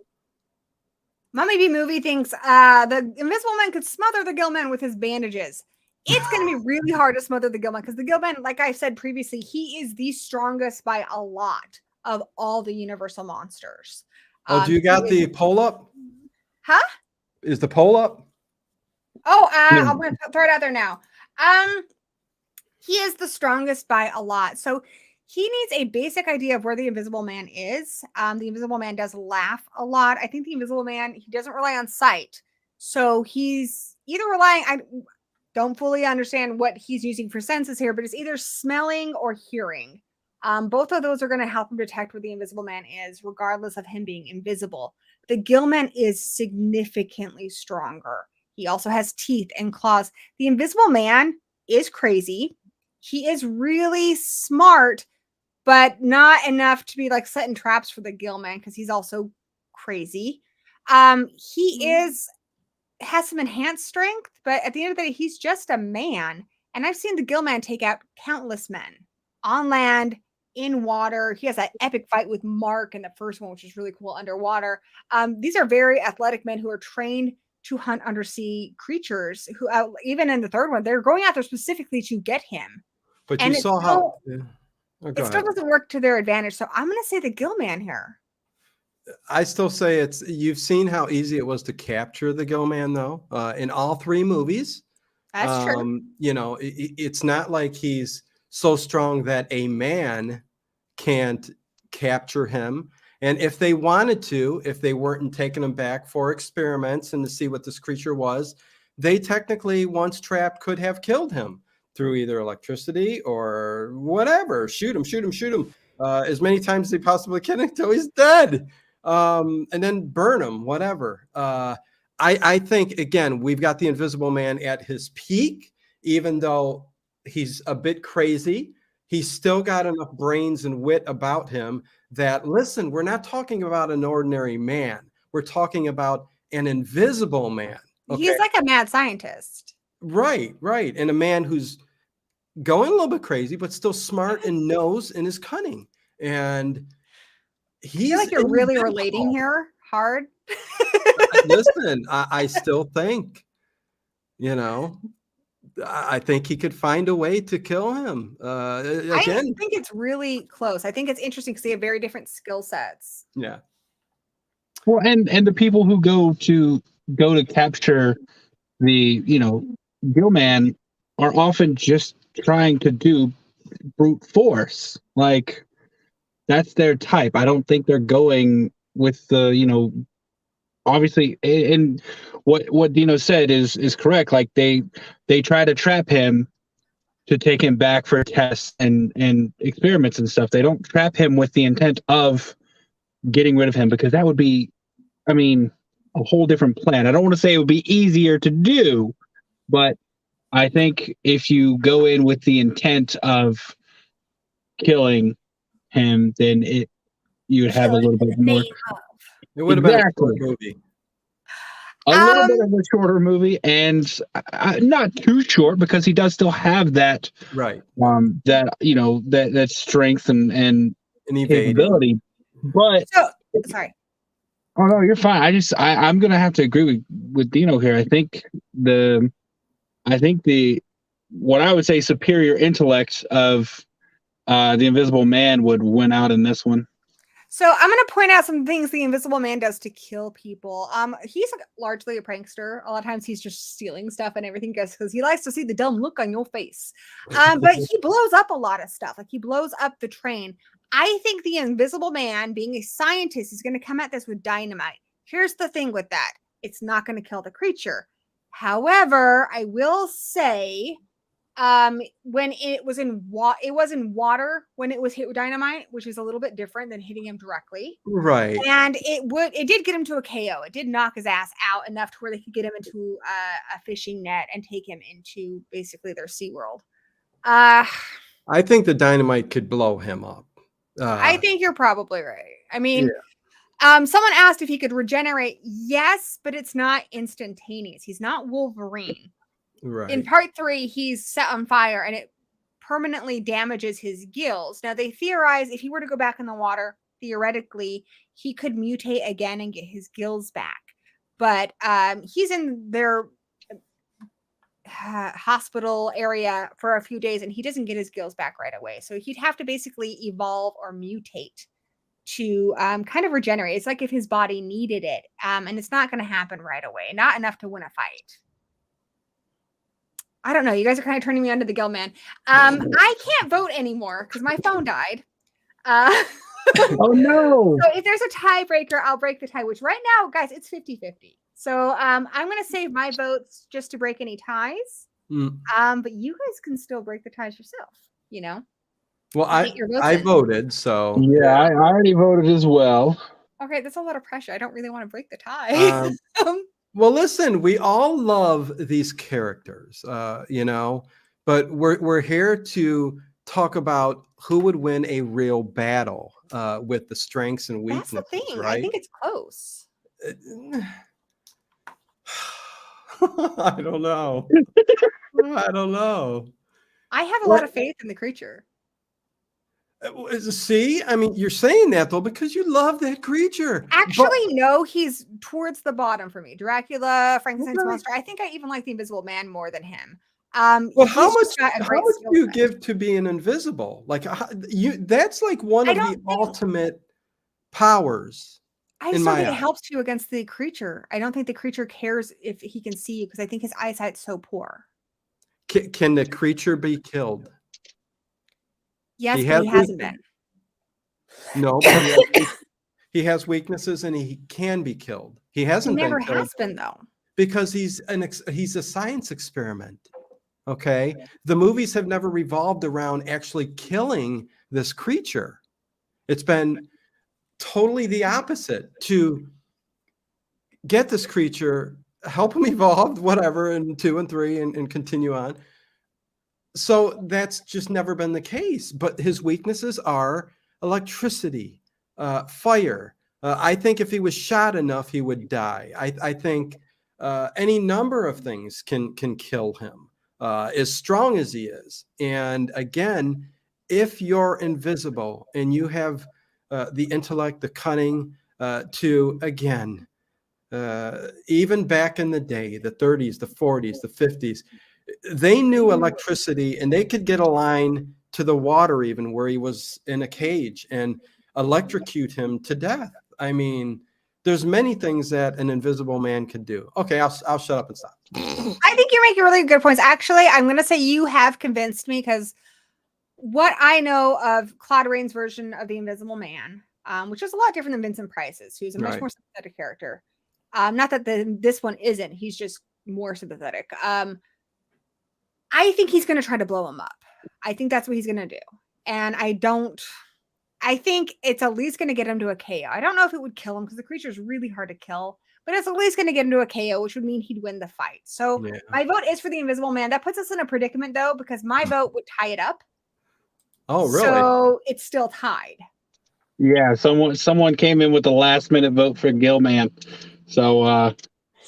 Mommy B Movie thinks the Invisible Man could smother the Gillman with his bandages. It's going to be really hard to smother the Gillman because the Gillman, like I said previously, he is the strongest by a lot of all the Universal monsters. Oh, do you got the poll up? Huh? Is the poll up? Oh, I'm going to throw it out there now. He is the strongest by a lot. So he needs a basic idea of where the Invisible Man is. The Invisible Man does laugh a lot. I think the Invisible Man, he doesn't rely on sight. So he's either relying, I don't fully understand what he's using for senses here, but it's either smelling or hearing. Both of those are going to help him detect where the Invisible Man is, regardless of him being invisible. The Gillman is significantly stronger. He also has teeth and claws. The Invisible Man is crazy. He is really smart, but not enough to be like setting traps for the Gillman because he's also crazy. He has some enhanced strength, but at the end of the day, he's just a man. And I've seen the Gillman take out countless men on land, in water. He has that epic fight with Mark in the first one, which is really cool, underwater. These are very athletic men who are trained to hunt undersea creatures who, even in the third one, they're going out there specifically to get him. But and you saw how it still doesn't work to their advantage. So I'm going to say the Gillman here. I still say you've seen how easy it was to capture the Gillman though, in all three movies. That's true. You know, it's not like he's so strong that a man can't capture him. And if they wanted to, if they weren't taking him back for experiments and to see what this creature was, they technically, once trapped, could have killed him through either electricity or whatever. Shoot him as many times as they possibly can until he's dead. And then burn him, whatever. I think, again, we've got the Invisible Man at his peak, even though he's a bit crazy. He's still got enough brains and wit about him that, listen, we're not talking about an ordinary man. We're talking about an invisible man. Okay? He's like a mad scientist. Right. And a man who's going a little bit crazy, but still smart and knows and is cunning. And he's I feel like you're really relating here hard. Listen, I still think, you know, I think he could find a way to kill him. Again, I think it's really close. I think it's interesting because they have very different skill sets. Yeah. Well, and the people who go to capture the, Gillman are often just trying to do brute force. Like, that's their type. I don't think they're going with the, obviously, and what Dino said is correct. Like, they try to trap him to take him back for tests and experiments and stuff. They don't trap him with the intent of getting rid of him, because that would be, a whole different plan. I don't want to say it would be easier to do, but I think if you go in with the intent of killing him, then you would have a little bit more. It would have been a short movie. A little bit of a shorter movie, and not too short, because he does still have that right. That strength and capability. But sorry. Oh no, you're fine. I'm gonna have to agree with Dino here. I think the what I would say superior intellect of the Invisible Man would win out in this one. So I'm going to point out some things the Invisible Man does to kill people. He's largely a prankster. A lot of times he's just stealing stuff and everything because he likes to see the dumb look on your face. But he blows up a lot of stuff. Like, he blows up the train. I think the Invisible Man, being a scientist, is going to come at this with dynamite. Here's the thing with that. It's not going to kill the creature. However, I will say, when it was in water when it was hit with dynamite, which is a little bit different than hitting him directly. Right. And it did get him to a KO. It did knock his ass out enough to where they could get him into a fishing net and take him into basically their SeaWorld. I think the dynamite could blow him up. I think you're probably right. I mean, yeah. Someone asked if he could regenerate. Yes, but it's not instantaneous. He's not Wolverine. In Right. part 3, he's set on fire and it permanently damages his gills. Now, they theorize if he were to go back in the water, theoretically, he could mutate again and get his gills back. But he's in their hospital area for a few days and he doesn't get his gills back right away. So he'd have to basically evolve or mutate to kind of regenerate. It's like if his body needed it. And it's not going to happen right away. Not enough to win a fight. I don't know. You guys are kind of turning me on to the gill-man. I can't vote anymore because my phone died. Oh, no. So if there's a tiebreaker, I'll break the tie, which right now, guys, it's 50-50. So I'm going to save my votes just to break any ties. But you guys can still break the ties yourself, you know? Well, I voted, so. Yeah, I already voted as well. Okay, that's a lot of pressure. I don't really want to break the tie. Well, listen, we all love these characters, you know, but we're here to talk about who would win a real battle with the strengths and weaknesses. That's the thing. Right? I think it's close. I don't know. I don't know. I have a lot of faith in the creature. See, I mean, you're saying that though because you love that creature. Actually, no, he's towards the bottom for me. Dracula, Frankenstein's monster. I think I even like the Invisible Man more than him. Well, how much do you give to being invisible? Like that's like one of the ultimate powers. I still think it helps you against the creature. I don't think the creature cares if he can see you because I think his eyesight's so poor. Can the creature be killed? Yes, but he hasn't been. No, he has weaknesses and he can be killed. He hasn't been killed. He never has been though. Because he's a science experiment. Okay, the movies have never revolved around actually killing this creature. It's been totally the opposite, to get this creature, help him evolve, whatever, in 2 and 3 and continue on. So that's just never been the case. But his weaknesses are electricity, fire. I think if he was shot enough, he would die. I think any number of things can kill him, as strong as he is. And again, if you're invisible and you have the intellect, the cunning to, again, even back in the day, the 30s, the 40s, the 50s, they knew electricity and they could get a line to the water even where he was in a cage and electrocute him to death. I mean, there's many things that an invisible man could do. Okay, I'll shut up and stop. I think you're making really good points. Actually, I'm going to say you have convinced me because what I know of Claude Rains' version of the Invisible Man, which is a lot different than Vincent Price's, who's a much more sympathetic character. Not that this one isn't. He's just more sympathetic. I think he's going to try to blow him up. I think that's what he's going to do. And I think it's at least going to get him to a KO. I don't know if it would kill him because the creature is really hard to kill, but it's at least going to get him to a KO, which would mean he'd win the fight. So my vote is for the Invisible Man. That puts us in a predicament though, because my vote would tie it up. Oh, really? So it's still tied. Yeah, someone came in with the last minute vote for Gill-man. So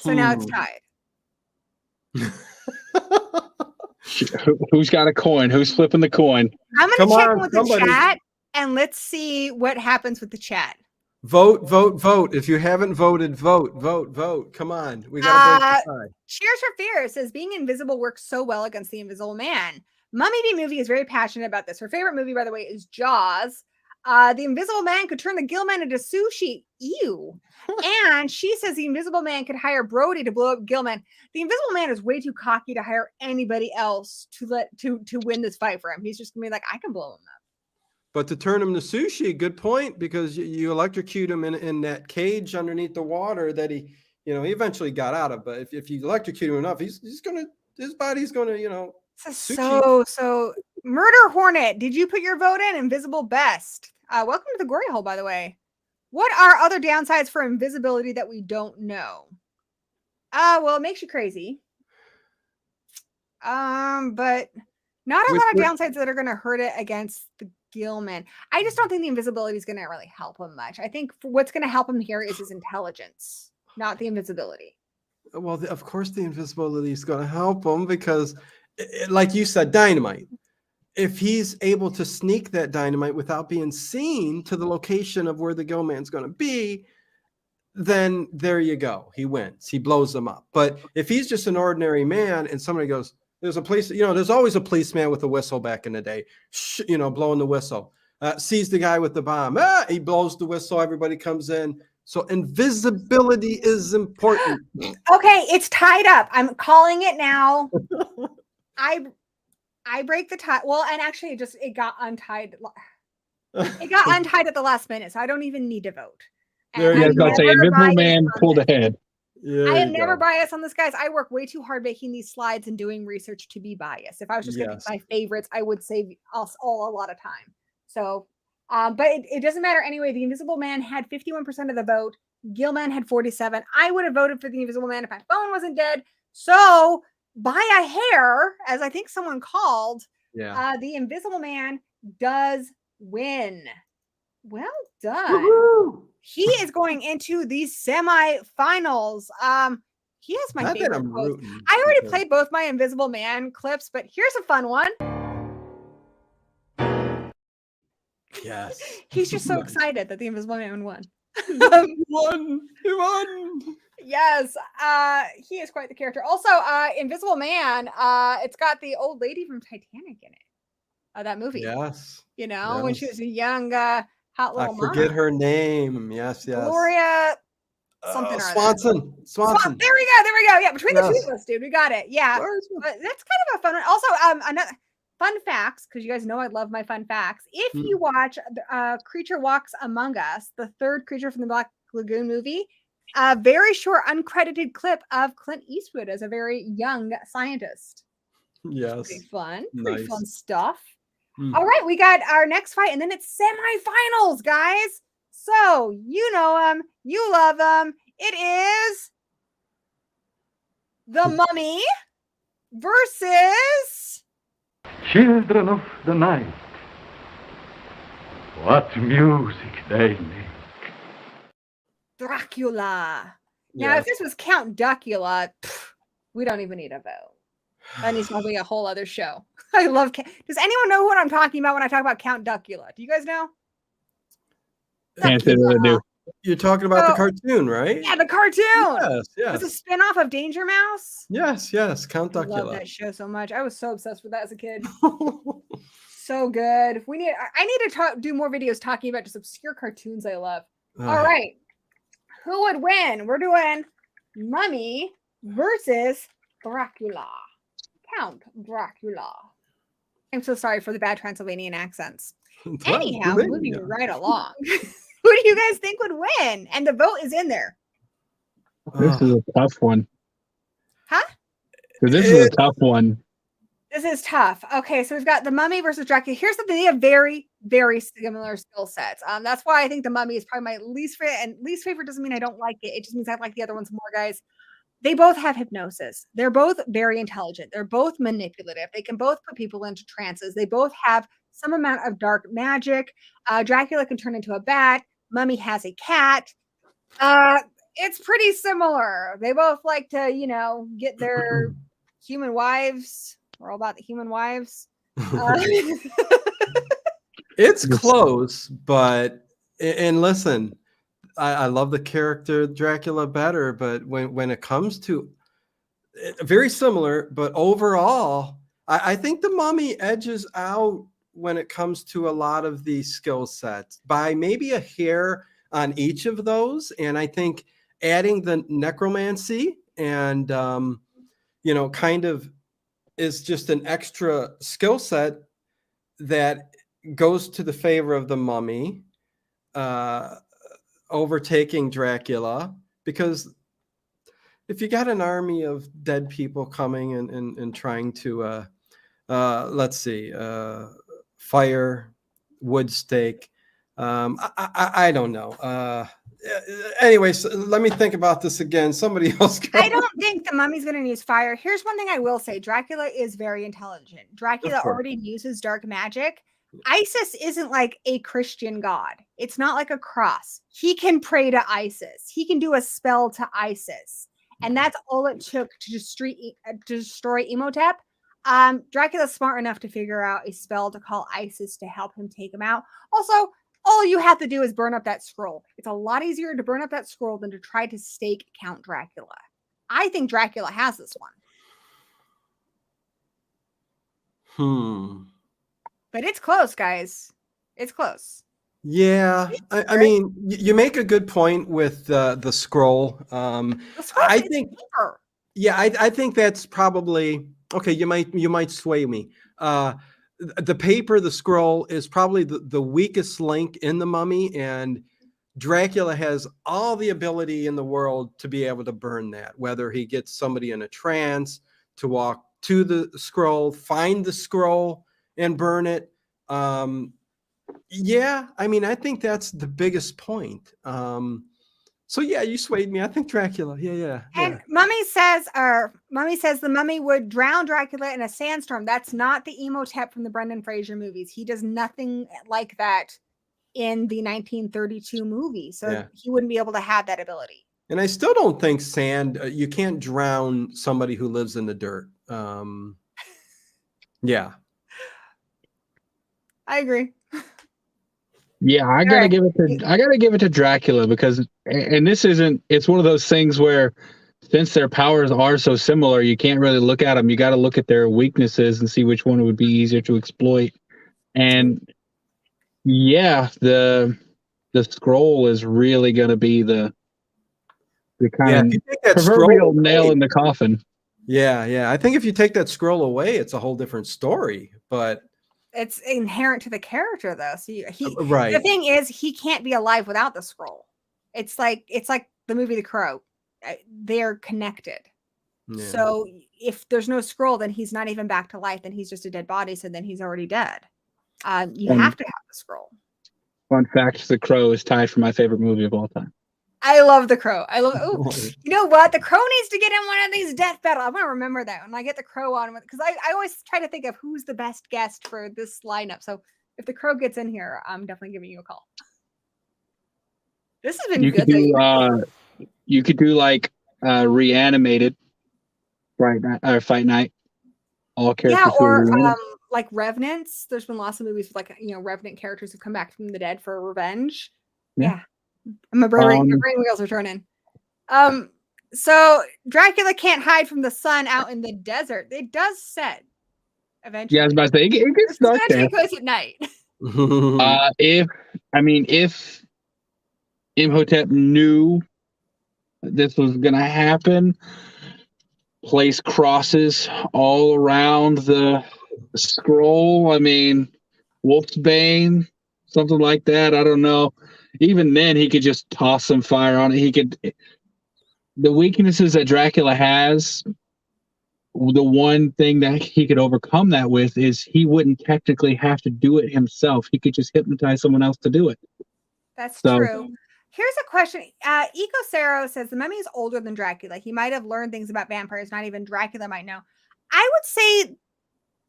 now it's tied. Who's got a coin? Who's flipping the coin? I'm going to check in with the chat and let's see what happens with the chat. Vote. If you haven't voted, vote. Come on. We got to break the tie. Cheers for Fear says being invisible works so well against the Invisible Man. Mummy B Movie is very passionate about this. Her favorite movie, by the way, is Jaws. The Invisible Man could turn the gill-man into sushi. Ew. And she says the Invisible Man could hire Brody to blow up Gillman. The Invisible Man is way too cocky to hire anybody else to win this fight for him. He's just gonna be like, I can blow him up. But to turn him to sushi, good point, because you electrocute him in that cage underneath the water that he eventually got out of. But if you electrocute him enough, his body's gonna, So Murder Hornet, did you put your vote in? Invisible Best. Welcome to the Gory Hole, by the way. What are other downsides for invisibility that we don't know? Well, it makes you crazy. But not a lot of downsides that are going to hurt it against Gillman. I just don't think the invisibility is going to really help him much. I think what's going to help him here is his intelligence, not the invisibility. Well, of course, the invisibility is going to help him because, like you said, dynamite. If he's able to sneak that dynamite without being seen to the location of where the gill-man's going to be, then there you go. He wins. He blows them up. But if he's just an ordinary man and somebody goes, there's a police, there's always a policeman with a whistle back in the day, blowing the whistle, sees the guy with the bomb. He blows the whistle. Everybody comes in. So invisibility is important. Okay, it's tied up. I'm calling it now. I break the tie. Well, and actually it got untied. It got untied at the last minute, so I don't even need to vote. There you go. Say Invisible Man pulled ahead. I am never biased on this, guys. I work way too hard making these slides and doing research to be biased. If I was just going to pick my favorites, I would save us all a lot of time. So, but it doesn't matter anyway. The Invisible Man had 51% of the vote. Gillman had 47. I would have voted for the Invisible Man if my phone wasn't dead. So, by a hair, as I think someone called, the Invisible Man does win. Well done. Woo-hoo! He is going into the semifinals. He has my favorite quote. I already played both my Invisible Man clips, but here's a fun one. Yes. He's just so excited that the Invisible Man won. He won. Yes. He is quite the character. Also, Invisible Man, it's got the old lady from Titanic in it. That movie. Yes. When she was a young hot little mom. I forget her name. Yes. Gloria something or Swanson. There we go. Yeah, between the two of us, dude, we got it. Yeah. But that's kind of a fun one. Also, another fun facts, because you guys know I love my fun facts. If you watch Creature Walks Among Us, the third creature from the Black Lagoon movie, a very short uncredited clip of Clint Eastwood as a very young scientist. Yes. Pretty fun. Nice. Pretty fun stuff. All right, we got our next fight, and then it's semifinals, guys. So you know them, you love them. It is the Mummy versus Children of the night. What music they make. Dracula. Now, if this was Count Duckula, we don't even need a vote. That needs to be a whole other show. I love. Does anyone know what I'm talking about when I talk about Count Duckula? Do you guys know? Can't say that I do. You're talking about the cartoon, right? Yeah, the cartoon. Yes. It's a spinoff of Danger Mouse. Yes. Count Duckula. I love that show so much. I was so obsessed with that as a kid. So good. I need to do more videos talking about just obscure cartoons I love. All right. Who would win? We're doing Mummy versus Dracula. Count Dracula. I'm so sorry for the bad Transylvanian accents. Anyhow, moving right along. Who do you guys think would win? And the vote is in there. This is a tough one. Huh? This is a tough one. This is tough. Okay, so we've got the Mummy versus Dracula. Here's something, they have very, very similar skill sets. That's why I think the Mummy is probably my least favorite. And least favorite doesn't mean I don't like it. It just means I like the other ones more, guys. They both have hypnosis. They're both very intelligent. They're both manipulative. They can both put people into trances. They both have some amount of dark magic. Dracula can turn into a bat. Mummy has a cat. It's pretty similar. They both like to, get their human wives. We're all about the human wives. It's close, but listen, I love the character Dracula better, but when it comes to very similar, but overall, I think the Mummy edges out when it comes to a lot of these skill sets by maybe a hair on each of those. And I think adding the necromancy and, kind of is just an extra skill set that goes to the favor of the Mummy, overtaking Dracula, because if you got an army of dead people coming and trying to, let's see, fire, wood stake, I don't know. Anyways, let me think about this again. Somebody else. I don't think the Mummy's going to use fire. Here's one thing I will say. Dracula is very intelligent. Dracula already uses dark magic. Isis isn't like a Christian god. It's not like a cross. He can pray to Isis. He can do a spell to Isis. And that's all it took to destroy Imhotep. Dracula's smart enough to figure out a spell to call Isis to help him take him out. Also, all you have to do is burn up that scroll. It's a lot easier to burn up that scroll than to try to stake Count Dracula. I think Dracula has this one. But it's close, guys. It's close. Yeah, I mean, you make a good point with the scroll. I think, paper. yeah, I think that's probably okay. You might sway me. The paper, the scroll, is probably the weakest link in the Mummy, and Dracula has all the ability in the world to be able to burn that. Whether he gets somebody in a trance to walk to the scroll, find the scroll, and burn it. Yeah, I mean, I think that's the biggest point. So yeah, you swayed me. I think Dracula. Yeah. And Mummy says the Mummy would drown Dracula in a sandstorm. That's not the Imhotep from the Brendan Fraser movies. He does nothing like that in the 1932 movie. So he wouldn't be able to have that ability. And I still don't think sand, you can't drown somebody who lives in the dirt. Yeah. I agree. Yeah, I gotta give it to Dracula because, and this isn't, it's one of those things where since their powers are so similar, you can't really look at them. You got to look at their weaknesses and see which one would be easier to exploit. And yeah, the scroll is really going to be the kind of proverbial nail in the coffin. Yeah. I think if you take that scroll away, it's a whole different story, but it's inherent to the character though. So right. The thing is, he can't be alive without the scroll. It's like the movie The Crow. They're connected. Yeah. So if there's no scroll, then he's not even back to life. Then he's just a dead body. So then he's already dead. You have to have the scroll. Fun fact: The Crow is tied for my favorite movie of all time. I love The Crow. You know what? The Crow needs to get in one of these death battles. I'm going to remember that when I get The Crow on, because I always try to think of who's the best guest for this lineup. So if The Crow gets in here, I'm definitely giving you a call. This has been good. You could do like Reanimated Fight Night. All characters. Yeah, or like Revenants. There's been lots of movies with Revenant characters who come back from the dead for revenge. Yeah. My brain wheels are turning. So Dracula can't hide from the sun out in the desert. It does set eventually. Yeah, I was about to say it gets dark there. Goes at night. If Imhotep knew this was gonna happen, place crosses all around the scroll. I mean, Wolfsbane, something like that. I don't know. Even then, he could just toss some fire on it. The weaknesses that Dracula has, the one thing that he could overcome that with is he wouldn't technically have to do it himself. He could just hypnotize someone else to do it. That's true. Here's a question. Ecosero says the Mummy is older than Dracula. He might have learned things about vampires not even Dracula might know. I would say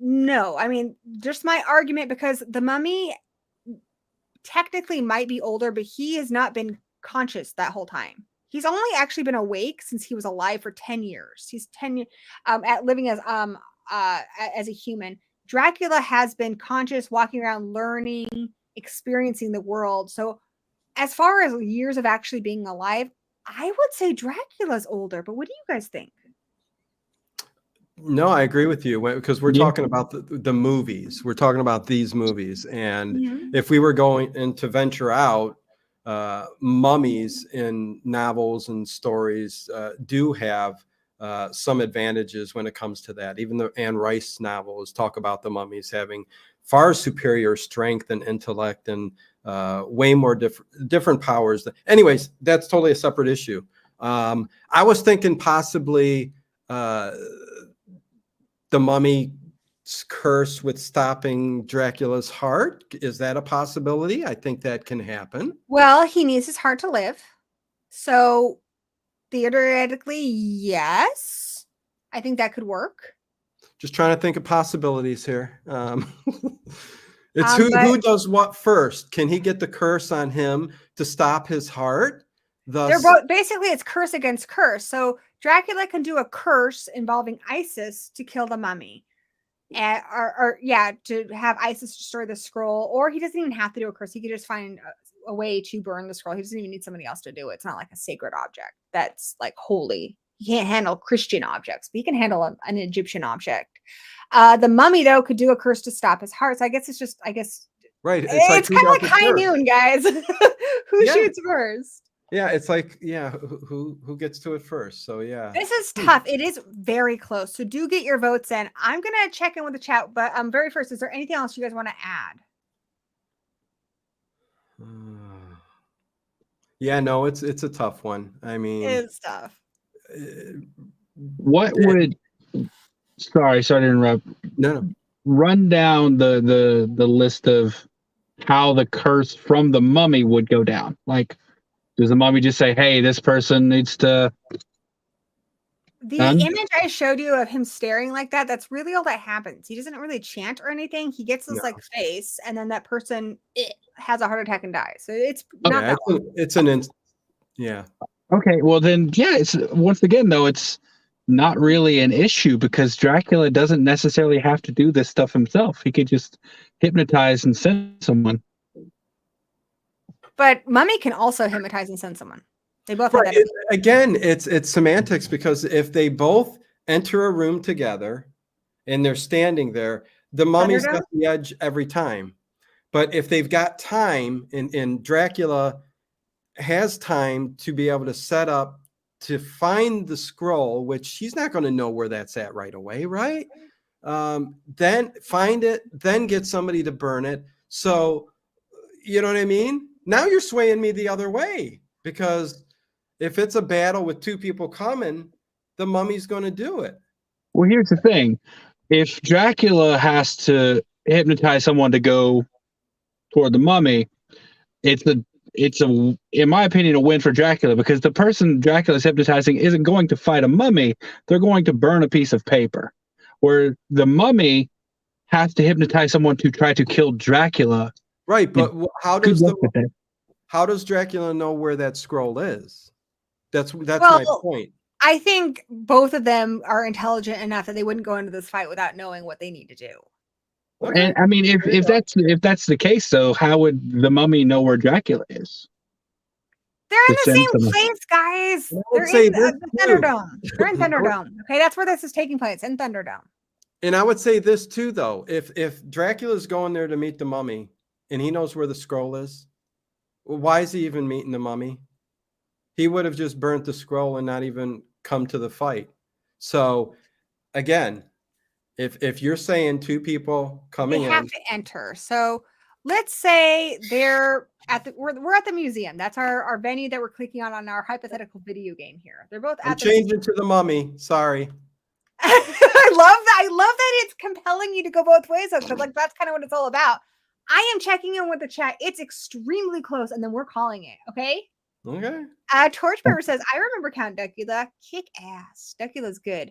no. I mean, just my argument, because the Mummy technically might be older, but he has not been conscious that whole time. He's only actually been awake since he was alive for 10 years. He's 10 years at living as a human. Dracula has been conscious, walking around, learning, experiencing the world. So as far as years of actually being alive, I would say Dracula's older, but what do you guys think? No, I agree with you, because we're talking about the movies. We're talking about these movies. And if we were going to venture out, mummies in novels and stories do have some advantages when it comes to that. Even the Anne Rice novels talk about the mummies having far superior strength and intellect and way more different powers. Anyways, that's totally a separate issue. I was thinking possibly the Mummy's curse with stopping Dracula's heart. Is that a possibility? I think that can happen. Well, he needs his heart to live. So theoretically, yes. I think that could work. Just trying to think of possibilities here. It's who does what first. Can he get the curse on him to stop his heart? They're both basically it's curse against curse. So Dracula can do a curse involving Isis to kill the mummy. Or to have Isis destroy the scroll, or he doesn't even have to do a curse. He could just find a way to burn the scroll. He doesn't even need somebody else to do it. It's not like a sacred object that's like holy. He can't handle Christian objects, but he can handle an Egyptian object. The mummy though could do a curse to stop his heart. So I guess right. It's kind of like high noon, guys. Who shoots first? Yeah, it's like, who gets to it first? So yeah. This is tough. It is very close. So do get your votes in. I'm gonna check in with the chat, but very first, is there anything else you guys want to add? Yeah, no, it's a tough one. I mean, it's tough. What would sorry to interrupt. No. Run down the list of how the curse from the mummy would go down. Like, does the mummy just say, hey, this person needs to... The image I showed you of him staring like that, that's really all that happens. He doesn't really chant or anything. He gets this like face, and then that person has a heart attack and dies. So it's not that one. It's an instant. Yeah. Okay, well then, it's once again, though, it's not really an issue because Dracula doesn't necessarily have to do this stuff himself. He could just hypnotize and send someone. But Mummy can also hypnotize and send someone. They both have that. Again, it's semantics, because if they both enter a room together and they're standing there, the mummy's got the edge every time. But if they've got time, and Dracula has time to be able to set up to find the scroll, which he's not going to know where that's at right away, right? Then find it, then get somebody to burn it. So, you know what I mean? Now you're swaying me the other way, because if it's a battle with two people coming, the mummy's going to do it. Well, here's the thing. If Dracula has to hypnotize someone to go toward the mummy, it's in my opinion, a win for Dracula, because the person Dracula's hypnotizing isn't going to fight a mummy. They're going to burn a piece of paper. Where the has to hypnotize someone to try to kill Dracula. Right, but how does Dracula know where that scroll is? That's my point. I think both of them are intelligent enough that they wouldn't go into this fight without knowing what they need to do. Okay. And I mean, if that's the case, though, how would the mummy know where Dracula is? They're in the same place, guys. They're in the Thunderdome. They're in Thunderdome. Okay, that's where this is taking place, in Thunderdome. And I would say this too, though. If Dracula's going there to meet the mummy and he knows where the scroll is, well, why is he even meeting the mummy? He would have just burnt the scroll and not even come to the fight. So, again, if you're saying two people coming in, they have to enter. So let's say they're at we're at the museum. That's our venue that we're clicking on our hypothetical video game here. They're both at the museum. To the mummy. Sorry. I love that it's compelling you to go both ways, because like that's kind of what it's all about. I am checking in with the chat. It's extremely close, and then we're calling it. Okay. Torchbearer says, I remember Count Dracula. Kick ass. Dracula's good.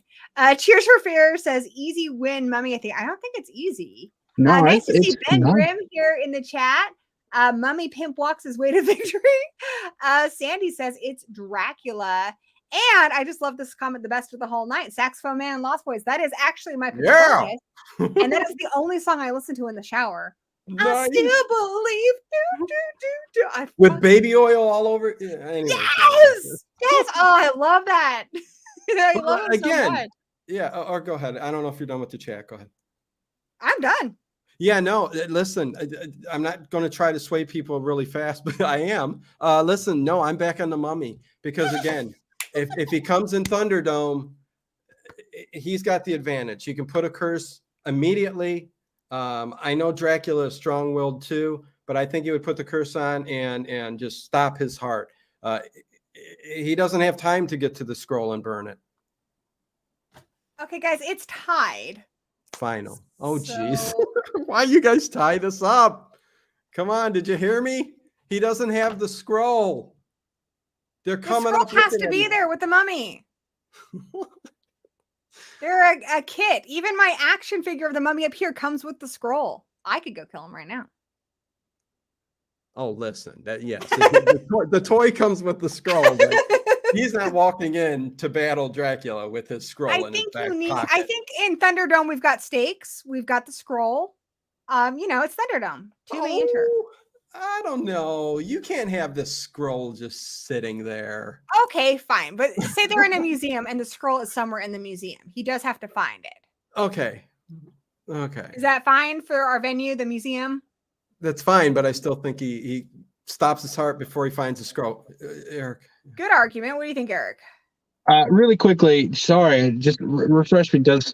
Cheers for Fear says, easy win, Mummy. I don't think it's easy. No, nice to see Ben Grimm here in the chat. Mummy Pimp walks his way to victory. Sandy says it's Dracula. And I just love this comment, the best of the whole night. Saxophone Man and Lost Boys. That is actually my favorite. Yeah. And that is the only song I listen to in the shower. Nice. I still believe. With baby oil all over. Yeah, anyway. Yes. Oh, I love that. I love it so much. Yeah. Or go ahead. I don't know if you're done with the chat. Go ahead. I'm done. Yeah, no, listen, I'm not going to try to sway people really fast, but I am. Listen, no, I'm back on the mummy, because again, if he comes in Thunderdome, he's got the advantage. He can put a curse immediately. I know Dracula is strong-willed too, but I think he would put the curse on and just stop his heart. He doesn't have time to get to the scroll and burn it. Okay, guys, it's tied. Final. Oh, jeez. Why you guys tie this up? Come on, did you hear me? He doesn't have the scroll. They're coming up. The scroll has to be there with the mummy. They're a kit. Even my action figure of the mummy up here comes with the scroll. I could go kill him right now. Oh, listen, the toy comes with the scroll. But he's not walking in to battle Dracula with his scroll in his back pocket. I think in Thunderdome we've got stakes. We've got the scroll. It's Thunderdome. Two may enter. I don't know. You can't have this scroll just sitting there. Okay, fine. But say they're in a museum and the scroll is somewhere in the museum. He does have to find it. Okay. Is that fine for our venue, the museum? That's fine, but I still think he stops his heart before he finds the scroll. Eric. Good argument. What do you think, Eric? Really quickly, sorry, just refresh me. Does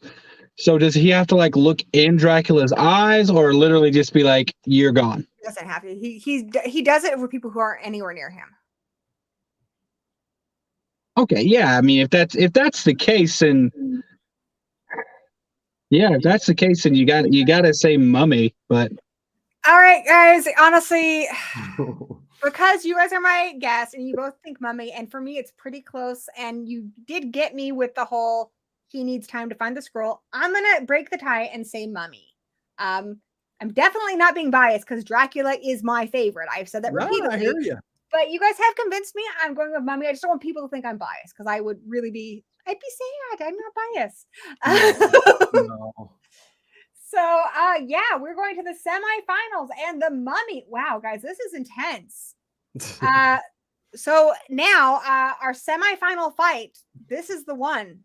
he have to like look in Dracula's eyes, or literally just be like, "You're gone"? He doesn't have to. He does it for people who aren't anywhere near him. Okay, yeah. I mean, if that's the case, then yeah, if that's the case, then you got to say mummy. But all right, guys. Honestly, because you guys are my guests and you both think mummy, and for me it's pretty close. And you did get me with the whole he needs time to find the scroll. I'm gonna break the tie and say mummy. I'm definitely not being biased because Dracula is my favorite. I've said that repeatedly. I hear you. But you guys have convinced me. I'm going with mummy. I just don't want people to think I'm biased because I would really be. I'd be sad. I'm not biased. No. So, we're going to the semifinals and the mummy. Wow, guys, this is intense. So now our semifinal fight. This is the one.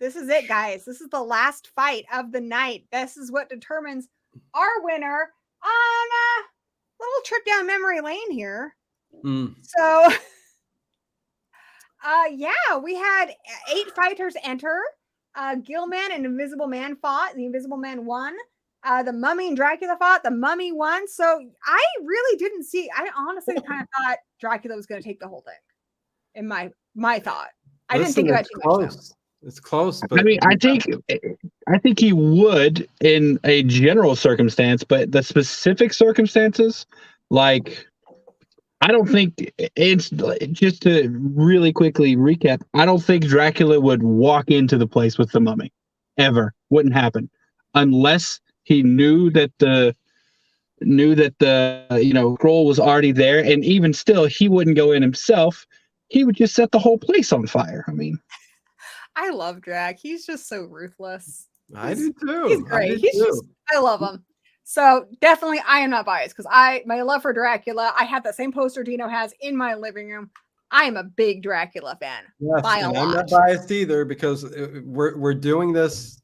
This is it, guys. This is the last fight of the night. This is what determines our winner on a little trip down memory lane here. So, we had 8 fighters enter. Gillman and Invisible Man fought. The Invisible Man won. The Mummy and Dracula fought. The Mummy won. So I really didn't see. I honestly kind of thought Dracula was going to take the whole thing. In my thought, I didn't think about it too much. Though. It's close. But I mean, I think he would in a general circumstance, but the specific circumstances, like. I don't think it's just to really quickly recap. I don't think Dracula would walk into the place with the mummy ever. Wouldn't happen unless he knew that the scroll was already there. And even still, he wouldn't go in himself. He would just set the whole place on fire. I mean, I love Drac. He's just so ruthless. I do too. He's great. I love him. So definitely I am not biased because my love for Dracula, I have that same poster Dino has in my living room. I am a big Dracula fan. Yes, and I'm not biased either because we're doing this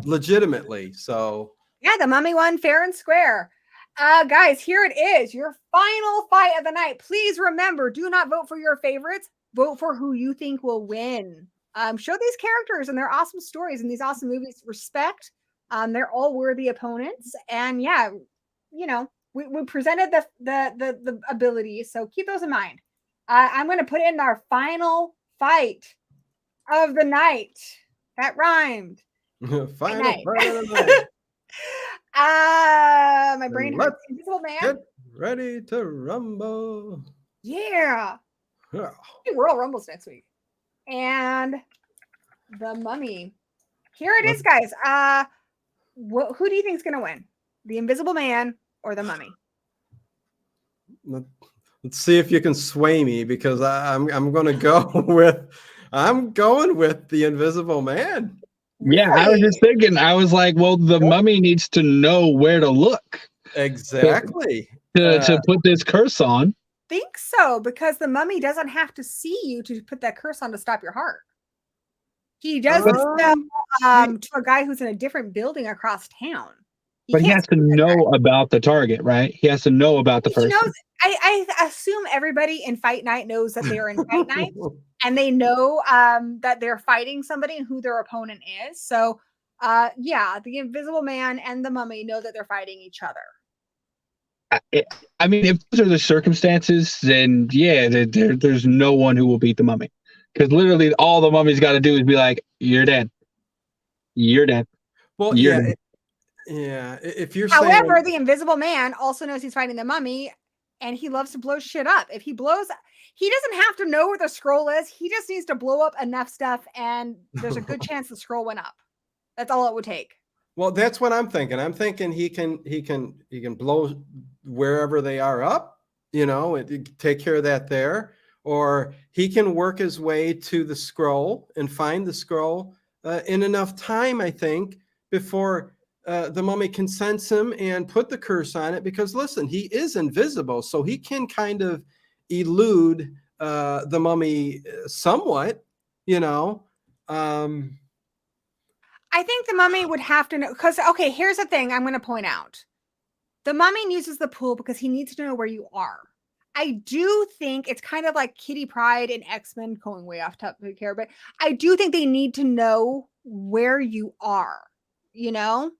legitimately. So yeah, the mummy won fair and square. Guys, here it is. Your final fight of the night. Please remember, do not vote for your favorites. Vote for who you think will win. Show these characters and their awesome stories and these awesome movies respect. They're all worthy opponents, and yeah, we presented the abilities, so keep those in mind. I'm going to put in our final fight of the night. That rhymed. Final fight of the night. My brain hurts. Invisible Man. Get ready to rumble. Yeah. Royal Rumbles next week, and the Mummy. Here it is, guys. Who do you think is going to win? The Invisible Man or the Mummy? Let's see if you can sway me because I'm going to go with the Invisible Man. Yeah, I was just thinking. I was like, well, the Mummy needs to know where to look. Exactly. To put this curse on. Think so, because the Mummy doesn't have to see you to put that curse on to stop your heart. He does this to a guy who's in a different building across town. But he has to know about the target, right? He has to know about the person. Knows, I assume everybody in Fight Night knows that they're in Fight Night, and they know that they're fighting somebody and who their opponent is. So, the Invisible Man and the Mummy know that they're fighting each other. I mean, if those are the circumstances, then yeah, there's no one who will beat the Mummy. Because literally all the Mummy's got to do is be like, you're dead. You're dead. Well, you're dead. Yeah. If you're However, the Invisible Man also knows he's fighting the Mummy, and he loves to blow shit up. If he blows, he doesn't have to know where the scroll is. He just needs to blow up enough stuff, and there's a good chance the scroll went up. That's all it would take. Well, that's what I'm thinking. I'm thinking he can blow wherever they are up, you know, and take care of that there, or he can work his way to the scroll and find the scroll in enough time, I think, before the mummy can sense him and put the curse on it. Because listen, he is invisible, so he can kind of elude the mummy somewhat, you know. I think the mummy would have to know, because, okay, here's the thing I'm going to point out. The mummy uses the pool because he needs to know where you are. I do think it's kind of like Kitty Pryde and X-Men, going way off topic here, but I do think they need to know where you are, you know?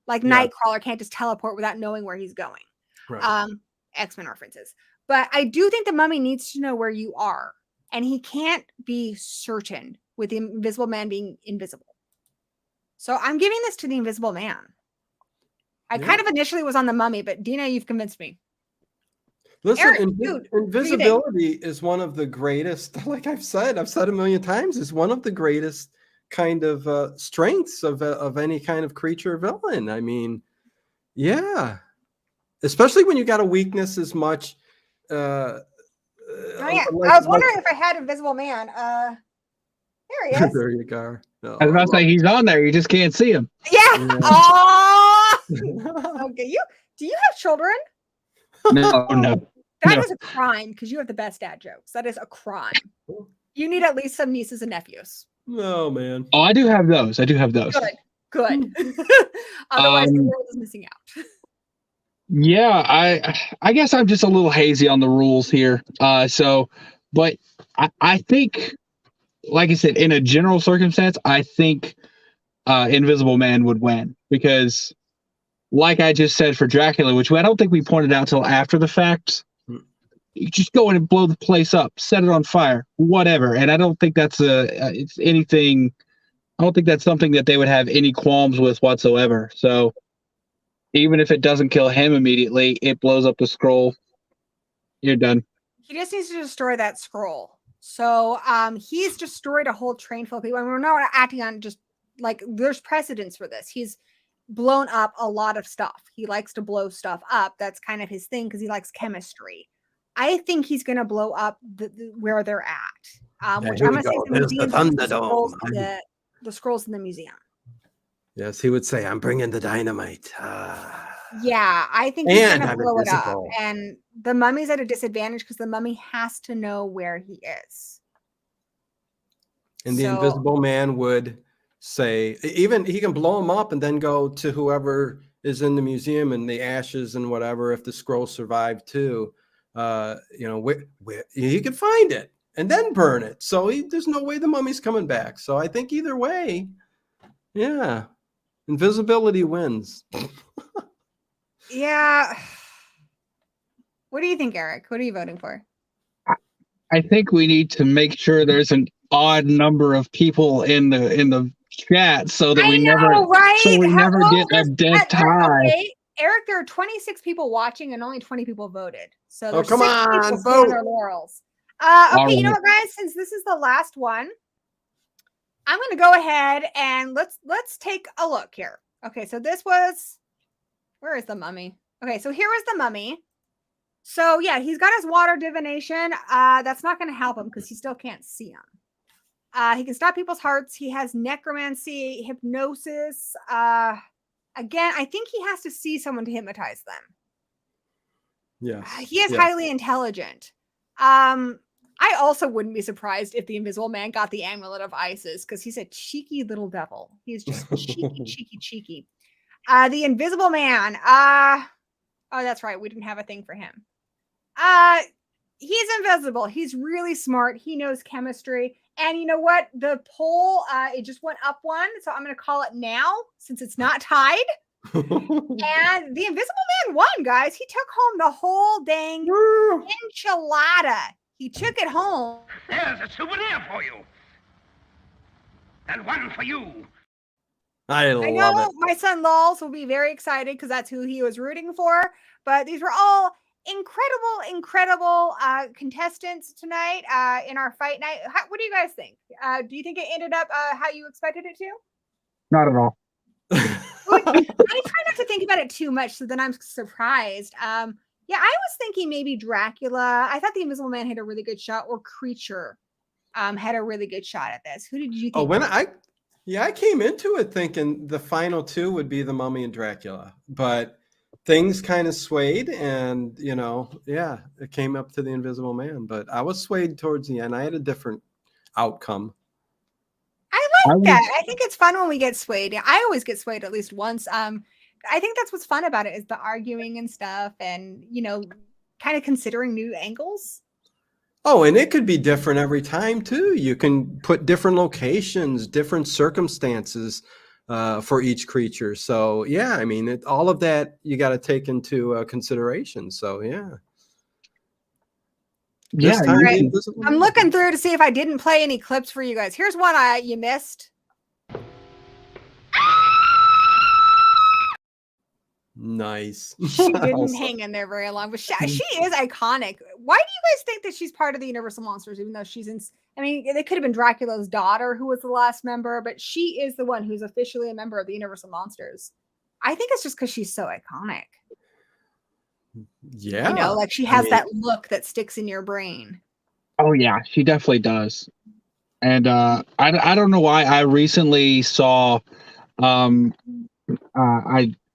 Like Yeah. Nightcrawler can't just teleport without knowing where he's going. Right. X-Men references. But I do think the mummy needs to know where you are. And he can't be certain with the Invisible Man being invisible. So I'm giving this to the Invisible Man. I kind of initially was on the mummy, but Dino, you've convinced me. Listen, Eric, dude, invisibility is one of the greatest, like I've said a million times, is one of the greatest kind of strengths of any kind of creature or villain. I mean, yeah. Especially when you got a weakness as much. Oh, yeah. I was wondering if I had Invisible Man. There he is. There you go. Oh, I was about to say he's on there. You just can't see him. Yeah. Yeah. Oh. Okay. Do you have children? No. That is a crime because you have the best dad jokes. That is a crime. You need at least some nieces and nephews. Oh man. Oh, I do have those. Good. Otherwise, the world is missing out. Yeah, I guess I'm just a little hazy on the rules here. But I think, like I said, in a general circumstance, I think Invisible Man would win because, like I just said for Dracula, which I don't think we pointed out till after the fact, you just go in and blow the place up, set it on fire, whatever. And I don't think that's it's anything. I don't think that's something that they would have any qualms with whatsoever. So even if it doesn't kill him immediately, it blows up the scroll. You're done. He just needs to destroy that scroll. So he's destroyed a whole train full of people. And we're not acting on just like there's precedence for this. He's blown up a lot of stuff. He likes to blow stuff up. That's kind of his thing because he likes chemistry. I think he's going to blow up where they're at. Which I'm going to say the scrolls in the museum. Yes, he would say, "I'm bringing the dynamite." Yeah, I think he's going to blow it up. And the mummy's at a disadvantage because the mummy has to know where he is. And the Invisible Man would say, even he can blow him up and then go to whoever is in the museum and the ashes and whatever, if the scroll survived too, where he could find it and then burn it. So there's no way the mummy's coming back. So I think either way, yeah, invisibility wins. Yeah. What do you think, Eric? What are you voting for? I think we need to make sure there's an odd number of people in the chat so that we never get a dead tie. Okay. Eric, there are 26 people watching and only 20 people voted. So there's come 6 on, people vote. on their laurels. Okay, you know what, guys? Since this is the last one, I'm going to go ahead and let's take a look here. Okay, so this was, where is the mummy? Okay, so here is the mummy. So yeah, he's got his water divination. That's not going to help him because he still can't see him. He can stop people's hearts. He has necromancy, hypnosis. Again, I think he has to see someone to hypnotize them. Yeah, he is highly intelligent. I also wouldn't be surprised if the Invisible Man got the Amulet of Isis because he's a cheeky little devil. He's just cheeky. The Invisible Man. Oh, that's right. We didn't have a thing for him. He's invisible. He's really smart. He knows chemistry. And you know what? The poll, it just went up one. So I'm going to call it now since it's not tied. And the Invisible Man won, guys. He took home the whole dang enchilada. He took it home. There's a souvenir for you. And one for you. I know love it. My son Lols will be very excited because that's who he was rooting for. But these were all incredible contestants tonight in our fight night. What do you guys think? Do you think it ended up how you expected it to? Not at all. I try not to think about it too much, so then I'm surprised. Yeah, I was thinking maybe Dracula. I thought the Invisible Man had a really good shot, or Creature had a really good shot at this. Who did you think? I came into it thinking the final two would be the Mummy and Dracula, but things kind of swayed, and it came up to the Invisible Man. But I was swayed towards the end. I had a different outcome. I like that. I think it's fun when we get swayed. I always get swayed at least once. I think that's what's fun about it, is the arguing and stuff, and kind of considering new angles. Oh, and it could be different every time too. You can put different locations, different circumstances for each creature. So yeah, I mean, all of that you got to take into consideration. So yeah. Yeah, right. I'm looking through to see if I didn't play any clips for you guys. Here's one you missed. Nice. She didn't hang in there very long, but she is iconic. Why do you guys think that she's part of the Universal Monsters, even though she's in? I mean, it could have been Dracula's daughter who was the last member, but she is the one who's officially a member of the Universal Monsters. I think it's just because she's so iconic. Yeah, like she has that look that sticks in your brain. Oh yeah, she definitely does. And I don't know why I recently saw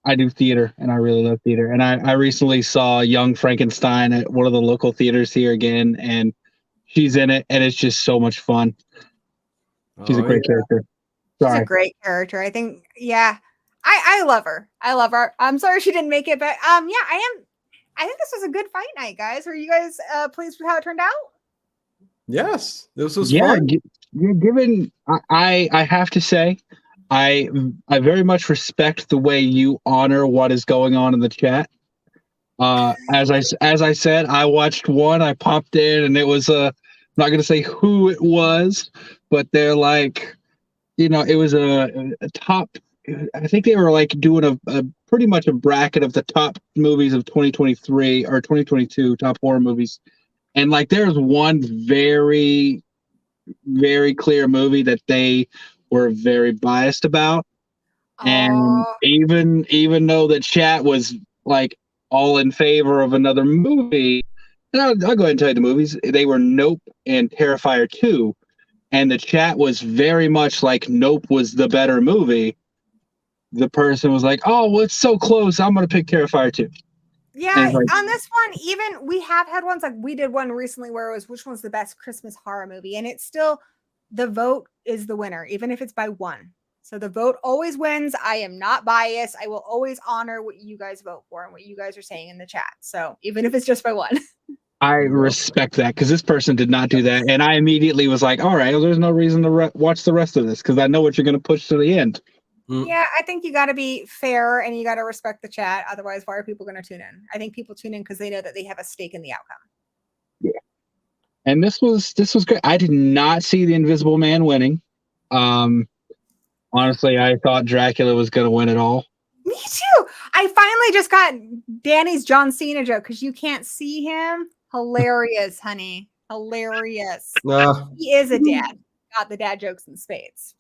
I do theater, and I really love theater. And I recently saw Young Frankenstein at one of the local theaters here again, and she's in it, and it's just so much fun. She's a great character. She's a great character. I think, I love her. I love her. I'm sorry she didn't make it, but I am. I think this was a good fight night, guys. Are you guys pleased with how it turned out? Yes, this was fun. Given, I have to say, I very much respect the way you honor what is going on in the chat. As I said, I watched one. I popped in, and it was I'm not going to say who it was, but they're like, it was a top. I think they were like doing a pretty much a bracket of the top movies of 2023 or 2022, top horror movies, and like there's one very, very clear movie that they were very biased about. And even though the chat was like all in favor of another movie, and I'll go ahead and tell you the movies, they were Nope and Terrifier 2, and the chat was very much like Nope was the better movie. The person was like, oh, well, it's so close, I'm gonna pick Terrifier 2. Yeah, on this one, even we have had ones, like we did one recently where it was which one's the best Christmas horror movie, and it's still the vote is the winner, even if it's by one. So the vote always wins. I am not biased. I will always honor what you guys vote for and what you guys are saying in the chat. So even if it's just by one. I respect that, because this person did not do that. And I immediately was like, all right, well, there's no reason to watch the rest of this, because I know what you're going to push to the end. Yeah, I think you got to be fair and you got to respect the chat. Otherwise, why are people going to tune in? I think people tune in because they know that they have a stake in the outcome. Yeah. And this was great. I did not see the Invisible Man winning. Honestly, I thought Dracula was going to win it all. Me too. I finally just got Danny's John Cena joke, because you can't see him. Hilarious, honey. Hilarious. He is a dad. Got the dad jokes in spades.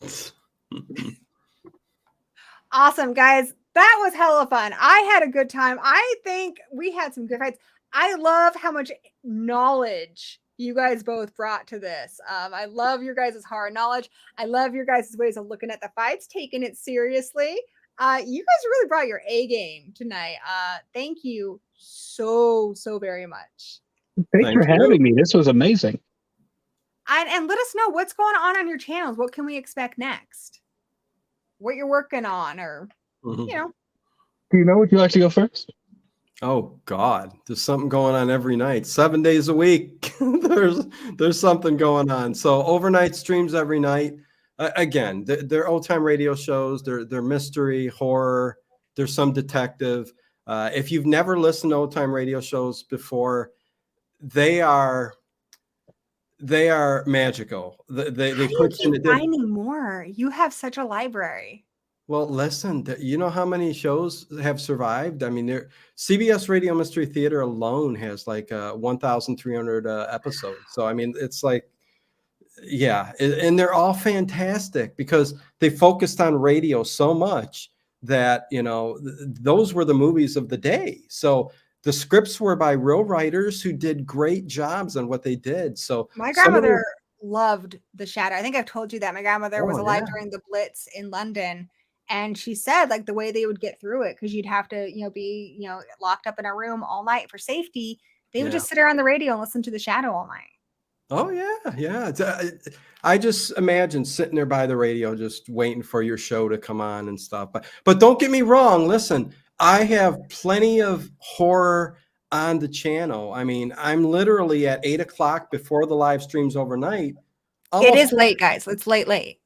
Awesome, guys. That was hella fun. I had a good time. I think we had some good fights. I love how much knowledge you guys both brought to this. I love your guys' horror knowledge. I love your guys' ways of looking at the fights, taking it seriously. You guys really brought your A game tonight. Thank you so very much. Thanks for having me. This was amazing. And let us know what's going on your channels. What can we expect next? What you're working on, or Do you know? Would you like to go first? Oh God, there's something going on every night, 7 days a week. there's something going on. So overnight streams every night. Again, they're old time radio shows. They're mystery, horror. There's some detective. If you've never listened to old time radio shows before, they are magical. They How do you keep finding more? You have such a library. Well, listen, you know how many shows have survived? I mean, CBS Radio Mystery Theater alone has like 1,300 episodes. So, I mean, it's like, yeah, and they're all fantastic because they focused on radio so much that, you know, those were the movies of the day. So the scripts were by real writers who did great jobs on what they did. So My some of grandmother loved The Shadow. I think I've told you that. My grandmother was Oh, alive yeah. during the Blitz in London. And she said, like, the way they would get through it, because you'd have to, you know, be, you know, locked up in a room all night for safety. They would Yeah. just sit around the radio and listen to The Shadow all night. Oh yeah, yeah. I just imagine sitting there by the radio, just waiting for your show to come on and stuff. But don't get me wrong. Listen, I have plenty of horror on the channel. I mean, I'm literally at 8 o'clock before the live streams overnight. It is late, guys. It's late.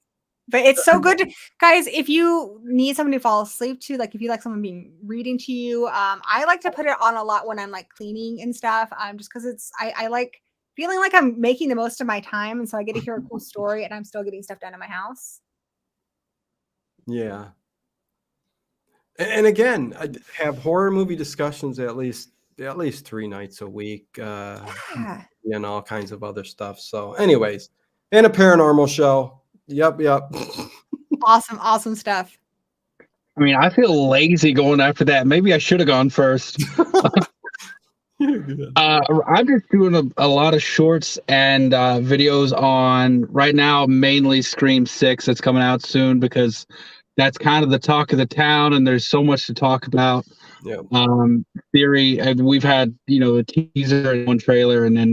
But it's so good to, guys, if you need somebody to fall asleep to, like if you like someone being reading to you, I like to put it on a lot when I'm like cleaning and stuff. Just because it's I like feeling like I'm making the most of my time, and so I get to hear a cool story and I'm still getting stuff done in my house. Yeah. And again, I have horror movie discussions at least 3 nights a week, Yeah. and all kinds of other stuff. So anyways, and a paranormal show. Yep. Awesome stuff. I mean, I feel lazy going after that. Maybe I should have gone first. I'm just doing a lot of shorts and videos on right now, mainly Scream 6 that's coming out soon, because that's kind of the talk of the town and there's so much to talk about. Yeah. Theory, and we've had, you know, a teaser and one trailer, and then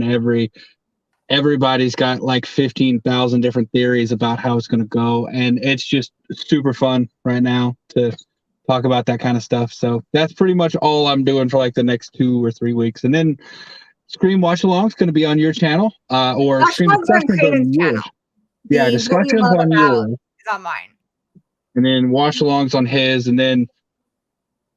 everybody's got like 15,000 different theories about how it's going to go, and it's just super fun right now to talk about that kind of stuff. So that's pretty much all I'm doing for like the next 2 or 3 weeks, and then Scream Watch Along is going to be on your channel, or Watch Scream Alongs are on Discussions Craven's on channel. yours. Yeah, What we Discussions love on about yours, is on mine. and then Watch Alongs on his, and then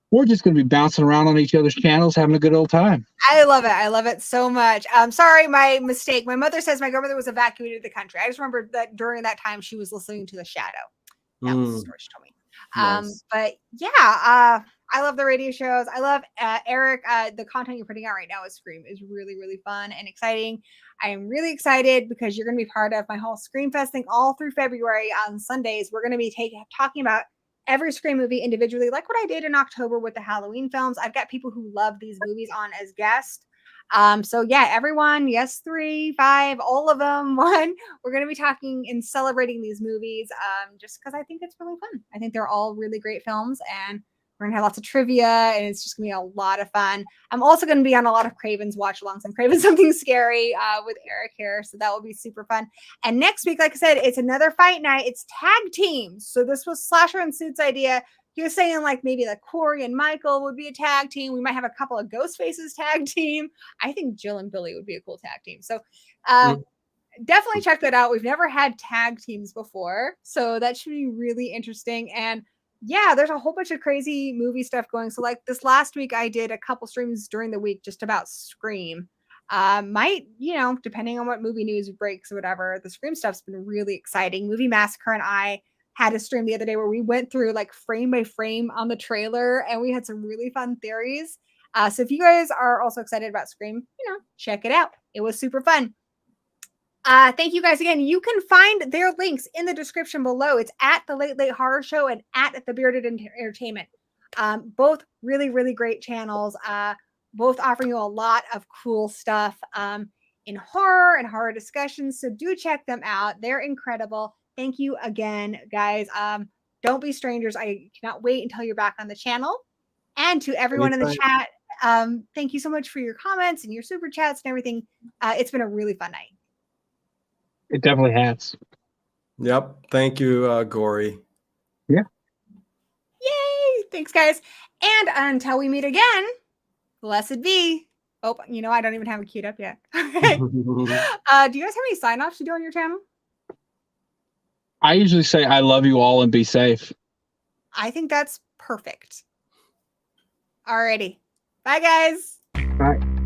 we're just going to be bouncing around on each other's channels, having a good old time. I love it. I love it so much. Sorry, my mistake. My mother says my grandmother was evacuated the country. I just remember that during that time she was listening to The Shadow. That was the story she told me. Nice. But yeah, I love the radio shows. I love Eric. The content you're putting out right now with Scream is really, really fun and exciting. I am really excited because you're going to be part of my whole Scream Fest thing all through February on Sundays. We're going to be talking about every Scream movie individually, like what I did in October with the Halloween films. I've got people who love these movies on as guests. So yeah, everyone, yes, 3, 5, all of them, 1. We're going to be talking and celebrating these movies just because I think it's really fun. I think they're all really great films, and we're going to have lots of trivia, and it's just going to be a lot of fun. I'm also going to be on a lot of Craven's watch alongs and Craven Something Scary with Eric here. So that will be super fun. And next week, like I said, it's another fight night. It's tag teams. So this was Slasher and Suits' idea. He was saying like maybe like Corey and Michael would be a tag team. We might have a couple of Ghostfaces tag team. I think Jill and Billy would be a cool tag team. So definitely check that out. We've never had tag teams before, so that should be really interesting. And yeah, there's a whole bunch of crazy movie stuff going. So like this last week, I did a couple streams during the week just about Scream. Might, you know, depending on what movie news breaks or whatever, the Scream stuff's been really exciting. Movie Massacre and I had a stream the other day where we went through like frame by frame on the trailer, and we had some really fun theories. So if you guys are also excited about Scream, you know, check it out. It was super fun. Thank you guys again. You can find their links in the description below. It's at the Late Late Horror Show and at the Bearded Entertainment. Both really, really great channels. Both offering you a lot of cool stuff in horror and horror discussions. So do check them out. They're incredible. Thank you again, guys. Don't be strangers. I cannot wait until you're back on the channel. And to everyone in the chat, thank you so much for your comments and your super chats and everything. It's been a really fun night. It definitely has. Yep. Thank you, Gory. Yeah. Yay. Thanks, guys. And until we meet again, blessed be. Oh, you know, I don't even have it queued up yet. Okay. Do you guys have any sign-offs to do on your channel? I usually say I love you all and be safe. I think that's perfect. Alrighty. Bye, guys. Bye.